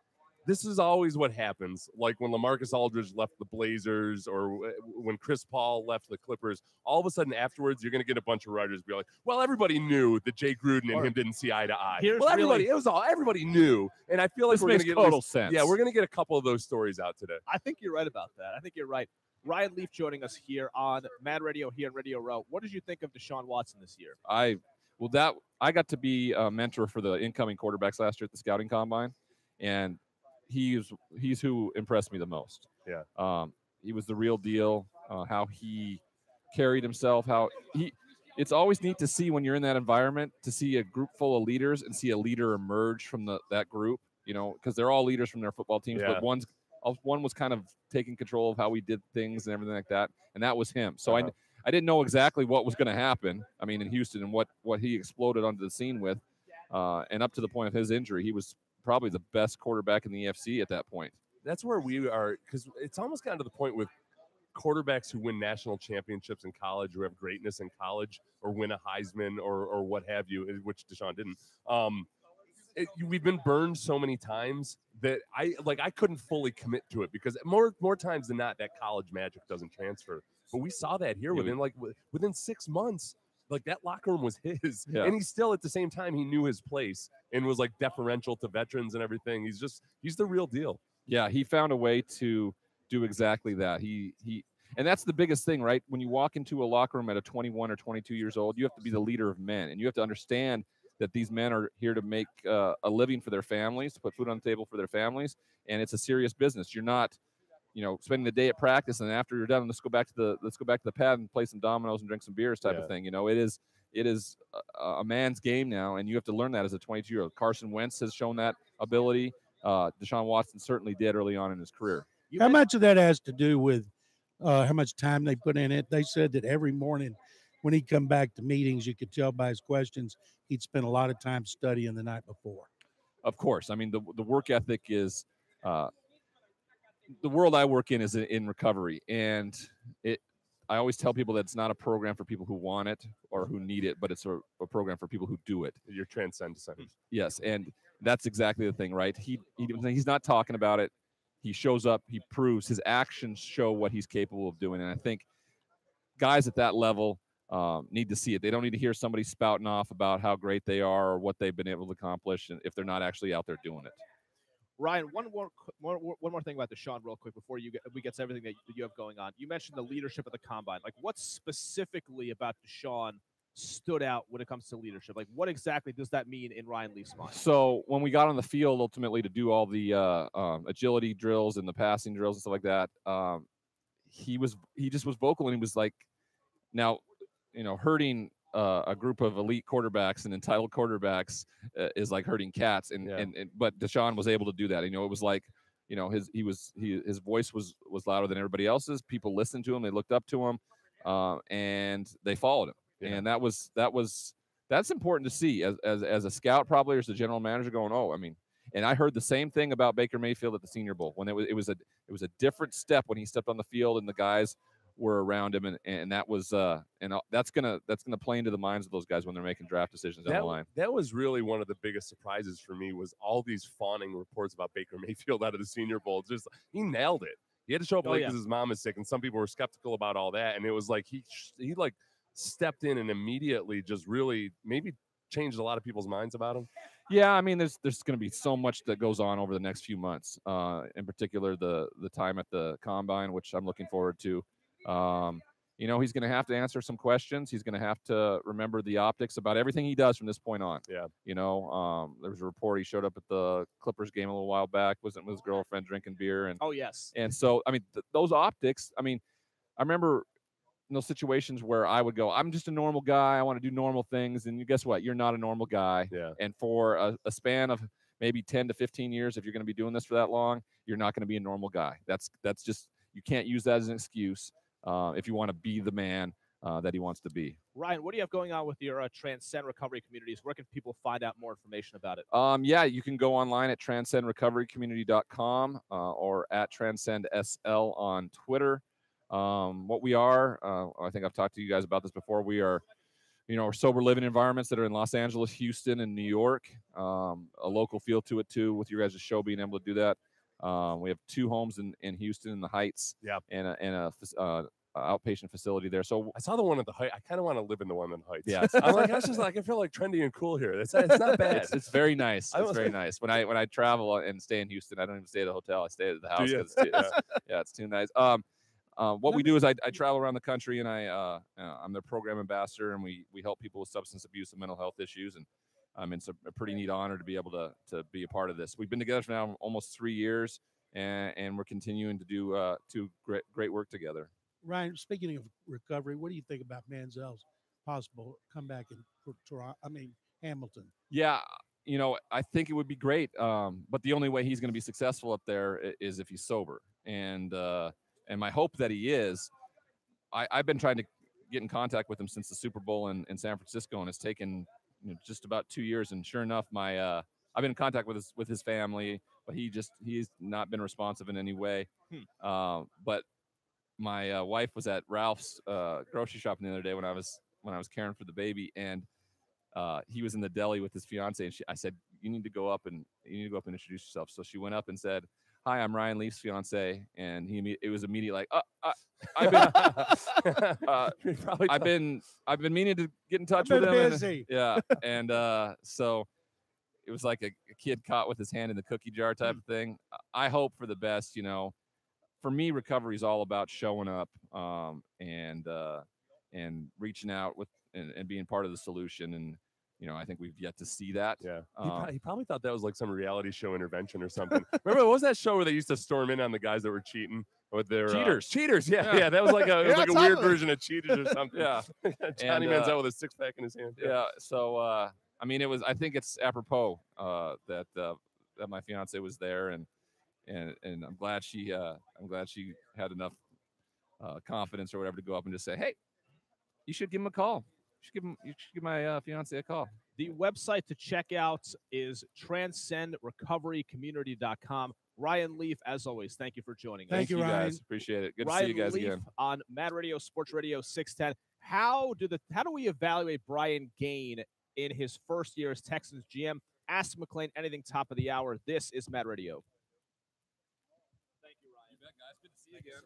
this is always what happens. Like when LaMarcus Aldridge left the Blazers or when Chris Paul left the Clippers, all of a sudden afterwards, you're going to get a bunch of writers be like, well, everybody knew that Jay Gruden and him didn't see eye to eye. Well, everybody knew. And I feel like we're going to get total sense. Yeah, we're going to get a couple of those stories out today. I think you're right about that. I think you're right. Ryan Leaf joining us here on Mad Radio here on Radio Row. What did you think of Deshaun Watson this year? I got to be a mentor for the incoming quarterbacks last year at the scouting combine, and he's who impressed me the most. Yeah. He was the real deal. How he carried himself. It's always neat to see when you're in that environment to see a group full of leaders and see a leader emerge from that group. Because they're all leaders from their football teams, but one was kind of taking control of how we did things and everything like that, and that was him. So I didn't know exactly what was going to happen. I mean, in Houston and what he exploded onto the scene with, and up to the point of his injury, he was probably the best quarterback in the AFC at that point. That's where we are, because it's almost gotten to the point with quarterbacks who win national championships in college, who have greatness in college, or win a Heisman or what have you, which Deshaun didn't. We've been burned so many times that I couldn't fully commit to it because more times than not, that college magic doesn't transfer. But we saw that here within 6 months. Like that locker room was his, and he still at the same time he knew his place and was like deferential to veterans and everything. He's the real deal. Yeah, he found a way to do exactly that. And that's the biggest thing, right? When you walk into a locker room at 21 or 22 years old, you have to be the leader of men, and you have to understand that these men are here to make a living for their families, to put food on the table for their families, and it's a serious business. You're not spending the day at practice and after you're done, let's go back to the pad and play some dominoes and drink some beers type of thing. It is a man's game now, and you have to learn that as a 22-year-old. Carson Wentz has shown that ability. Deshaun Watson certainly did early on in his career. How much of that has to do with how much time they put in it? They said that every morning when he'd come back to meetings, you could tell by his questions, he'd spent a lot of time studying the night before. Of course. I mean, the work ethic is the world I work in is in recovery, and I always tell people that it's not a program for people who want it or who need it, but it's a program for people who do it. Your transcendence. Yes, and that's exactly the thing, right? He's not talking about it. He shows up. He proves. His actions show what he's capable of doing, and I think guys at that level need to see it. They don't need to hear somebody spouting off about how great they are or what they've been able to accomplish, and if they're not actually out there doing it. Ryan, one more thing about Deshaun real quick before we get to everything that you have going on. You mentioned the leadership of the combine. Like, what specifically about Deshaun stood out when it comes to leadership? Like, what exactly does that mean in Ryan Leaf's mind? So when we got on the field ultimately to do all the agility drills and the passing drills and stuff like that, he just was vocal, and he was like, now, hurting a group of elite quarterbacks and entitled quarterbacks is like hurting cats, but Deshaun was able to do that. It was like, his voice was louder than everybody else's. People listened to him, they looked up to him, and they followed him. Yeah. And that's important to see as a scout, probably, or as a general manager going, and I heard the same thing about Baker Mayfield at the Senior Bowl when it was a different step when he stepped on the field and the guys were around him, and that was that's gonna play into the minds of those guys when they're making draft decisions down the line. That was really one of the biggest surprises for me, was all these fawning reports about Baker Mayfield out of the Senior Bowl. Just he nailed it. He had to show up late because his mom is sick, and some people were skeptical about all that. And it was like he stepped in and immediately just really maybe changed a lot of people's minds about him. Yeah, I mean, there's going to be so much that goes on over the next few months. In particular, the time at the combine, which I'm looking forward to. He's going to have to answer some questions. He's going to have to remember the optics about everything he does from this point on. Yeah. There was a report he showed up at the Clippers game a little while back, wasn't with his girlfriend drinking beer. And And so, I mean, those optics, I mean, I remember in those situations where I would go, I'm just a normal guy. I want to do normal things. And guess what? You're not a normal guy. Yeah. And for a span of maybe 10 to 15 years, if you're going to be doing this for that long, you're not going to be a normal guy. That's just, you can't use that as an excuse. If you want to be the man that he wants to be. Ryan, what do you have going on with your Transcend Recovery Communities? Where can people find out more information about it? Yeah, you can go online at transcendrecoverycommunity.com or at TranscendSL on Twitter. What we are, I think I've talked to you guys about this before. We are, sober living environments that are in Los Angeles, Houston, and New York. A local feel to it too, with your guys' show being able to do that. We have 2 homes in Houston in the Heights, and a outpatient facility there. So I saw the one at the Heights. I kind of want to live in the one in the Heights. Yeah, I'm like, that's just like I feel like trendy and cool here. It's not bad. It's very nice. It's very nice. When I travel and stay in Houston, I don't even stay at a hotel. I stay at the house because it's too nice. What we do is I travel around the country, and I'm their program ambassador, and we help people with substance abuse and mental health issues. And it's a pretty neat honor to be able to be a part of this. We've been together for now almost 3 years, and we're continuing to do great work together. Ryan, speaking of recovery, what do you think about Manziel's possible comeback in Hamilton? Yeah, I think it would be great. But the only way he's going to be successful up there is if he's sober. And my hope that he is. I've been trying to get in contact with him since the Super Bowl in San Francisco, and it's taken just about 2 years. And sure enough, I've been in contact with his family, but he's not been responsive in any way. But my wife was at Ralph's grocery shopping the other day when I was caring for the baby, and he was in the deli with his fiance, and I said, you need to go up and introduce yourself. So she went up and said, "Hi, I'm Ryan Leaf's fiance," and it was immediately like, I've been meaning to get in touch with him. Busy. And so it was like a kid caught with his hand in the cookie jar type of thing. I hope for the best. For me, recovery is all about showing up and reaching out and being part of the solution. And I think we've yet to see that. Yeah, he probably thought that was like some reality show intervention or something. Remember, what was that show where they used to storm in on the guys that were cheating with their Cheaters? Yeah. That was like a weird version of Cheaters or something. Yeah, Johnny Manziel with a 6-pack in his hand. Yeah. So I think it's apropos that my fiance was there, and I'm glad she had enough confidence or whatever to go up and just say, hey, you should give him a call. You should give my fiance a call. The website to check out is transcendrecoverycommunity.com. Ryan Leaf, as always, thank you for joining us. Thank you, Ryan. Guys. Appreciate it. Good Ryan to see you guys Leaf again. On Mad Radio, Sports Radio 610. How do we evaluate Brian Gaine in his first year as Texans GM? Ask McLean anything top of the hour. This is Mad Radio. Thank you, Ryan. You bet, guys. Good to see you again.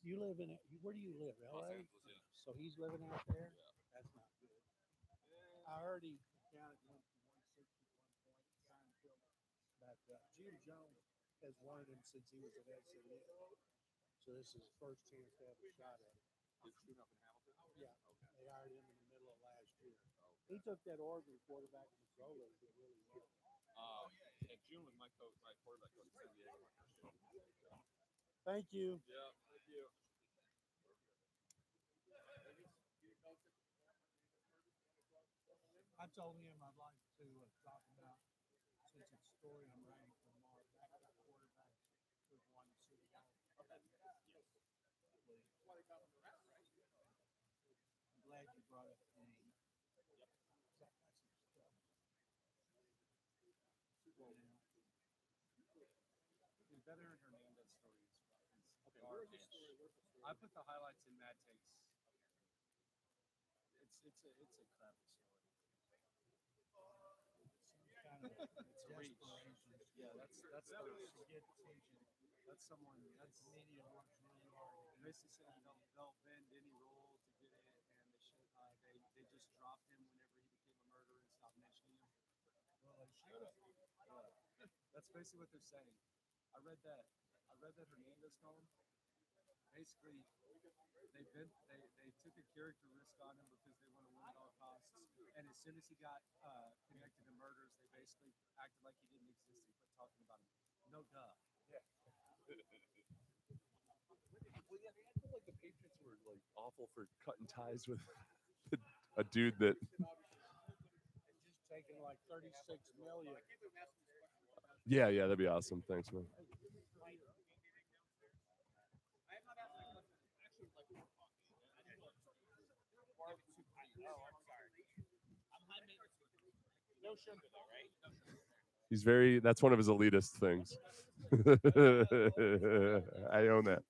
You live where do you live? LA? So he's living out there? Yeah. That's not good. I heard he counted one for 160 at one point. But Jim Jones has wanted him since he was at SCU. So this is his first chance to have a shot at it. Is June up in Hamilton? Yeah. Okay. They hired him in the middle of last year. He took that Oregon quarterback in Zola and did really well. And June was my quarterback coach in San Diego. Thank you. Yeah, thank you. I told him I'd like to talk about, since it's a story I'm writing for tomorrow, backup quarterback who's won the Super Bowl. I'm glad you brought up the name. The veteran Hernandez story is garbage. I put the highlights in Mad Takes. It's a crap story. It's a reach. Yeah, that's to get attention. That's someone. That's media works really hard. And basically saying they'll bend any rule to get it, and they should. They just dropped him whenever he became a murderer and stopped mentioning him. Well, they should have. Yeah. That's basically what they're saying. I read that Hernandez column. Basically, they took a character risk on him because they want to win at all costs. And as soon as he got connected to murders, they basically acted like he didn't exist and quit talking about him. No duh. Yeah. Well, yeah, I feel like the Patriots were like awful for cutting ties with a dude that. Just taking like $36 million. Yeah, that'd be awesome. Thanks, man. He's that's one of his elitist things. I own that.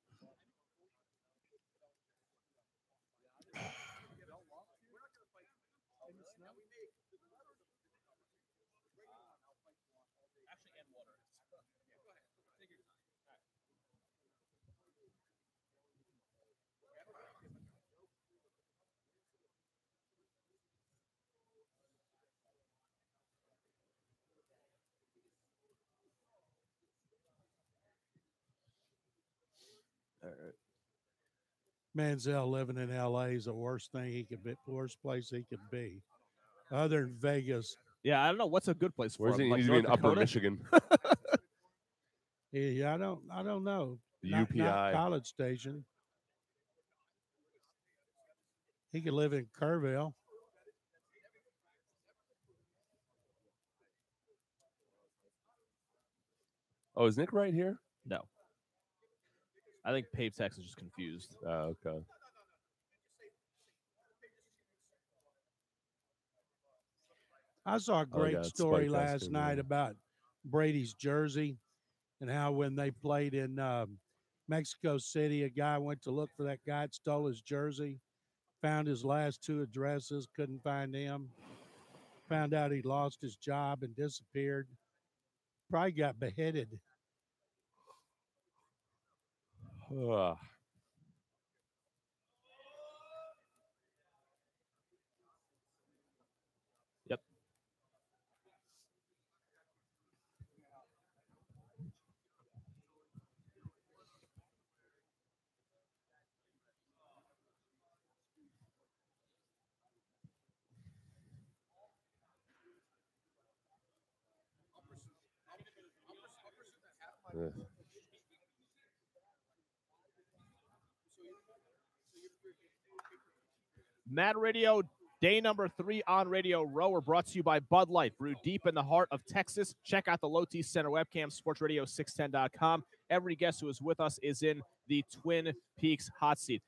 Manziel living in L.A. is the worst thing he could be, worst place he could be, other than Vegas. Yeah, I don't know what's a good place for Where's him. he? Like He's North in Upper Dakota? Michigan. Yeah, I don't know. The Not UPI. College Station. He could live in Kerrville. Oh, is Nick right here? No. I think Pape Tex is just confused. Oh, okay. I saw a great story last night about Brady's jersey and how when they played in Mexico City, a guy went to look for that guy, stole his jersey, found his last two addresses, couldn't find him, found out he lost his job and disappeared. Probably got beheaded. Yep. Mad Radio, day number 3 on Radio Row. We're brought to you by Bud Light, brewed deep in the heart of Texas. Check out the Lotte Center webcam, sportsradio610.com. Every guest who is with us is in the Twin Peaks hot seat.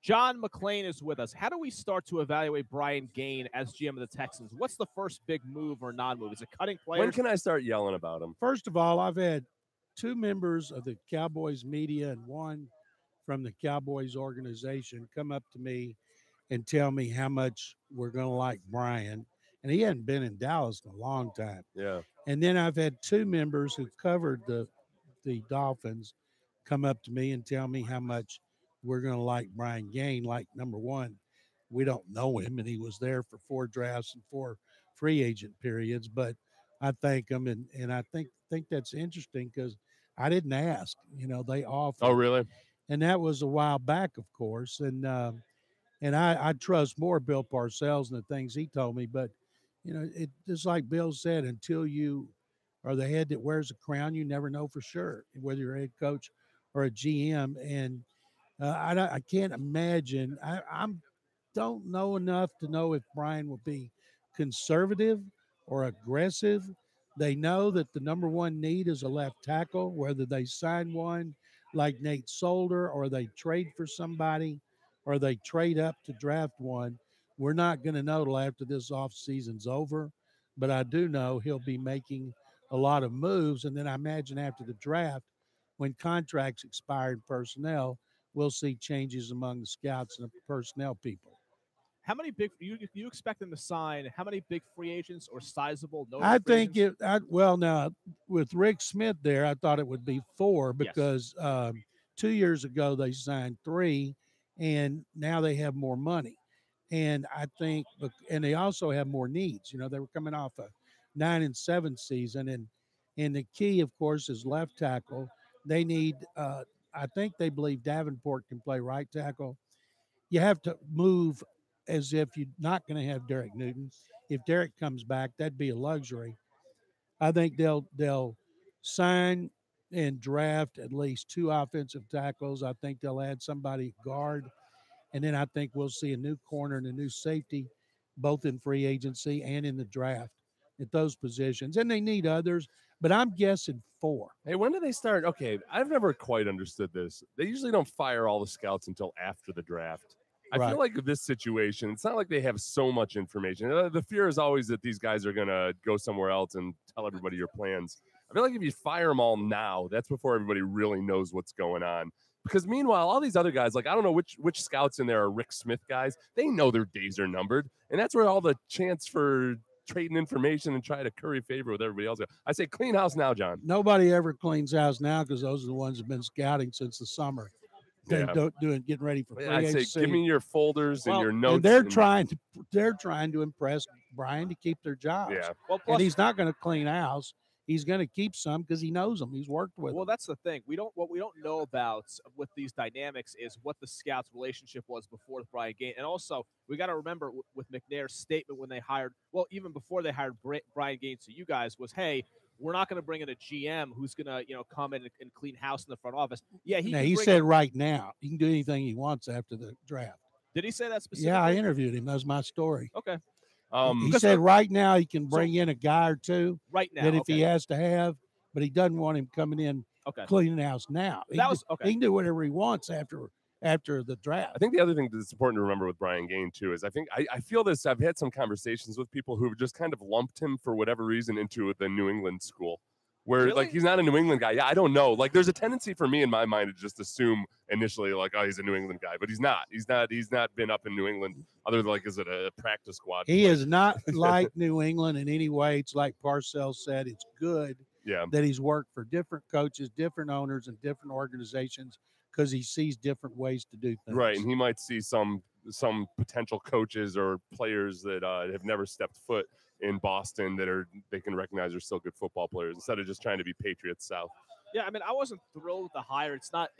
John McClain is with us. How do we start to evaluate Brian Gaine as GM of the Texans? What's the first big move or non-move? Is it cutting players? When can I start yelling about him? First of all, I've had 2 members of the Cowboys media and 1 from the Cowboys organization come up to me and tell me how much we're going to like Brian. And he hadn't been in Dallas in a long time. Yeah. And then I've had 2 members who covered the Dolphins come up to me and tell me how much we're going to like Brian Gaine. Like, number one, we don't know him, and he was there for 4 drafts and 4 free agent periods. But I thank him, and I think that's interesting because I didn't ask. You know, they offered. Oh, really? And that was a while back, of course. And I trust more Bill Parcells and the things he told me. But, you know, it just like Bill said, until you are the head that wears a crown, you never know for sure whether you're a head coach or a GM. And I can't imagine. I don't know enough to know if Brian will be conservative or aggressive. They know that the number 1 need is a left tackle, whether they sign one like Nate Solder or they trade for somebody or they trade up to draft one. We're not going to know till after this offseason's over, but I do know he'll be making a lot of moves. And then I imagine after the draft, when contracts expire in personnel, we'll see changes among the scouts and the personnel people. How many big you expect them to sign? How many big free agents or sizable? I think now with Rick Smith there, I thought it would be 4 because 2 years ago they signed 3, and now they have more money, and I think, and they also have more needs. You know, they were coming off a 9-7 season, and the key, of course, is left tackle. They need. I think they believe Davenport can play right tackle. You have to move as if you're not going to have Derek Newton. If Derek comes back, that'd be a luxury. I think they'll sign and draft at least 2 offensive tackles. I think they'll add somebody at guard. And then I think we'll see a new corner and a new safety, both in free agency and in the draft at those positions. And they need others, but I'm guessing 4. Hey, when do they start? Okay, I've never quite understood this. They usually don't fire all the scouts until after the draft. I feel like with this situation, it's not like they have so much information. The fear is always that these guys are going to go somewhere else and tell everybody your plans. I feel like if you fire them all now, that's before everybody really knows what's going on. Because meanwhile, all these other guys, like I don't know which scouts in there are Rick Smith guys. They know their days are numbered. And that's where all the chance for trading information and try to curry favor with everybody else. I say clean house now, John. Nobody ever cleans house now because those are the ones who've been scouting since the summer. Getting ready for free agency. I say, give me your folders and your notes. And they're trying to impress Brian to keep their jobs. Yeah. Well, and he's not going to clean house. he's going to keep some because he knows them. He's worked with Well, them. that's the thing. What we don't know about with these dynamics is what the scouts' relationship was before with Brian Gaines. And also, we got to remember with McNair's statement when they hired, well, even before they hired Brian Gaines to you guys, was, hey, we're not going to bring in a GM who's going to, come in and clean house in the front office. Yeah, he said right now he can do anything he wants after the draft. Did he say that specifically? Yeah, I interviewed him. That's my story. Okay. He said right now he can bring in a guy or two. Right now, that if he has to have, but he doesn't want him coming in cleaning house now. He can do whatever he wants after the draft. I think the other thing that's important to remember with Brian Gaines too is I feel this. I've had some conversations with people who've just kind of lumped him for whatever reason into the New England school, where like he's not a New England guy. Yeah, I don't know. Like there's a tendency for me in my mind to just assume initially like, oh, he's a New England guy, but he's not. He's not been up in New England other than like is it a practice squad? He is not like New England in any way. It's like Parcells said. It's good. Yeah. That he's worked for different coaches, different owners, and different organizations because he sees different ways to do things. Right, and he might see some potential coaches or players that have never stepped foot in Boston that they can recognize are still good football players instead of just trying to be Patriots South. Yeah, I mean, I wasn't thrilled with the hire. It's not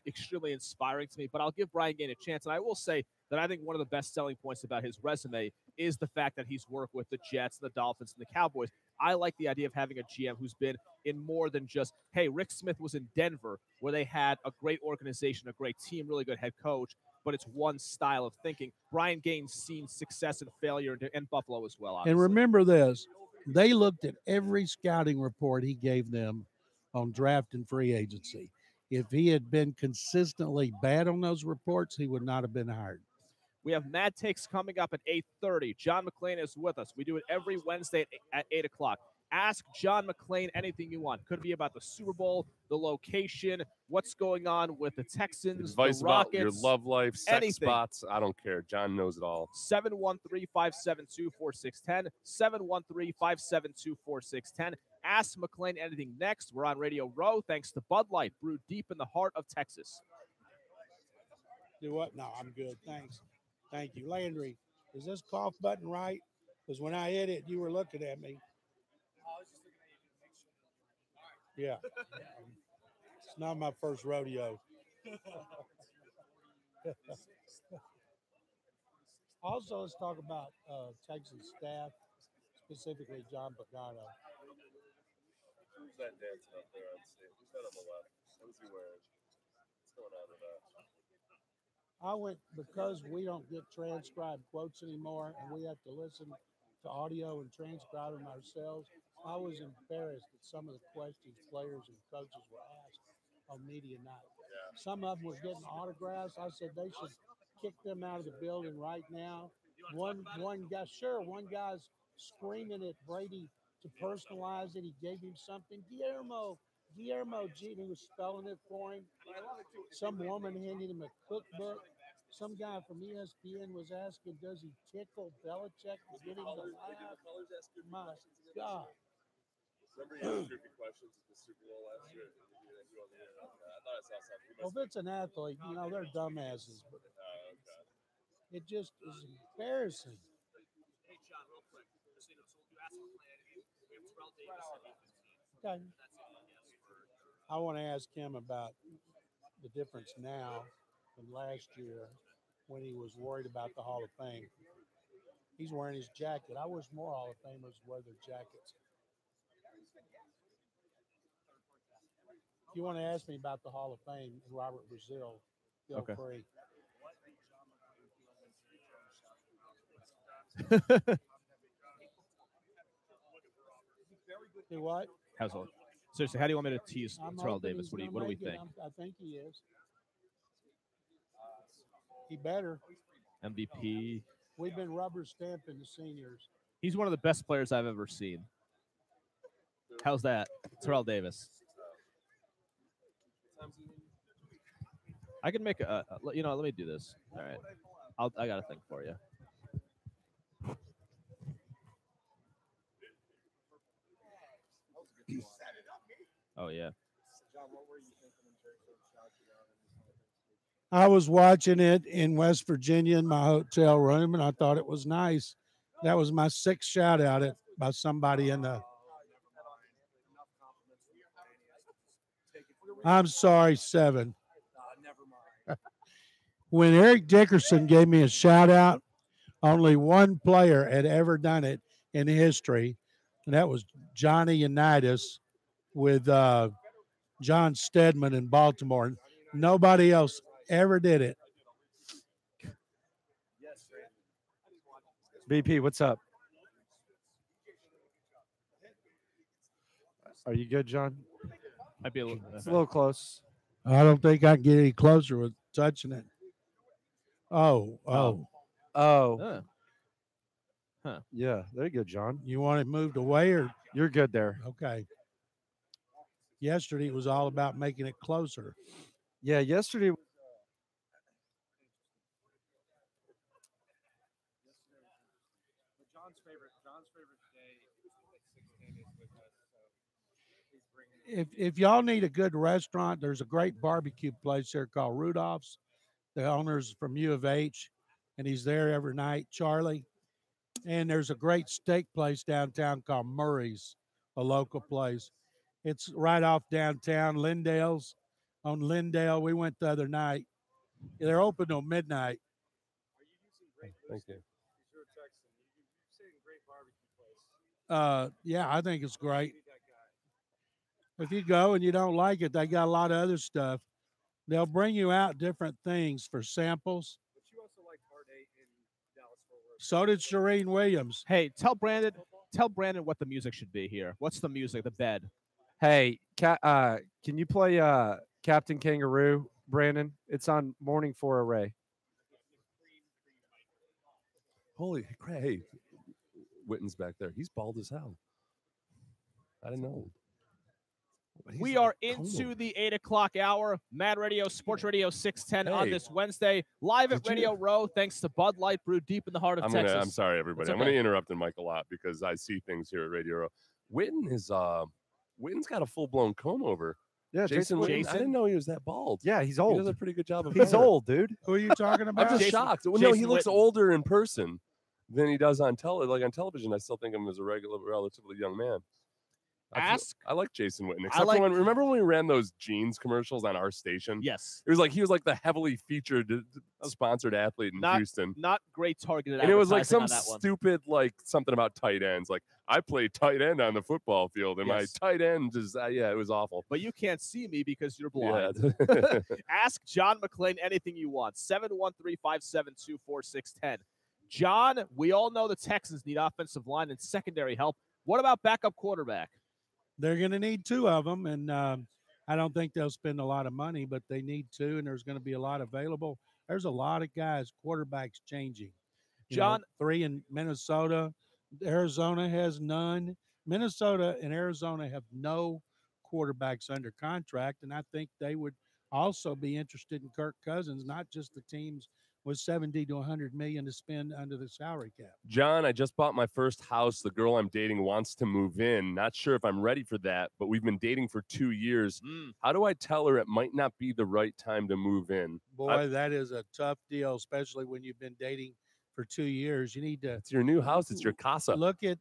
extremely inspiring to me, but I'll give Brian Gaines a chance. And I will say that I think one of the best selling points about his resume is the fact that he's worked with the Jets, the Dolphins, and the Cowboys. I like the idea of having a GM who's been in more than just, hey, Rick Smith was in Denver where they had a great organization, a great team, really good head coach, but it's one style of thinking. Brian Gaines seen success and failure in Buffalo as well, obviously. And remember this, they looked at every scouting report he gave them on draft and free agency. If he had been consistently bad on those reports, he would not have been hired. We have Mad Takes coming up at 8:30. John McClain is with us. We do it every Wednesday at 8 o'clock. Ask John McClain anything you want. Could be about the Super Bowl, the location, what's going on with the Texans, advice the Rockets, about your love life, sex anything. spots. I don't care. John knows it all. 713-572-4610. 713-572-4610. Ask McClain anything next. We're on Radio Row thanks to Bud Light, brewed deep in the heart of Texas. Do what? No, I'm good. Thanks. Thank you. Landry, is this cough button right? Because when I hit it, you were looking at me. Yeah. It's not my first rodeo. Also, let's talk about Texas staff, specifically John Pagano. Who's that dancing up there on stage? Who's that on the left? Who's he wearing? What's going on with that? I went, because we don't get transcribed quotes anymore and we have to listen to audio and transcribe them ourselves, I was embarrassed at some of the questions players and coaches were asked on media night. Yeah. Some of them were getting autographs. I said they should kick them out of the building right now. One guy's screaming at Brady to personalize it. He gave him something. Guillermo G, and he was spelling it for him. Some woman handed him a cookbook. Some guy from ESPN was asking, does he tickle Belichick to get him to laugh? My God. Remember you asked tricky questions at the Super Bowl last year? I thought I saw something. Well, if it's an athlete, they're dumbasses. But it just is embarrassing. Hey, John, real quick. Just so you asked McClain, we have Terrell Davis. Okay. I want to ask him about the difference now than last year when he was worried about the Hall of Fame. He's wearing his jacket. I wish more Hall of Famers wear their jackets. If you want to ask me about the Hall of Fame and Robert Brazil, feel free. Do what? Household. Seriously, how do you want me to tease Terrell Davis? What do we think? I think he is. He better. MVP. We've been rubber stamping the seniors. He's one of the best players I've ever seen. How's that? Terrell Davis. I can make let me do this. All right. I got a thing for you. Oh, yeah. I was watching it in West Virginia in my hotel room, and I thought it was nice. That was my sixth shout out by somebody in the I'm sorry, 7. When Eric Dickerson gave me a shout out, only one player had ever done it in history, and that was Johnny Unitas with John Stedman in Baltimore. Nobody else ever did it. BP, what's up? Are you good, John? Might be it's a little close. I don't think I can get any closer with touching it. Oh. Huh. Yeah, there you go, John. You want it moved away or? You're good there. Okay. Yesterday it was all about making it closer. Yeah, yesterday. John's favorite day. If y'all need a good restaurant, there's a great barbecue place here called Rudolph's. The owner's from U of H, and he's there every night, Charlie. And there's a great steak place downtown called Murray's, a local place. It's right off downtown, Lindale's. On Lindale, we went the other night. They're open till midnight. Thank you. Yeah, I think it's great. If you go and you don't like it, they got a lot of other stuff. They'll bring you out different things for samples. But you also liked Hard 8 in Dallas-Fort Worth. So did Shireen Williams. Hey, tell Brandon what the music should be here. What's the music? The bed. Hey, can you play Captain Kangaroo, Brandon? It's on Morning for Array. Holy crap! Hey, Witten's back there. He's bald as hell. I didn't know. We are into the 8 o'clock hour. Mad Radio, Sports Radio 610 on this Wednesday. Live at Radio Row, thanks to Bud Light, brewed deep in the heart of Texas. I'm sorry, everybody. I'm going to interrupt the mic a lot because I see things here at Radio Row. Witten's got a full-blown comb over. Yeah, Jason. I didn't know he was that bald. Yeah, he's old. He does a pretty good job of He's old, dude. Who are you talking about? I'm just shocked. Well, no, he looks older in person than he does on television. I still think of him as a relatively young man. I like Jason Witten. Except for remember when we ran those jeans commercials on our station? Yes. It was like he was like the heavily featured sponsored athlete in Houston. Not great targeted. And it was like some stupid something about tight ends. Like I played tight end on the football field, and my tight end is it was awful. But you can't see me because you're blind. Yeah. Ask John McClain anything you want. 713-572-4610. John, we all know the Texans need offensive line and secondary help. What about backup quarterback? They're going to need 2 of them, and I don't think they'll spend a lot of money, but they need 2, and there's going to be a lot available. There's a lot of guys, quarterbacks changing. John, 3 in Minnesota. Arizona has none. Minnesota and Arizona have no quarterbacks under contract, and I think they would also be interested in Kirk Cousins, not just the teams with 70 to 100 million to spend under the salary cap. John, I just bought my first house. The girl I'm dating wants to move in. Not sure if I'm ready for that, but we've been dating for 2 years. How do I tell her it might not be the right time to move in? Boy, that is a tough deal, especially when you've been dating for 2 years. You need to. It's your new house. It's your casa. Look at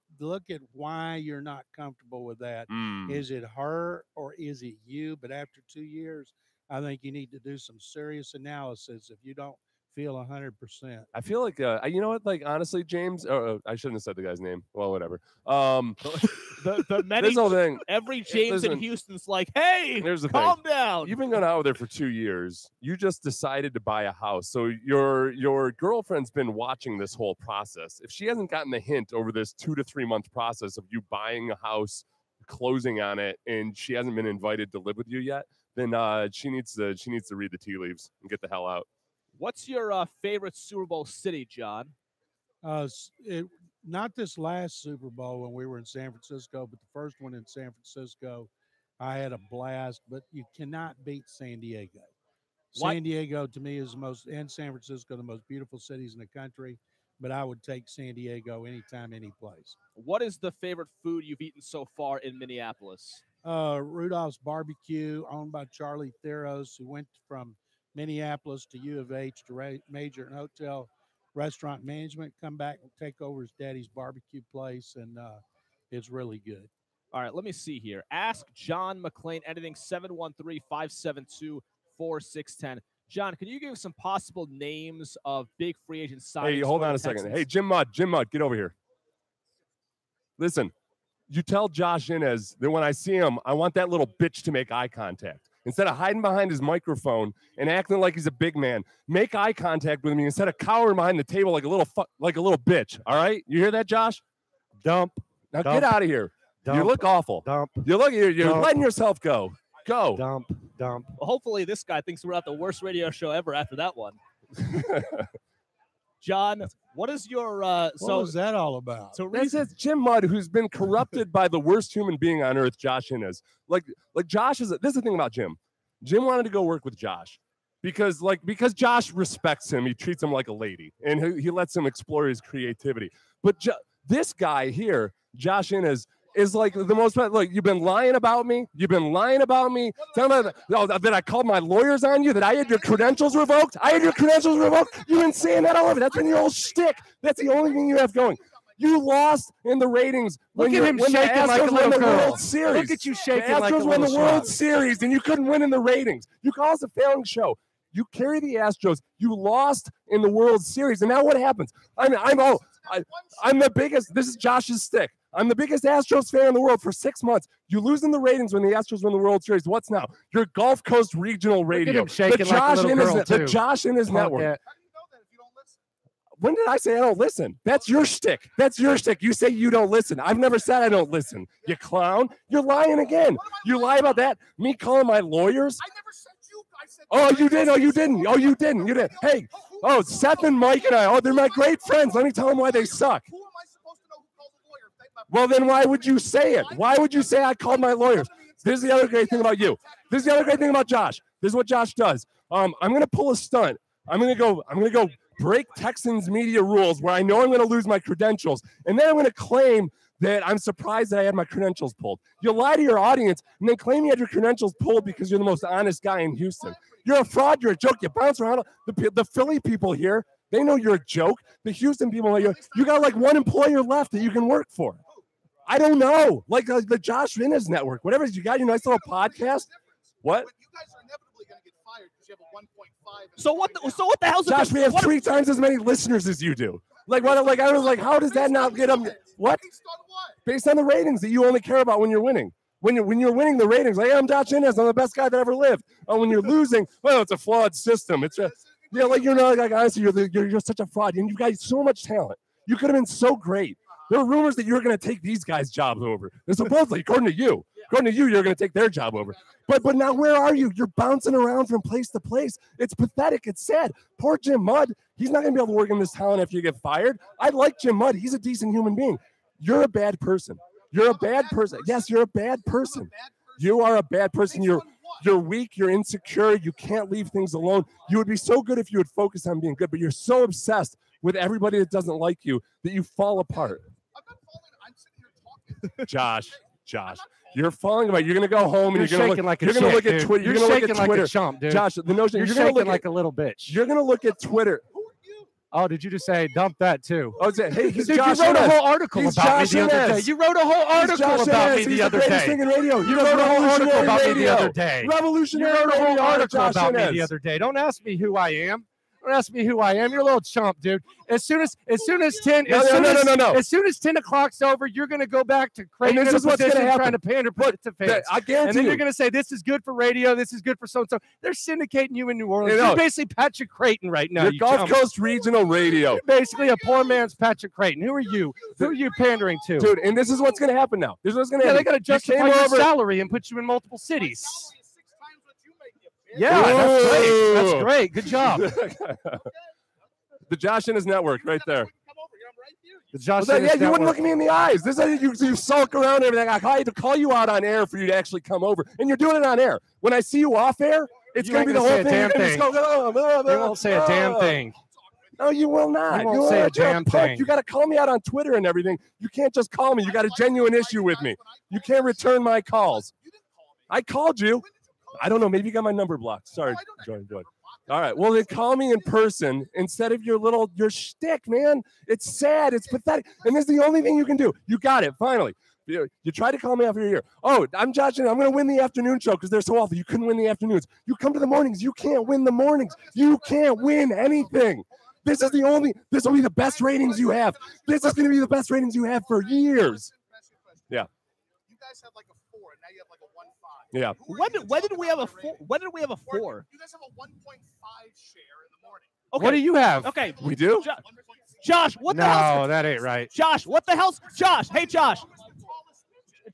why you're not comfortable with that. Is it her or is it you? But after 2 years, I think you need to do some serious analysis. If you don't feel 100%. I feel like you know what? Like honestly, James. I shouldn't have said the guy's name. Well, whatever. The many whole thing. Every James in Houston's like, hey, here's the calm thing. down. You've been going out with her for 2 years. You just decided to buy a house. So your girlfriend's been watching this whole process. If she hasn't gotten the hint over this 2 to 3 month process of you buying a house, closing on it, and she hasn't been invited to live with you yet, then she needs to read the tea leaves and get the hell out. What's your favorite Super Bowl city, John? Not this last Super Bowl when we were in San Francisco, but the first one in San Francisco, I had a blast. But you cannot beat San Diego. San Diego, to me, is and San Francisco, the most beautiful cities in the country. But I would take San Diego anytime, any place. What is the favorite food you've eaten so far in Minneapolis? Rudolph's Barbecue, owned by Charlie Theros, who went from Minneapolis to U of H to major in hotel restaurant management, come back and take over his daddy's barbecue place, and it's really good. All right, let me see here. Ask John McClain anything, 713-572-4610. John, can you give some possible names of big free agent signings? Hey, hold on a second. Hey, Jim Mudd, get over here. Listen, you tell Josh Inez that when I see him, I want that little bitch to make eye contact. Instead of hiding behind his microphone and acting like he's a big man, make eye contact with me instead of cowering behind the table like a little bitch. All right, you hear that, Josh? Dump. Now get out of here. Dump. You look awful. Dump. You're letting yourself go. Go. Dump. Well, hopefully this guy thinks we're at the worst radio show ever after that one. John, what is your what was that all about? So it's Jim Mudd, who's been corrupted by the worst human being on earth, Josh Inez. Like Josh is. This is the thing about Jim. Jim wanted to go work with Josh because Josh respects him. He treats him like a lady, and he lets him explore his creativity. But this guy here, Josh Inez, is like the most. Look, you've been lying about me. Telling me that I called my lawyers on you. That I had your credentials revoked. You've been saying that all over. That's been your whole shtick. That's the only thing you have going. You lost in the ratings when the Astros won the World Series. Look at you shaking the like a Astros won little the World shrub. Series, and you couldn't win in the ratings. You call us a failing show. You carry the Astros. You lost in the World Series, and now what happens? I'm the biggest. This is Josh's stick. I'm the biggest Astros fan in the world for 6 months. You lose in the ratings when the Astros win the World Series. What's now? Your Gulf Coast regional radio. The Josh Inez Network. When did I say I don't listen? That's your shtick. You say you don't listen. I've never said I don't listen. You clown. You're lying again. You lie about that. Me calling my lawyers. I never said you. I said. Oh, you did. You didn't. Hey. Oh, Seth and Mike and I. Oh, they're my great friends. Let me tell them why they suck. Who am I supposed to know who called the lawyer? Well, then why would you say it? Why would you say I called my lawyers? This is the other great thing about you. This is the other great thing about Josh. This is what Josh does. I'm going to pull a stunt. I'm going to go break Texans media rules where I know I'm going to lose my credentials. And then I'm going to claim that I'm surprised that I had my credentials pulled. You lie to your audience and then claim you had your credentials pulled because you're the most honest guy in Houston. You're a fraud. You're a joke. You bounce around. The Philly people here, they know you're a joke. The Houston people, you got like one employer left that you can work for. I don't know. Like the Josh Inez Network, whatever. You got your nice little podcast. What? You guys are inevitably going to get fired because you have a 1.5. So what the hell's Josh, we have 3 times as many listeners as you do. Like what? Like I was like, how does that not get them? What? Based on the ratings that you only care about when you're winning. When you're winning the ratings, like, hey, I'm Josh Inez, I'm the best guy that ever lived. Oh, when you're losing, well, it's a flawed system. It's like honestly, you're such a fraud, and you've got so much talent. You could have been so great. There were rumors that you were going to take these guys' jobs over. And supposedly, according to you, you're going to take their job over. But now where are you? You're bouncing around from place to place. It's pathetic. It's sad. Poor Jim Mudd. He's not going to be able to work in this town after you get fired. I like Jim Mudd. He's a decent human being. You're a bad person. You're a bad person. Yes, you're a bad person. You are a bad person. You're weak. You're insecure. You can't leave things alone. You would be so good if you would focus on being good, but you're so obsessed with everybody that doesn't like you that you fall apart. I'm sitting here talking. Josh, you're falling apart. You're going to go home and you're shaking like a chump, look at Twitter. You're shaking like a chump, dude. Josh, the notion you're shaking like a little bitch. You're going to look at Twitter. Oh, did you just say dump that too? Oh, hey, he's Dude, Josh you wrote Inez. a whole article He's about Josh me the other Inez. day. You wrote a whole article about me the other day. You wrote a whole article about me the radio. other day. Revolutionary You wrote a whole radio, article Josh about me Inez. the other day. Don't ask me who I am. Don't ask me who I am. You're a little chump, dude. As soon as 10 o'clock's over, you're gonna go back to Creighton. And this is what's gonna happen. Trying to pander to fans. I guarantee and then you. you're gonna say this is good for radio. This is good for so and so. They're syndicating you in New Orleans. You know, you're basically Patrick Creighton right now. You're You Gulf chump. Coast Regional Radio. You're basically a poor man's Patrick Creighton. Who are you? Who are you pandering to? Dude, and this is what's gonna happen now. This is what's gonna happen. They gotta justify your salary and put you in multiple cities. Yeah, that's great. That's great. Good job. The Josh Inez Network right there. The Josh Well, Inez you wouldn't Network. look at me in the eyes. This is you sulk around and everything. I had to call you out on air for you to actually come over, and you're doing it on air. When I see you off air, it's You going to ain't be the whole gonna say a thing. damn thing. You won't say a damn thing. No, you will not. You won't say a damn thing. You got to call me out on Twitter and everything. You can't just call me. You got a genuine issue with me. You can't return my calls. I called you. I don't know. Maybe you got my number blocked. Sorry, Joy. All right. Well, then call me in person instead of your shtick, man. It's sad. It's pathetic. And this is the only thing you can do. You got it. Finally, You tried to call me after a year. Oh, I'm Josh, and I'm going to win the afternoon show because they're so awful. You couldn't win the afternoons. You come to the mornings. You can't win the mornings. You can't win anything. This will be the best ratings you have. This is going to be the best ratings you have for years. Yeah. You guys have like a 4, and now you have like a 1.5. Yeah. When did we have a 4? When did we have a 4? You guys have a 1.5 share in the morning. Okay. What do you have? Okay. We do? Josh, what the hell? No, that ain't right. Josh, what the hell's Josh? Hey, Josh.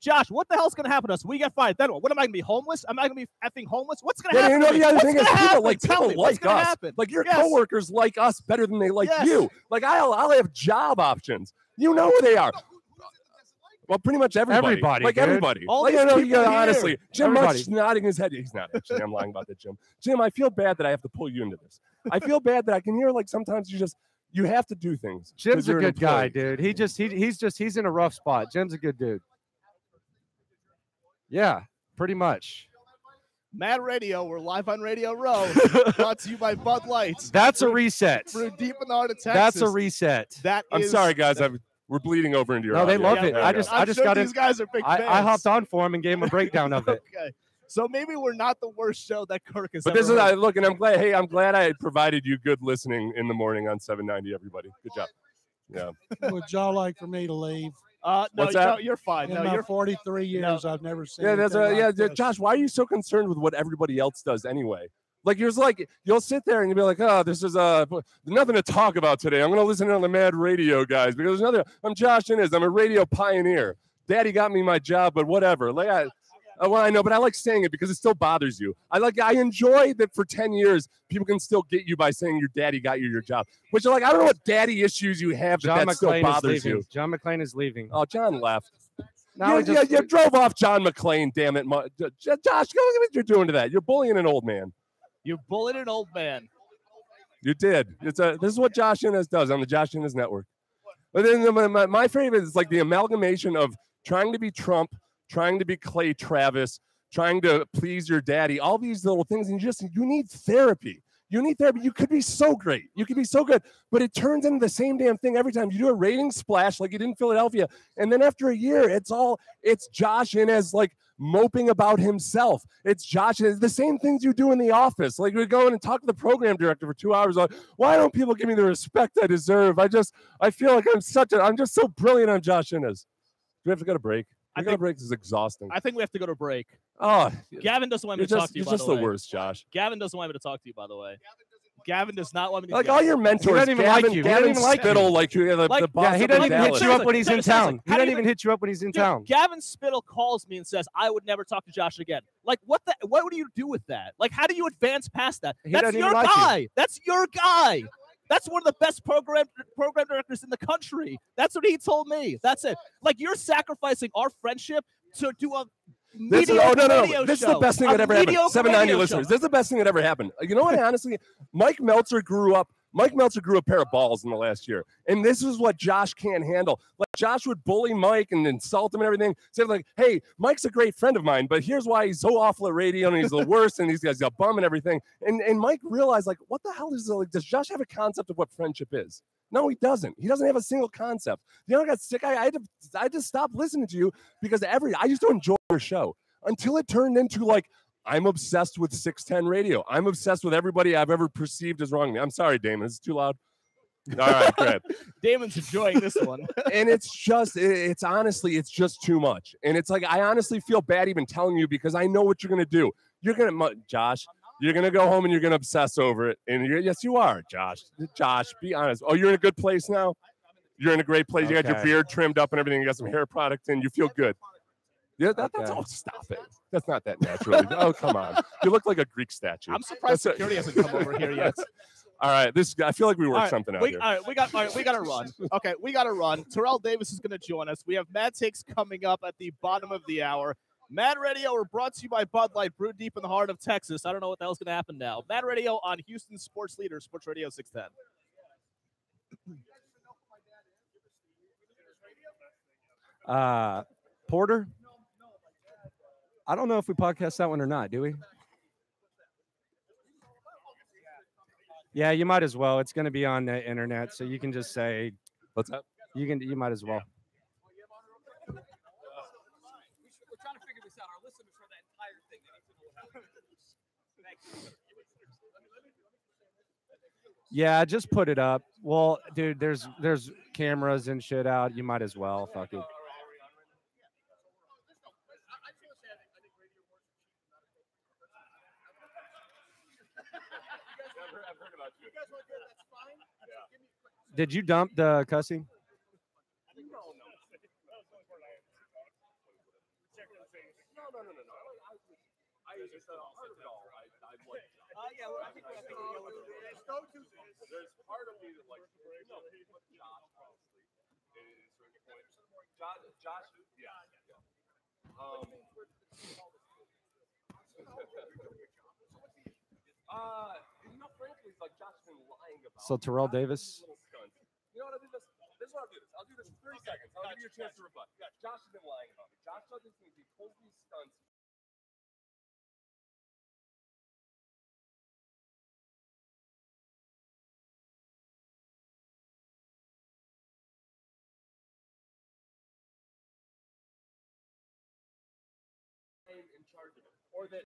Josh, what the hell's gonna happen to us? We get fired. Then what? What am I gonna be homeless? Am I gonna be effing homeless? What's gonna happen? You know, the other thing is people like us. Happen? Like your coworkers like us better than they like you. Like I'll have job options. You know who they are. Well, pretty much everybody. Like dude. everybody. All like, these people honestly, Jim Everybody. Much nodding his head. He's not actually. I'm lying about that, Jim. Jim, I feel bad that I have to pull you into this. I feel bad that I can hear like sometimes you have to do things. Jim's a good guy, dude. He's in a rough spot. Jim's a good dude. Yeah, pretty much. Mad Radio, we're live on Radio Row. Brought to you by Bud Light. That's a reset. We're deep in the heart of Texas. That's a reset. I'm sorry, guys. We're bleeding over into your. No, they audio. love it. Yeah, I just I'm sure got these guys are big fans. I hopped on for him and gave him a breakdown of it. Okay. So maybe we're not the worst show that Kirk has But ever this is heard. look, and I'm glad. Hey, I'm glad I provided you good listening in the morning on 790. Everybody, good job. Yeah. Would y'all like for me to leave? No, What's that? you're fine. In No, my you're 43 years, I've never seen. Yeah, that's anything like this. Josh, why are you so concerned with what everybody else does anyway? Like you'll sit there and you'll be like, oh, this is nothing to talk about today. I'm gonna listen on the Mad Radio guys because I'm Josh Innes. I'm a radio pioneer. Daddy got me my job, but whatever. Like well, I know, but I like saying it because it still bothers you. I enjoy that for 10 years people can still get you by saying your daddy got you your job. Which you're like, I don't know what daddy issues you have that still bothers you. John McClane is leaving. Oh, John left. Now You drove off John McClane, damn it. Josh, go look at what you're doing to that. You're bullying an old man. You bullied an old man. You did. This is what Josh Innes does on the Josh Innes Network. But then my favorite is like the amalgamation of trying to be Trump, trying to be Clay Travis, trying to please your daddy, all these little things. And you need therapy. You need therapy. You could be so great. You could be so good. But it turns into the same damn thing every time. You do a ratings splash like you did in Philadelphia. And then after a year, it's Josh Innes like moping about himself. It's Josh Innes. The same things you do in the office. Like we go in and talk to the program director for 2 hours. Like, why don't people give me the respect I deserve? I feel like I'm just so brilliant on Josh Innes. Do we have to go to break? I think break is exhausting. I think we have to go to break. Oh, Gavin doesn't want me to talk to you. You're just the worst, Josh. Gavin doesn't want me to talk to you, by the way. Gavin does not want me to. Like all your mentors, he doesn't even Gavin, like you. Gavin He doesn't even like Spittle, you. like you. The boss Yeah, he of doesn't even Dallas. hit you up when he's in town. He doesn't even even hit you up when he's in town. Gavin Spittle calls me and says, "I would never talk to Josh again." Like, what would you do with that? Like, how do you advance past that? That's your guy. That's your guy. That's one of the best program directors in the country. That's what he told me. That's it. Like, you're sacrificing our friendship to do a mediocre radio This is show. the best thing that ever happened. 790 radio listeners. show. This is the best thing that ever happened. You know what? Honestly, Mike Meltzer grew a pair of balls in the last year. And this is what Josh can't handle. Like Josh would bully Mike and insult him and everything. Say like, hey, Mike's a great friend of mine, but here's why he's so awful at radio and he's the worst and these guys got bum and everything. And Mike realized like, what the hell is like, does Josh have a concept of what friendship is? No, he doesn't. He doesn't have a single concept. You know, I got sick. I had to stop listening to you because I used to enjoy your show until it turned into like, I'm obsessed with 610 radio. I'm obsessed with everybody I've ever perceived as wrong. I'm sorry, Damon. Is it too loud? All right, good. Damon's enjoying this one. And it's honestly just too much. And it's like, I honestly feel bad even telling you because I know what you're going to do. Josh, you're going to go home and you're going to obsess over it. And yes, you are, Josh. Josh, be honest. Oh, you're in a good place now? You're in a great place. You got your beard trimmed up and everything. You got some hair product in. You feel good. Yeah, that's all. Stop it. That's not that natural. Oh, come on. You look like a Greek statue. I'm surprised security hasn't come over here yet. All right, I feel like we worked something out here. All right, we got to run. Okay, we got to run. Terrell Davis is going to join us. We have Mad Takes coming up at the bottom of the hour. Mad Radio are brought to you by Bud Light, brewed deep in the heart of Texas. I don't know what the hell's going to happen now. Mad Radio on Houston Sports Leader, Sports Radio 610. Porter? I don't know if we podcast that one or not, do we? Yeah, you might as well. It's going to be on the internet, so you can just say. What's up? You might as well. Yeah, just put it up. Well, dude, there's cameras and shit out. You might as well. Fuck it. Did you dump the cussing? There's part of me that like Josh probably at a certain point. Josh, yeah. Frankly, it's like Josh has been lying about. So Terrell Davis. You know what? This is what I'll do. I'll do this in 30 seconds. I'll give you a chance to rebut. Josh has been lying about me. Josh does these things. He pulls these stunts. In charge of it, or that